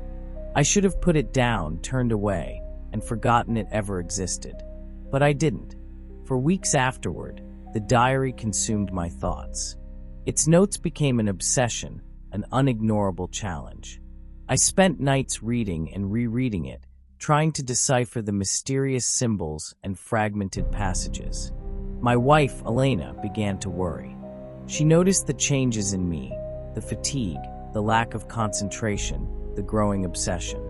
I should have put it down, turned away, and forgotten it ever existed. But I didn't. For weeks afterward, the diary consumed my thoughts. Its notes became an obsession, an unignorable challenge. I spent nights reading and rereading it, trying to decipher the mysterious symbols and fragmented passages. My wife, Elena, began to worry. She noticed the changes in me, the fatigue, the lack of concentration, the growing obsession.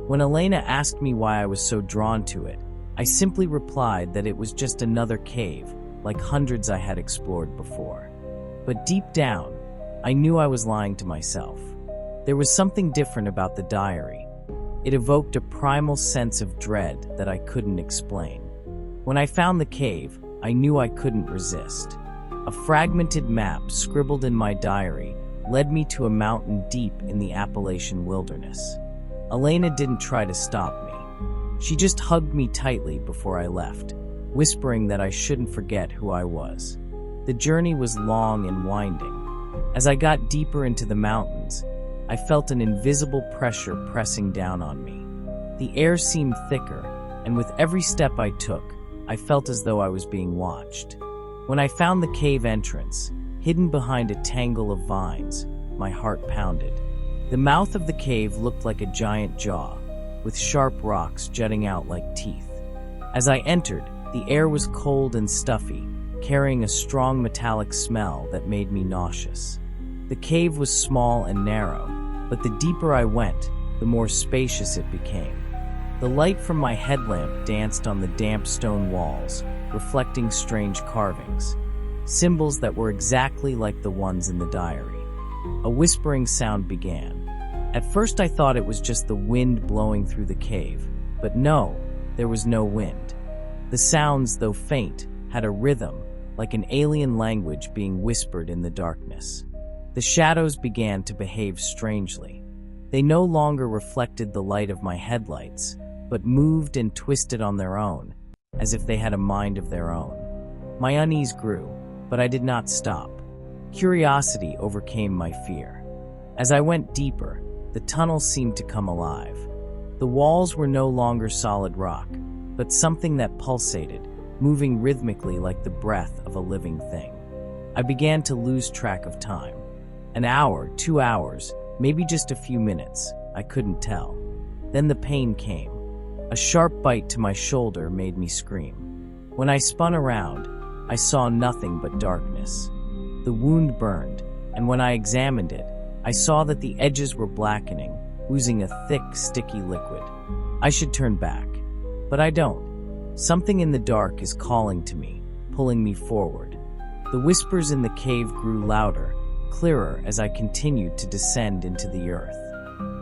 When Elena asked me why I was so drawn to it, I simply replied that it was just another cave, like hundreds I had explored before. But deep down, I knew I was lying to myself. There was something different about the diary. It evoked a primal sense of dread that I couldn't explain. When I found the cave, I knew I couldn't resist. A fragmented map scribbled in my diary led me to a mountain deep in the Appalachian wilderness. Elena didn't try to stop me. She just hugged me tightly before I left, whispering that I shouldn't forget who I was. The journey was long and winding. As I got deeper into the mountains, I felt an invisible pressure pressing down on me. The air seemed thicker, and with every step I took, I felt as though I was being watched. When I found the cave entrance, hidden behind a tangle of vines, my heart pounded. The mouth of the cave looked like a giant jaw, with sharp rocks jutting out like teeth. As I entered, the air was cold and stuffy, carrying a strong metallic smell that made me nauseous. The cave was small and narrow, but the deeper I went, the more spacious it became. The light from my headlamp danced on the damp stone walls, reflecting strange carvings, symbols that were exactly like the ones in the diary. A whispering sound began. At first I thought it was just the wind blowing through the cave, but no, there was no wind. The sounds, though faint, had a rhythm, like an alien language being whispered in the darkness. The shadows began to behave strangely. They no longer reflected the light of my headlights, but moved and twisted on their own, as if they had a mind of their own. My unease grew, but I did not stop. Curiosity overcame my fear. As I went deeper, the tunnel seemed to come alive. The walls were no longer solid rock, but something that pulsated, moving rhythmically like the breath of a living thing. I began to lose track of time. An hour, 2 hours, maybe just a few minutes, I couldn't tell. Then the pain came. A sharp bite to my shoulder made me scream. When I spun around, I saw nothing but darkness. The wound burned, and when I examined it, I saw that the edges were blackening, oozing a thick, sticky liquid. I should turn back, but I don't. Something in the dark is calling to me, pulling me forward. The whispers in the cave grew louder, clearer as I continued to descend into the earth.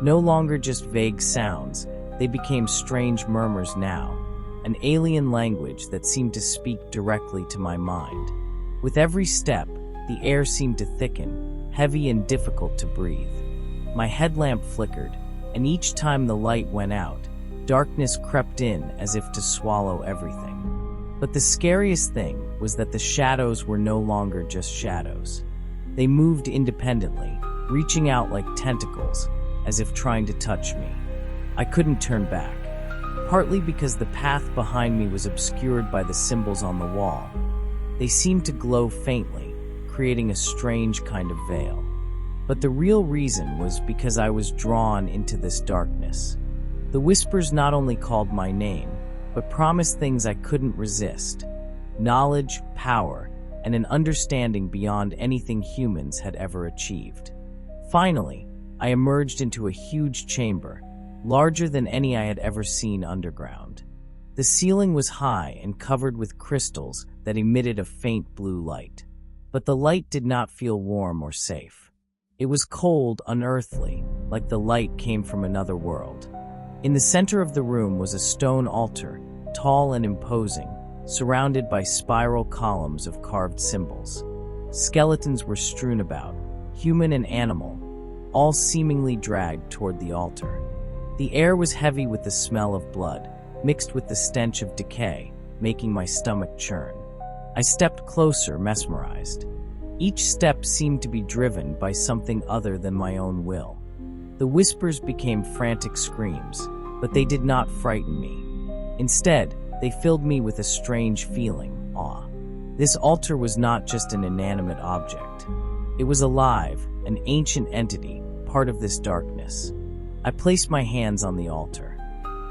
No longer just vague sounds, they became strange murmurs now, an alien language that seemed to speak directly to my mind. With every step, the air seemed to thicken, heavy and difficult to breathe. My headlamp flickered, and each time the light went out, darkness crept in as if to swallow everything. But the scariest thing was that the shadows were no longer just shadows. They moved independently, reaching out like tentacles, as if trying to touch me. I couldn't turn back, partly because the path behind me was obscured by the symbols on the wall. They seemed to glow faintly, creating a strange kind of veil. But the real reason was because I was drawn into this darkness. The whispers not only called my name, but promised things I couldn't resist: knowledge, power, and an understanding beyond anything humans had ever achieved. Finally, I emerged into a huge chamber, larger than any I had ever seen underground. The ceiling was high and covered with crystals that emitted a faint blue light. But the light did not feel warm or safe. It was cold, unearthly, like the light came from another world. In the center of the room was a stone altar, tall and imposing, surrounded by spiral columns of carved symbols. Skeletons were strewn about, human and animal, all seemingly dragged toward the altar. The air was heavy with the smell of blood, mixed with the stench of decay, making my stomach churn. I stepped closer, mesmerized. Each step seemed to be driven by something other than my own will. The whispers became frantic screams, but they did not frighten me. Instead, they filled me with a strange feeling, awe. This altar was not just an inanimate object. It was alive, an ancient entity, part of this darkness. I placed my hands on the altar.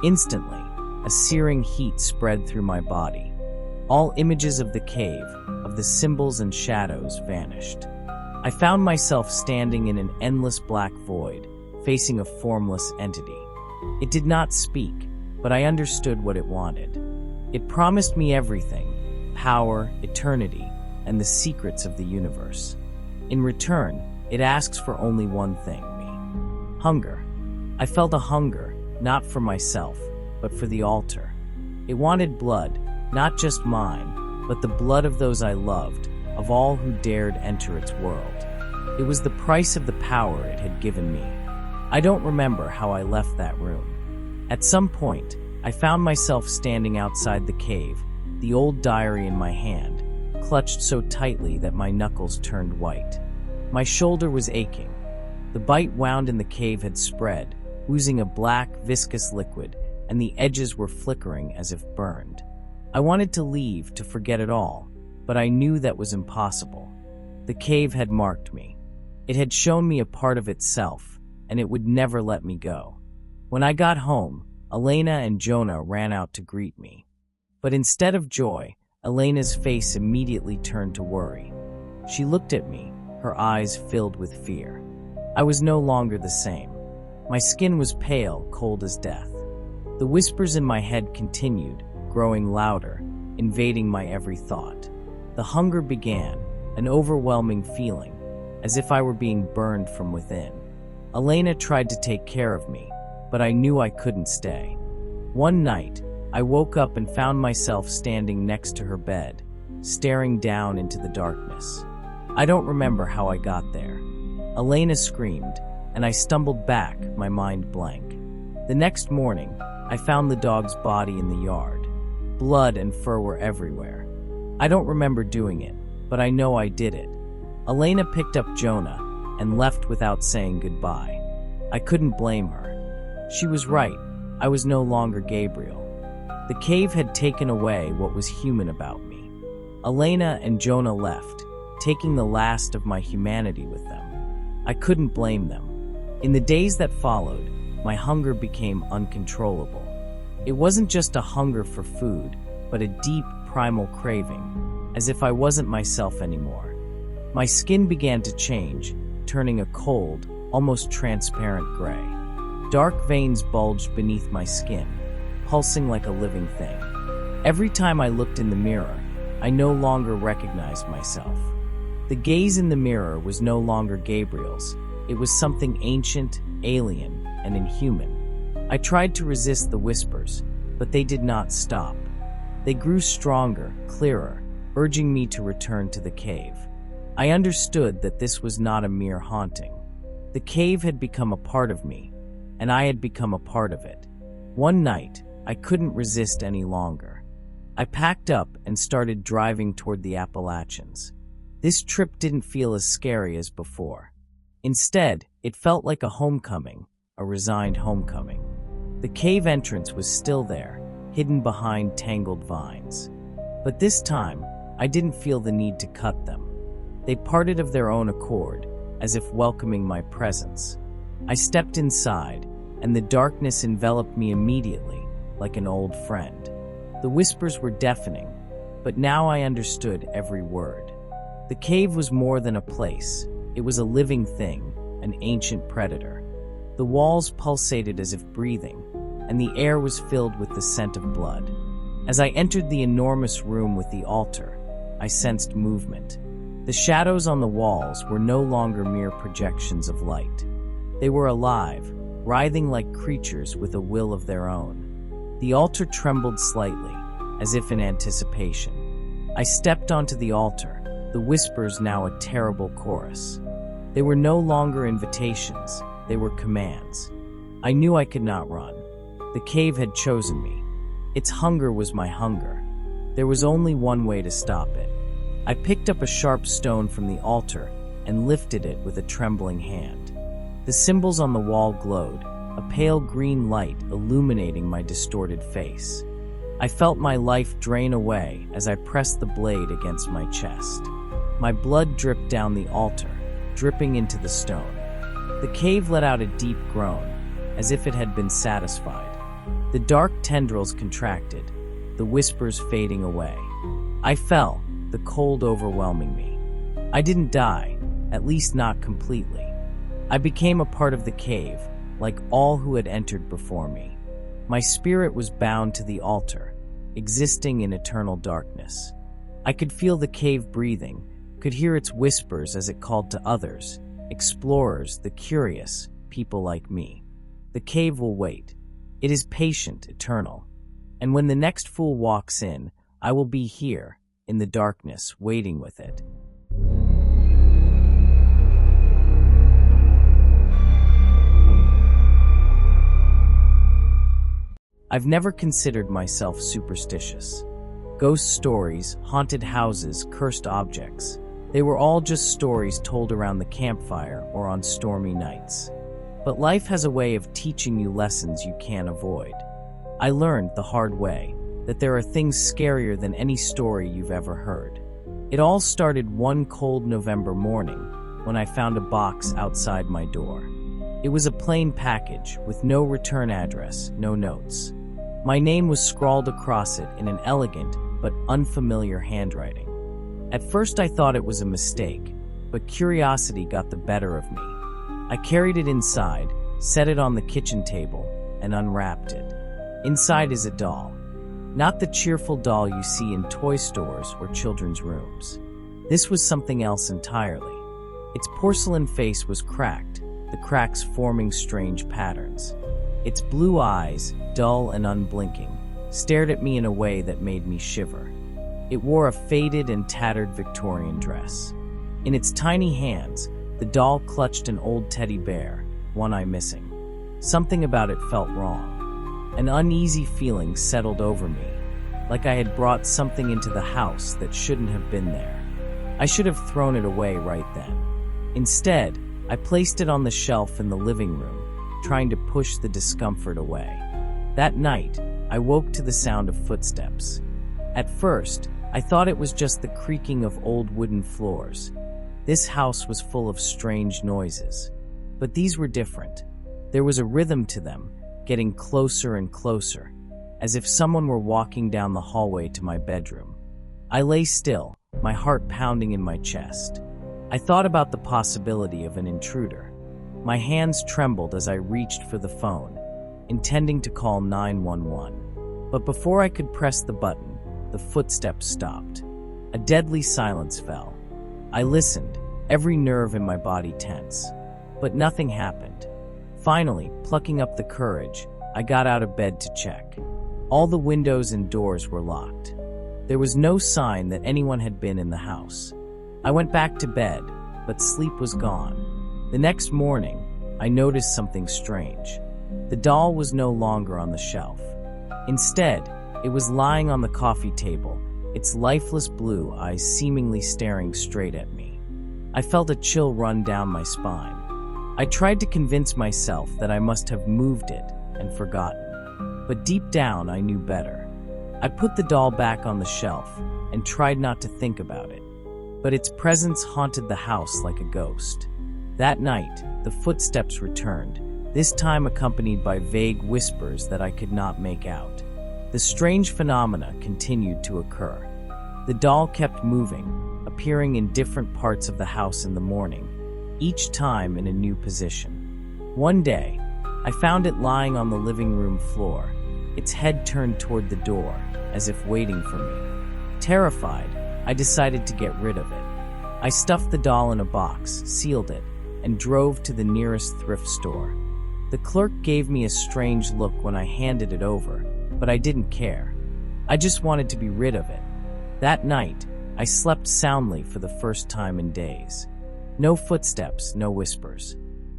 Instantly, a searing heat spread through my body. All images of the cave, of the symbols and shadows, vanished. I found myself standing in an endless black void, facing a formless entity. It did not speak, but I understood what it wanted. It promised me everything: power, eternity, and the secrets of the universe. In return, it asks for only one thing, me. Hunger. I felt a hunger, not for myself, but for the altar. It wanted blood, not just mine, but the blood of those I loved, of all who dared enter its world. It was the price of the power it had given me. I don't remember how I left that room. At some point, I found myself standing outside the cave, the old diary in my hand, clutched so tightly that my knuckles turned white. My shoulder was aching. The bite wound in the cave had spread, oozing a black, viscous liquid, and the edges were flickering as if burned. I wanted to leave, to forget it all, but I knew that was impossible. The cave had marked me. It had shown me a part of itself, and it would never let me go. When I got home, Elena and Jonah ran out to greet me. But instead of joy, Elena's face immediately turned to worry. She looked at me, her eyes filled with fear. I was no longer the same. My skin was pale, cold as death. The whispers in my head continued, growing louder, invading my every thought. The hunger began, an overwhelming feeling, as if I were being burned from within. Elena tried to take care of me, but I knew I couldn't stay. One night, I woke up and found myself standing next to her bed, staring down into the darkness. I don't remember how I got there. Elena screamed, and I stumbled back, my mind blank. The next morning, I found the dog's body in the yard. Blood and fur were everywhere. I don't remember doing it, but I know I did it. Elena picked up Jonah and left without saying goodbye. I couldn't blame her. She was right. I was no longer Gabriel. The cave had taken away what was human about me. Elena and Jonah left, taking the last of my humanity with them. I couldn't blame them. In the days that followed, my hunger became uncontrollable. It wasn't just a hunger for food, but a deep, primal craving, as if I wasn't myself anymore. My skin began to change, turning a cold, almost transparent gray. Dark veins bulged beneath my skin, pulsing like a living thing. Every time I looked in the mirror, I no longer recognized myself. The gaze in the mirror was no longer Gabriel's. It was something ancient, alien, and inhuman. I tried to resist the whispers, but they did not stop. They grew stronger, clearer, urging me to return to the cave. I understood that this was not a mere haunting. The cave had become a part of me, and I had become a part of it. One night, I couldn't resist any longer. I packed up and started driving toward the Appalachians. This trip didn't feel as scary as before. Instead, it felt like a homecoming, a resigned homecoming. The cave entrance was still there, hidden behind tangled vines. But this time, I didn't feel the need to cut them. They parted of their own accord, as if welcoming my presence. I stepped inside, and the darkness enveloped me immediately, like an old friend. The whispers were deafening, but now I understood every word. The cave was more than a place. It was a living thing, an ancient predator. The walls pulsated as if breathing, and the air was filled with the scent of blood. As I entered the enormous room with the altar, I sensed movement. The shadows on the walls were no longer mere projections of light. They were alive, writhing like creatures with a will of their own. The altar trembled slightly, as if in anticipation. I stepped onto the altar, the whispers now a terrible chorus. They were no longer invitations, they were commands. I knew I could not run. The cave had chosen me. Its hunger was my hunger. There was only one way to stop it. I picked up a sharp stone from the altar and lifted it with a trembling hand. The symbols on the wall glowed, a pale green light illuminating my distorted face. I felt my life drain away as I pressed the blade against my chest. My blood dripped down the altar, dripping into the stone. The cave let out a deep groan, as if it had been satisfied. The dark tendrils contracted, the whispers fading away. I fell, the cold overwhelming me. I didn't die, at least not completely. I became a part of the cave, like all who had entered before me. My spirit was bound to the altar, existing in eternal darkness. I could feel the cave breathing, could hear its whispers as it called to others, explorers, the curious, people like me. The cave will wait. It is patient, eternal. And when the next fool walks in, I will be here, in the darkness, waiting with it. I've never considered myself superstitious. Ghost stories, haunted houses, cursed objects. They were all just stories told around the campfire or on stormy nights. But life has a way of teaching you lessons you can't avoid. I learned the hard way that there are things scarier than any story you've ever heard. It all started one cold November morning when I found a box outside my door. It was a plain package with no return address, no notes. My name was scrawled across it in an elegant but unfamiliar handwriting. At first I thought it was a mistake, but curiosity got the better of me. I carried it inside, set it on the kitchen table, and unwrapped it. Inside is a doll. Not the cheerful doll you see in toy stores or children's rooms. This was something else entirely. Its porcelain face was cracked, the cracks forming strange patterns. Its blue eyes, dull and unblinking, stared at me in a way that made me shiver. It wore a faded and tattered Victorian dress. In its tiny hands, the doll clutched an old teddy bear, one eye missing. Something about it felt wrong. An uneasy feeling settled over me, like I had brought something into the house that shouldn't have been there. I should have thrown it away right then. Instead, I placed it on the shelf in the living room, trying to push the discomfort away. That night, I woke to the sound of footsteps. At first, I thought it was just the creaking of old wooden floors. This house was full of strange noises. But these were different. There was a rhythm to them, getting closer and closer, as if someone were walking down the hallway to my bedroom. I lay still, my heart pounding in my chest. I thought about the possibility of an intruder. My hands trembled as I reached for the phone, intending to call 911. But before I could press the button, the footsteps stopped. A deadly silence fell. I listened, every nerve in my body tense. But nothing happened. Finally, plucking up the courage, I got out of bed to check. All the windows and doors were locked. There was no sign that anyone had been in the house. I went back to bed, but sleep was gone. The next morning, I noticed something strange. The doll was no longer on the shelf. Instead, it was lying on the coffee table, its lifeless blue eyes seemingly staring straight at me. I felt a chill run down my spine. I tried to convince myself that I must have moved it and forgotten. But deep down, I knew better. I put the doll back on the shelf and tried not to think about it. But its presence haunted the house like a ghost. That night, the footsteps returned, this time accompanied by vague whispers that I could not make out. The strange phenomena continued to occur. The doll kept moving, appearing in different parts of the house in the morning, each time in a new position. One day, I found it lying on the living room floor, its head turned toward the door, as if waiting for me. Terrified, I decided to get rid of it. I stuffed the doll in a box, sealed it, and drove to the nearest thrift store. The clerk gave me a strange look when I handed it over, but I didn't care. I just wanted to be rid of it. That night, I slept soundly for the first time in days. No footsteps, no whispers.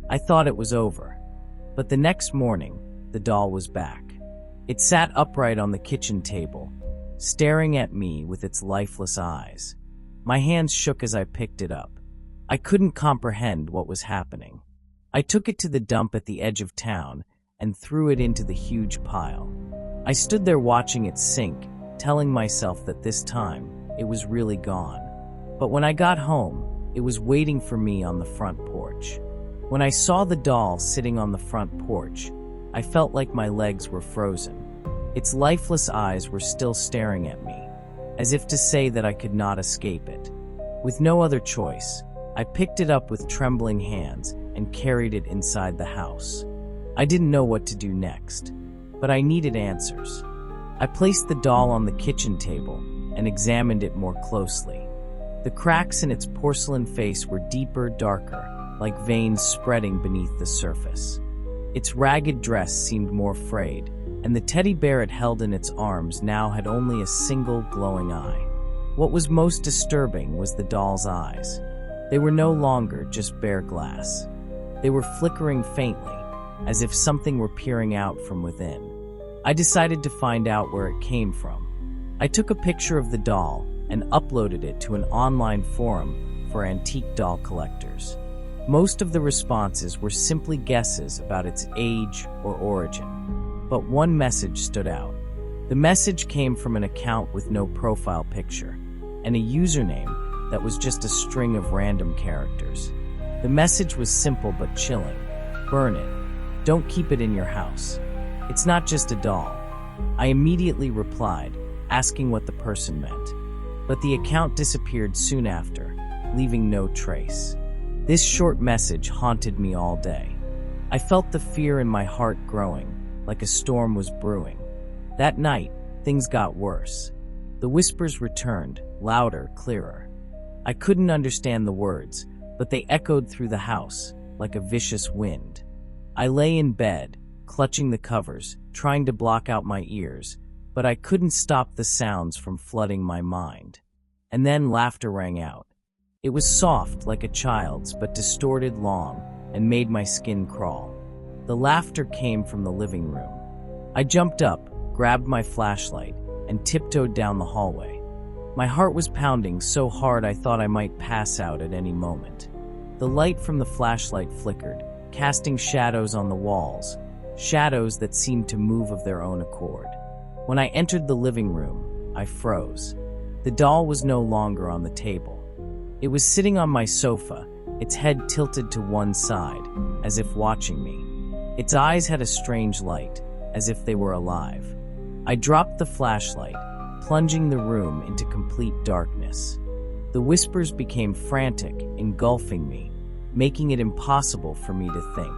I thought it was over. But the next morning, the doll was back. It sat upright on the kitchen table, staring at me with its lifeless eyes. My hands shook as I picked it up. I couldn't comprehend what was happening. I took it to the dump at the edge of town and threw it into the huge pile. I stood there watching it sink, telling myself that this time, it was really gone. But when I got home, it was waiting for me on the front porch. When I saw the doll sitting on the front porch, I felt like my legs were frozen. Its lifeless eyes were still staring at me, as if to say that I could not escape it. With no other choice, I picked it up with trembling hands and carried it inside the house. I didn't know what to do next, but I needed answers. I placed the doll on the kitchen table and examined it more closely. The cracks in its porcelain face were deeper, darker, like veins spreading beneath the surface. Its ragged dress seemed more frayed, and the teddy bear it held in its arms now had only a single glowing eye. What was most disturbing was the doll's eyes. They were no longer just bare glass. They were flickering faintly, as if something were peering out from within. I decided to find out where it came from. I took a picture of the doll and uploaded it to an online forum for antique doll collectors. Most of the responses were simply guesses about its age or origin. But one message stood out. The message came from an account with no profile picture, and a username that was just a string of random characters. The message was simple but chilling. Burn it. Don't keep it in your house. It's not just a doll. I immediately replied, asking what the person meant. But the account disappeared soon after, leaving no trace. This short message haunted me all day. I felt the fear in my heart growing, like a storm was brewing. That night, things got worse. The whispers returned, louder, clearer. I couldn't understand the words, but they echoed through the house, like a vicious wind. I lay in bed, clutching the covers, trying to block out my ears, but I couldn't stop the sounds from flooding my mind. And then laughter rang out. It was soft, like a child's, but distorted, long, and made my skin crawl. The laughter came from the living room. I jumped up, grabbed my flashlight, and tiptoed down the hallway. My heart was pounding so hard I thought I might pass out at any moment. The light from the flashlight flickered, casting shadows on the walls, shadows that seemed to move of their own accord. When I entered the living room, I froze. The doll was no longer on the table. It was sitting on my sofa, its head tilted to one side, as if watching me. Its eyes had a strange light, as if they were alive. I dropped the flashlight, plunging the room into complete darkness. The whispers became frantic, engulfing me, making it impossible for me to think.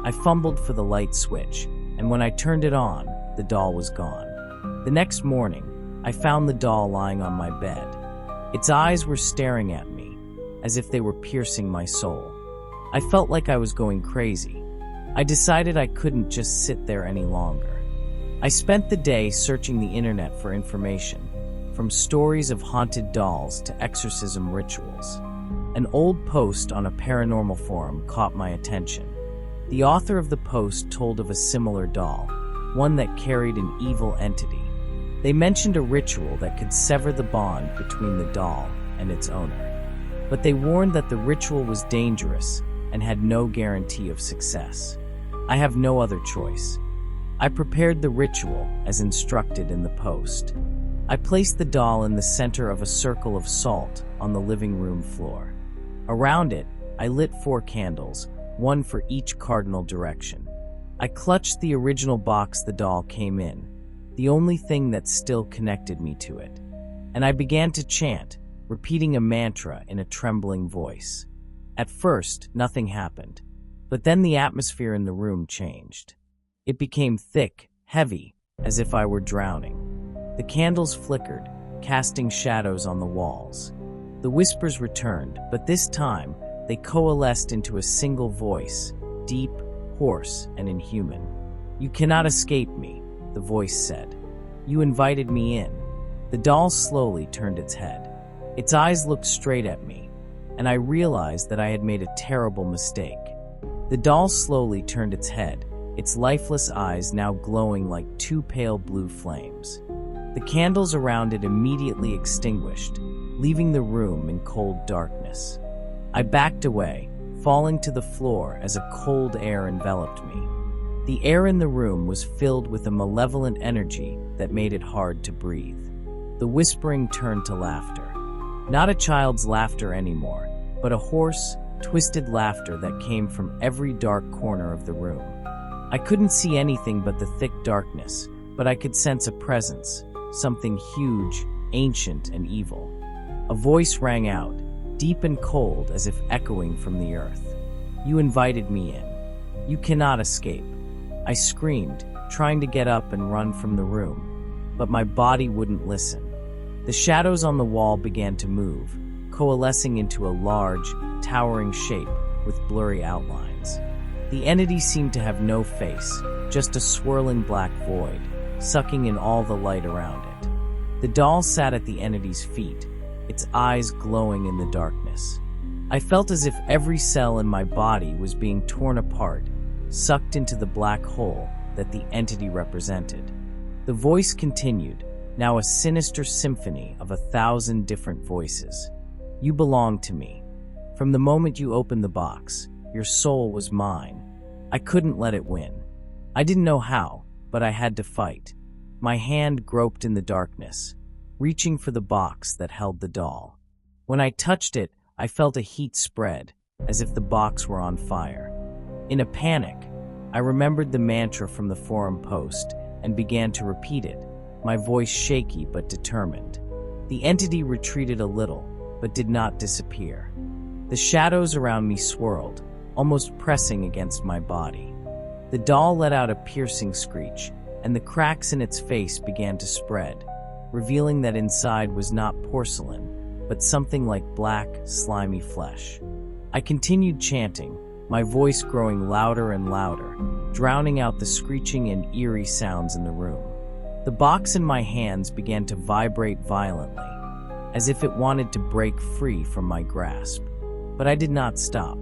I fumbled for the light switch, and when I turned it on, the doll was gone. The next morning, I found the doll lying on my bed. Its eyes were staring at me, as if they were piercing my soul. I felt like I was going crazy. I decided I couldn't just sit there any longer. I spent the day searching the internet for information, from stories of haunted dolls to exorcism rituals. An old post on a paranormal forum caught my attention. The author of the post told of a similar doll, one that carried an evil entity. They mentioned a ritual that could sever the bond between the doll and its owner. But they warned that the ritual was dangerous and had no guarantee of success. I have no other choice. I prepared the ritual as instructed in the post. I placed the doll in the center of a circle of salt on the living room floor. Around it, I lit 4 candles, one for each cardinal direction. I clutched the original box the doll came in, the only thing that still connected me to it. And I began to chant, repeating a mantra in a trembling voice. At first, nothing happened, but then the atmosphere in the room changed. It became thick, heavy, as if I were drowning. The candles flickered, casting shadows on the walls. The whispers returned, but this time, they coalesced into a single voice, deep, hoarse, and inhuman. "You cannot escape me," the voice said. "You invited me in." The doll slowly turned its head. Its eyes looked straight at me, and I realized that I had made a terrible mistake. The doll slowly turned its head, its lifeless eyes now glowing like 2 pale blue flames. The candles around it immediately extinguished, leaving the room in cold darkness. I backed away, falling to the floor as a cold air enveloped me. The air in the room was filled with a malevolent energy that made it hard to breathe. The whispering turned to laughter. Not a child's laughter anymore, but a hoarse, twisted laughter that came from every dark corner of the room. I couldn't see anything but the thick darkness, but I could sense a presence, something huge, ancient, and evil. A voice rang out, deep and cold as if echoing from the earth. "You invited me in. You cannot escape." I screamed, trying to get up and run from the room, but my body wouldn't listen. The shadows on the wall began to move, coalescing into a large, towering shape with blurry outlines. The entity seemed to have no face, just a swirling black void, sucking in all the light around it. The doll sat at the entity's feet, its eyes glowing in the darkness. I felt as if every cell in my body was being torn apart, sucked into the black hole that the entity represented. The voice continued, now a sinister symphony of 1,000 different voices. You belong to me. From the moment you opened the box, your soul was mine. I couldn't let it win. I didn't know how, but I had to fight. My hand groped in the darkness, reaching for the box that held the doll. When I touched it, I felt a heat spread, as if the box were on fire. In a panic, I remembered the mantra from the forum post and began to repeat it, my voice shaky but determined. The entity retreated a little, but did not disappear. The shadows around me swirled, almost pressing against my body. The doll let out a piercing screech, and the cracks in its face began to spread, revealing that inside was not porcelain, but something like black, slimy flesh. I continued chanting, my voice growing louder and louder, drowning out the screeching and eerie sounds in the room. The box in my hands began to vibrate violently, as if it wanted to break free from my grasp. But I did not stop.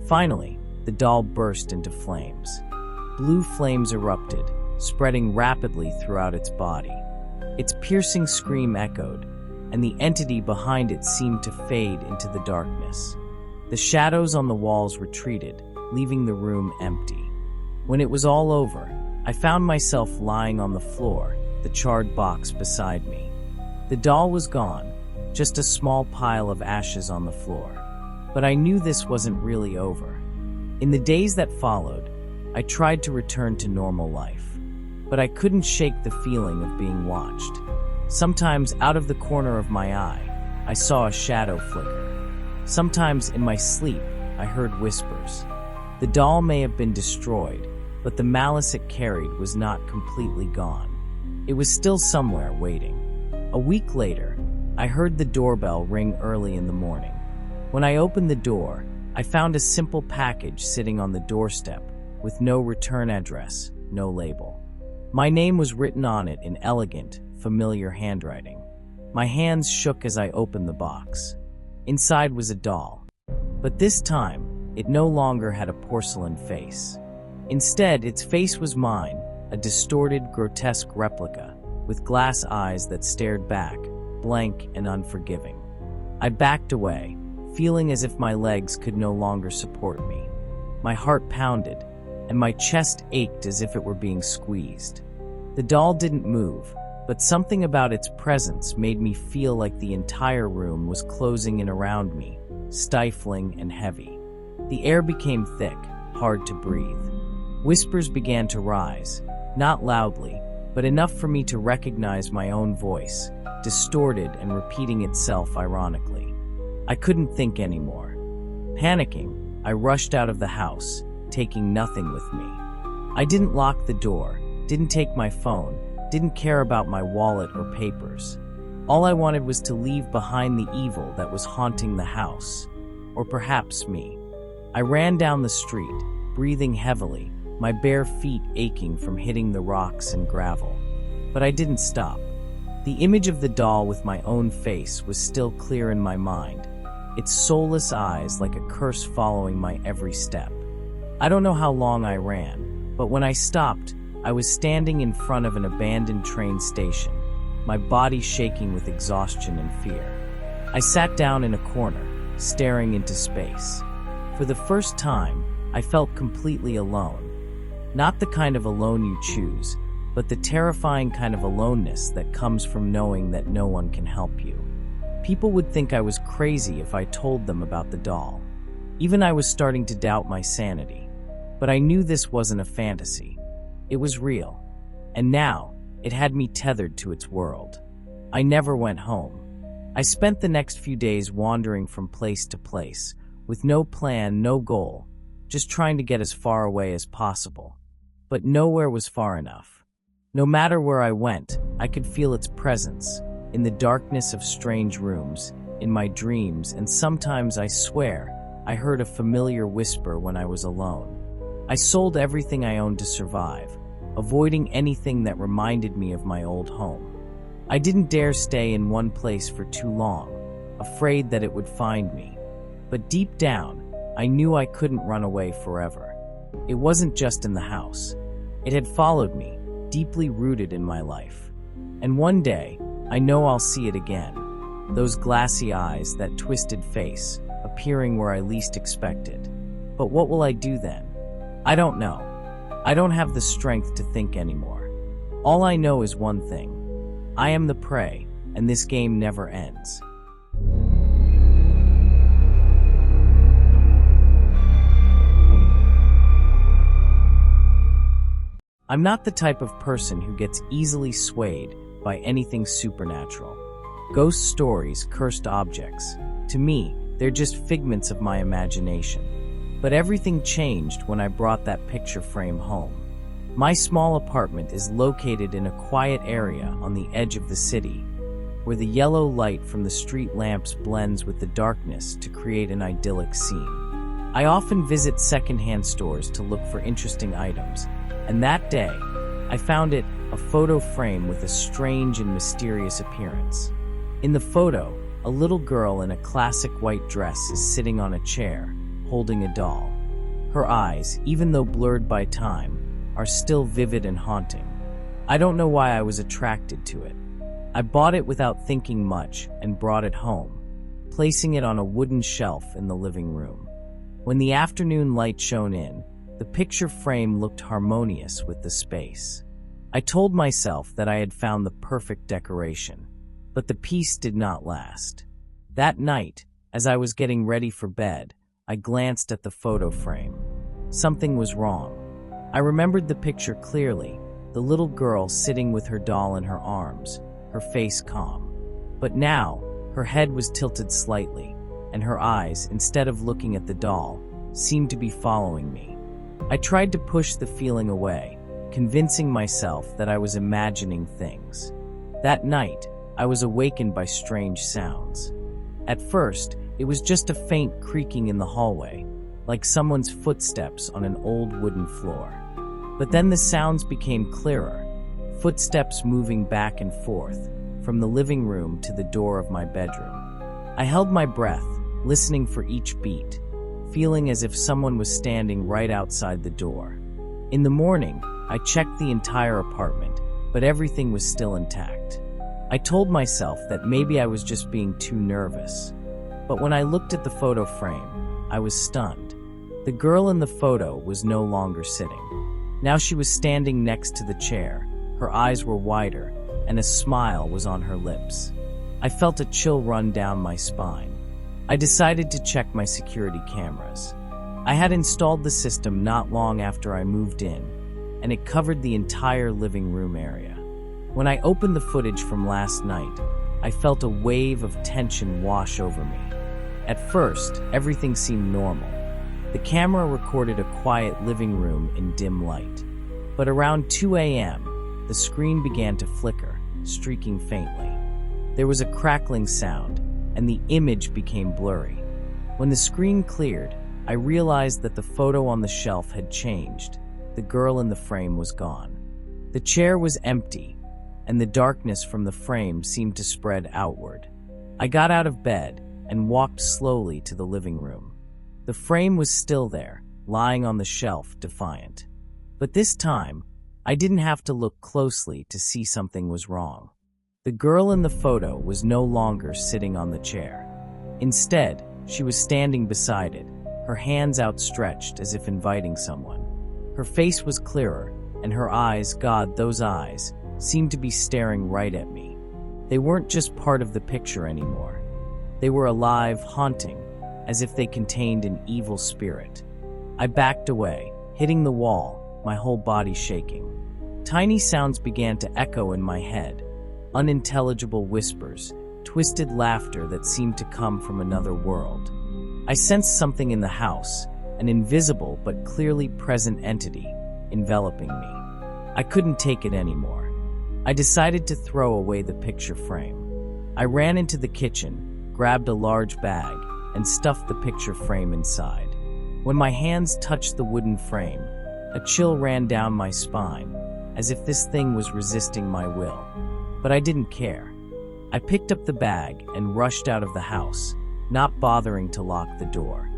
Finally, the doll burst into flames. Blue flames erupted, spreading rapidly throughout its body. Its piercing scream echoed, and the entity behind it seemed to fade into the darkness. The shadows on the walls retreated, leaving the room empty. When it was all over, I found myself lying on the floor, the charred box beside me. The doll was gone, just a small pile of ashes on the floor. But I knew this wasn't really over. In the days that followed, I tried to return to normal life, but I couldn't shake the feeling of being watched. Sometimes, out of the corner of my eye, I saw a shadow flicker. Sometimes, in my sleep, I heard whispers. The doll may have been destroyed, but the malice it carried was not completely gone. It was still somewhere waiting. A week later, I heard the doorbell ring early in the morning. When I opened the door, I found a simple package sitting on the doorstep with no return address, no label. My name was written on it in elegant, familiar handwriting. My hands shook as I opened the box. Inside was a doll, but this time, it no longer had a porcelain face. Instead, its face was mine, a distorted, grotesque replica, with glass eyes that stared back, blank and unforgiving. I backed away, feeling as if my legs could no longer support me. My heart pounded, and my chest ached as if it were being squeezed. The doll didn't move, but something about its presence made me feel like the entire room was closing in around me, stifling and heavy. The air became thick, hard to breathe. Whispers began to rise, not loudly, but enough for me to recognize my own voice, distorted and repeating itself ironically. I couldn't think anymore. Panicking, I rushed out of the house, taking nothing with me. I didn't lock the door, didn't take my phone, didn't care about my wallet or papers. All I wanted was to leave behind the evil that was haunting the house, or perhaps me. I ran down the street, breathing heavily, my bare feet aching from hitting the rocks and gravel. But I didn't stop. The image of the doll with my own face was still clear in my mind, its soulless eyes like a curse following my every step. I don't know how long I ran, but when I stopped, I was standing in front of an abandoned train station, my body shaking with exhaustion and fear. I sat down in a corner, staring into space. For the first time, I felt completely alone. Not the kind of alone you choose, but the terrifying kind of aloneness that comes from knowing that no one can help you. People would think I was crazy if I told them about the doll. Even I was starting to doubt my sanity. But I knew this wasn't a fantasy. It was real. And now, it had me tethered to its world. I never went home. I spent the next few days wandering from place to place, with no plan, no goal, just trying to get as far away as possible. But nowhere was far enough. No matter where I went, I could feel its presence, in the darkness of strange rooms, in my dreams, and sometimes, I swear, I heard a familiar whisper when I was alone. I sold everything I owned to survive, avoiding anything that reminded me of my old home. I didn't dare stay in one place for too long, afraid that it would find me. But deep down, I knew I couldn't run away forever. It wasn't just in the house. It had followed me, deeply rooted in my life. And one day, I know I'll see it again. Those glassy eyes, that twisted face, appearing where I least expected. But what will I do then? I don't know. I don't have the strength to think anymore. All I know is one thing. I am the prey, and this game never ends. I'm not the type of person who gets easily swayed by anything supernatural. Ghost stories, cursed objects. To me, they're just figments of my imagination. But everything changed when I brought that picture frame home. My small apartment is located in a quiet area on the edge of the city, where the yellow light from the street lamps blends with the darkness to create an idyllic scene. I often visit secondhand stores to look for interesting items, and that day, I found a photo frame with a strange and mysterious appearance. In the photo, a little girl in a classic white dress is sitting on a chair, holding a doll. Her eyes, even though blurred by time, are still vivid and haunting. I don't know why I was attracted to it. I bought it without thinking much and brought it home, placing it on a wooden shelf in the living room. When the afternoon light shone in, the picture frame looked harmonious with the space. I told myself that I had found the perfect decoration, but the peace did not last. That night, as I was getting ready for bed, I glanced at the photo frame. Something was wrong. I remembered the picture clearly, the little girl sitting with her doll in her arms, her face calm. But now, her head was tilted slightly, and her eyes, instead of looking at the doll, seemed to be following me. I tried to push the feeling away, convincing myself that I was imagining things. That night, I was awakened by strange sounds. At first, it was just a faint creaking in the hallway, like someone's footsteps on an old wooden floor. But then the sounds became clearer, footsteps moving back and forth, from the living room to the door of my bedroom. I held my breath, listening for each beat, feeling as if someone was standing right outside the door. In the morning, I checked the entire apartment, but everything was still intact. I told myself that maybe I was just being too nervous. But when I looked at the photo frame, I was stunned. The girl in the photo was no longer sitting. Now she was standing next to the chair. Her eyes were wider, and a smile was on her lips. I felt a chill run down my spine. I decided to check my security cameras. I had installed the system not long after I moved in, and it covered the entire living room area. When I opened the footage from last night, I felt a wave of tension wash over me. At first, everything seemed normal. The camera recorded a quiet living room in dim light. But around 2 a.m., the screen began to flicker, streaking faintly. There was a crackling sound, and the image became blurry. When the screen cleared, I realized that the photo on the shelf had changed. The girl in the frame was gone. The chair was empty, and the darkness from the frame seemed to spread outward. I got out of bed and walked slowly to the living room. The frame was still there, lying on the shelf, defiant. But this time, I didn't have to look closely to see something was wrong. The girl in the photo was no longer sitting on the chair. Instead, she was standing beside it, her hands outstretched as if inviting someone. Her face was clearer, and her eyes, God, those eyes, seemed to be staring right at me. They weren't just part of the picture anymore. They were alive, haunting, as if they contained an evil spirit. I backed away, hitting the wall, my whole body shaking. Tiny sounds began to echo in my head, unintelligible whispers, twisted laughter that seemed to come from another world. I sensed something in the house, an invisible but clearly present entity, enveloping me. I couldn't take it anymore. I decided to throw away the picture frame. I ran into the kitchen, grabbed a large bag, and stuffed the picture frame inside. When my hands touched the wooden frame, a chill ran down my spine, as if this thing was resisting my will. But I didn't care. I picked up the bag and rushed out of the house, not bothering to lock the door.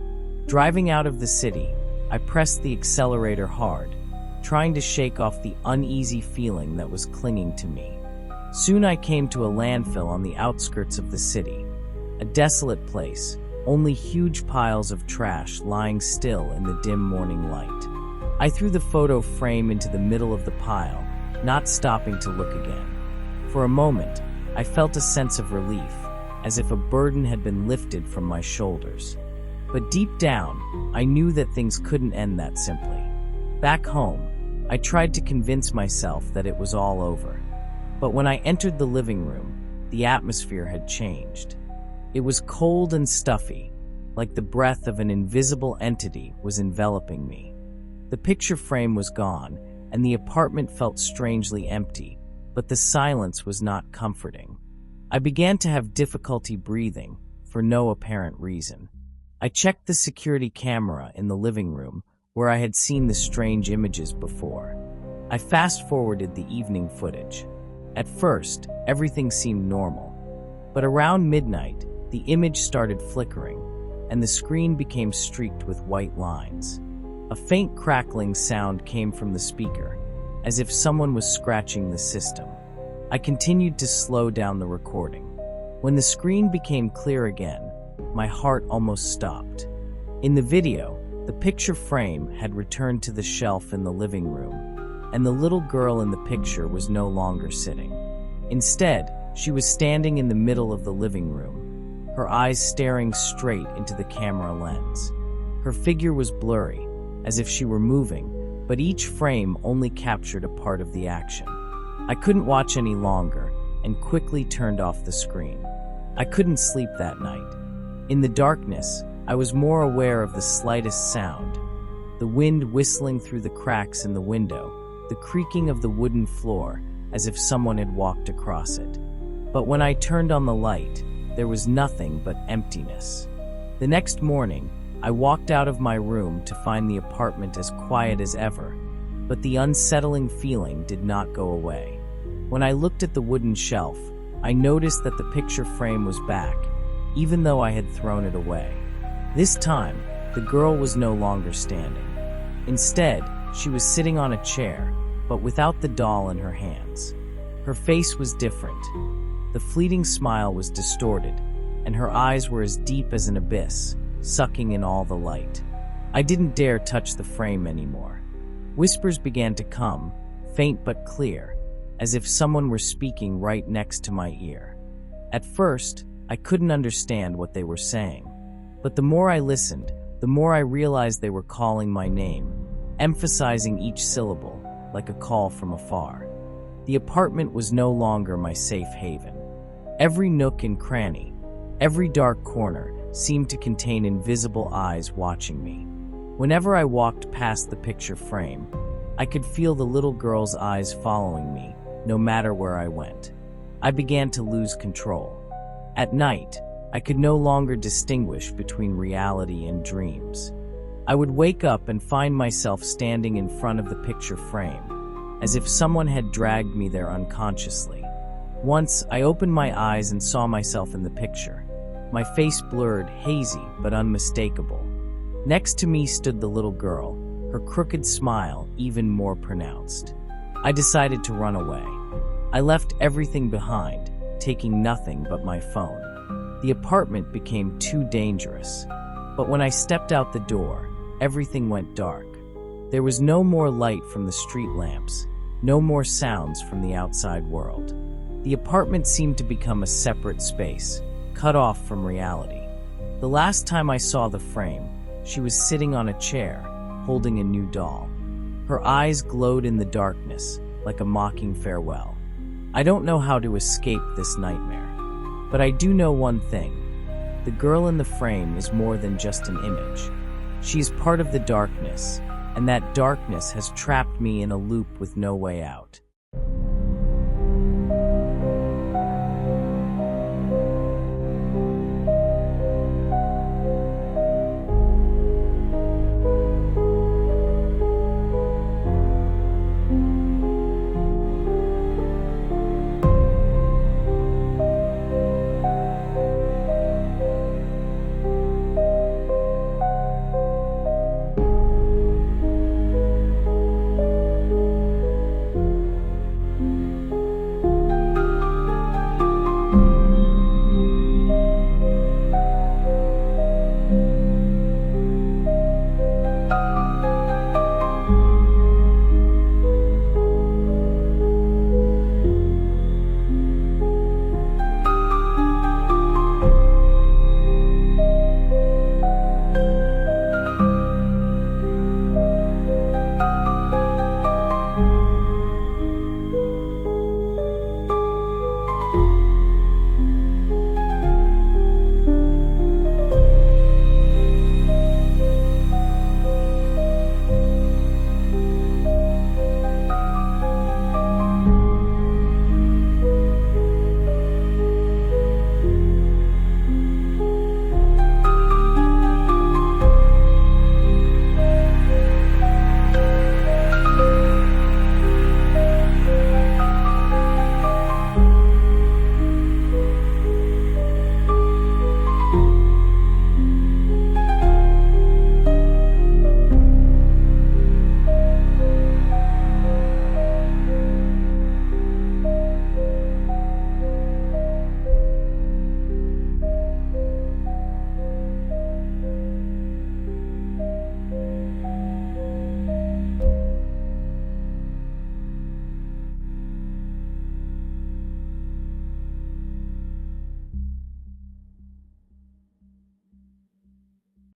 Driving out of the city, I pressed the accelerator hard, trying to shake off the uneasy feeling that was clinging to me. Soon I came to a landfill on the outskirts of the city, a desolate place, only huge piles of trash lying still in the dim morning light. I threw the photo frame into the middle of the pile, not stopping to look again. For a moment, I felt a sense of relief, as if a burden had been lifted from my shoulders. But deep down, I knew that things couldn't end that simply. Back home, I tried to convince myself that it was all over. But when I entered the living room, the atmosphere had changed. It was cold and stuffy, like the breath of an invisible entity was enveloping me. The picture frame was gone, and the apartment felt strangely empty, but the silence was not comforting. I began to have difficulty breathing, for no apparent reason. I checked the security camera in the living room, where I had seen the strange images before. I fast-forwarded the evening footage. At first, everything seemed normal. But around midnight, the image started flickering, and the screen became streaked with white lines. A faint crackling sound came from the speaker, as if someone was scratching the system. I continued to slow down the recording. When the screen became clear again, my heart almost stopped. In the video, the picture frame had returned to the shelf in the living room, and the little girl in the picture was no longer sitting. Instead, she was standing in the middle of the living room, her eyes staring straight into the camera lens. Her figure was blurry, as if she were moving, but each frame only captured a part of the action. I couldn't watch any longer, and quickly turned off the screen. I couldn't sleep that night. In the darkness, I was more aware of the slightest sound: the wind whistling through the cracks in the window, the creaking of the wooden floor, as if someone had walked across it. But when I turned on the light, there was nothing but emptiness. The next morning, I walked out of my room to find the apartment as quiet as ever, but the unsettling feeling did not go away. When I looked at the wooden shelf, I noticed that the picture frame was back, even though I had thrown it away. This time, the girl was no longer standing. Instead, she was sitting on a chair, but without the doll in her hands. Her face was different. The fleeting smile was distorted, and her eyes were as deep as an abyss, sucking in all the light. I didn't dare touch the frame anymore. Whispers began to come, faint but clear, as if someone were speaking right next to my ear. At first, I couldn't understand what they were saying, but the more I listened, the more I realized they were calling my name, emphasizing each syllable, like a call from afar. The apartment was no longer my safe haven. Every nook and cranny, every dark corner seemed to contain invisible eyes watching me. Whenever I walked past the picture frame, I could feel the little girl's eyes following me, no matter where I went. I began to lose control. At night, I could no longer distinguish between reality and dreams. I would wake up and find myself standing in front of the picture frame, as if someone had dragged me there unconsciously. Once, I opened my eyes and saw myself in the picture, my face blurred, hazy, but unmistakable. Next to me stood the little girl, her crooked smile even more pronounced. I decided to run away. I left everything behind, taking nothing but my phone. The apartment became too dangerous. But when I stepped out the door, everything went dark. There was no more light from the street lamps, no more sounds from the outside world. The apartment seemed to become a separate space, cut off from reality. The last time I saw the frame, she was sitting on a chair, holding a new doll. Her eyes glowed in the darkness, like a mocking farewell. I don't know how to escape this nightmare, but I do know one thing. The girl in the frame is more than just an image. She is part of the darkness, and that darkness has trapped me in a loop with no way out.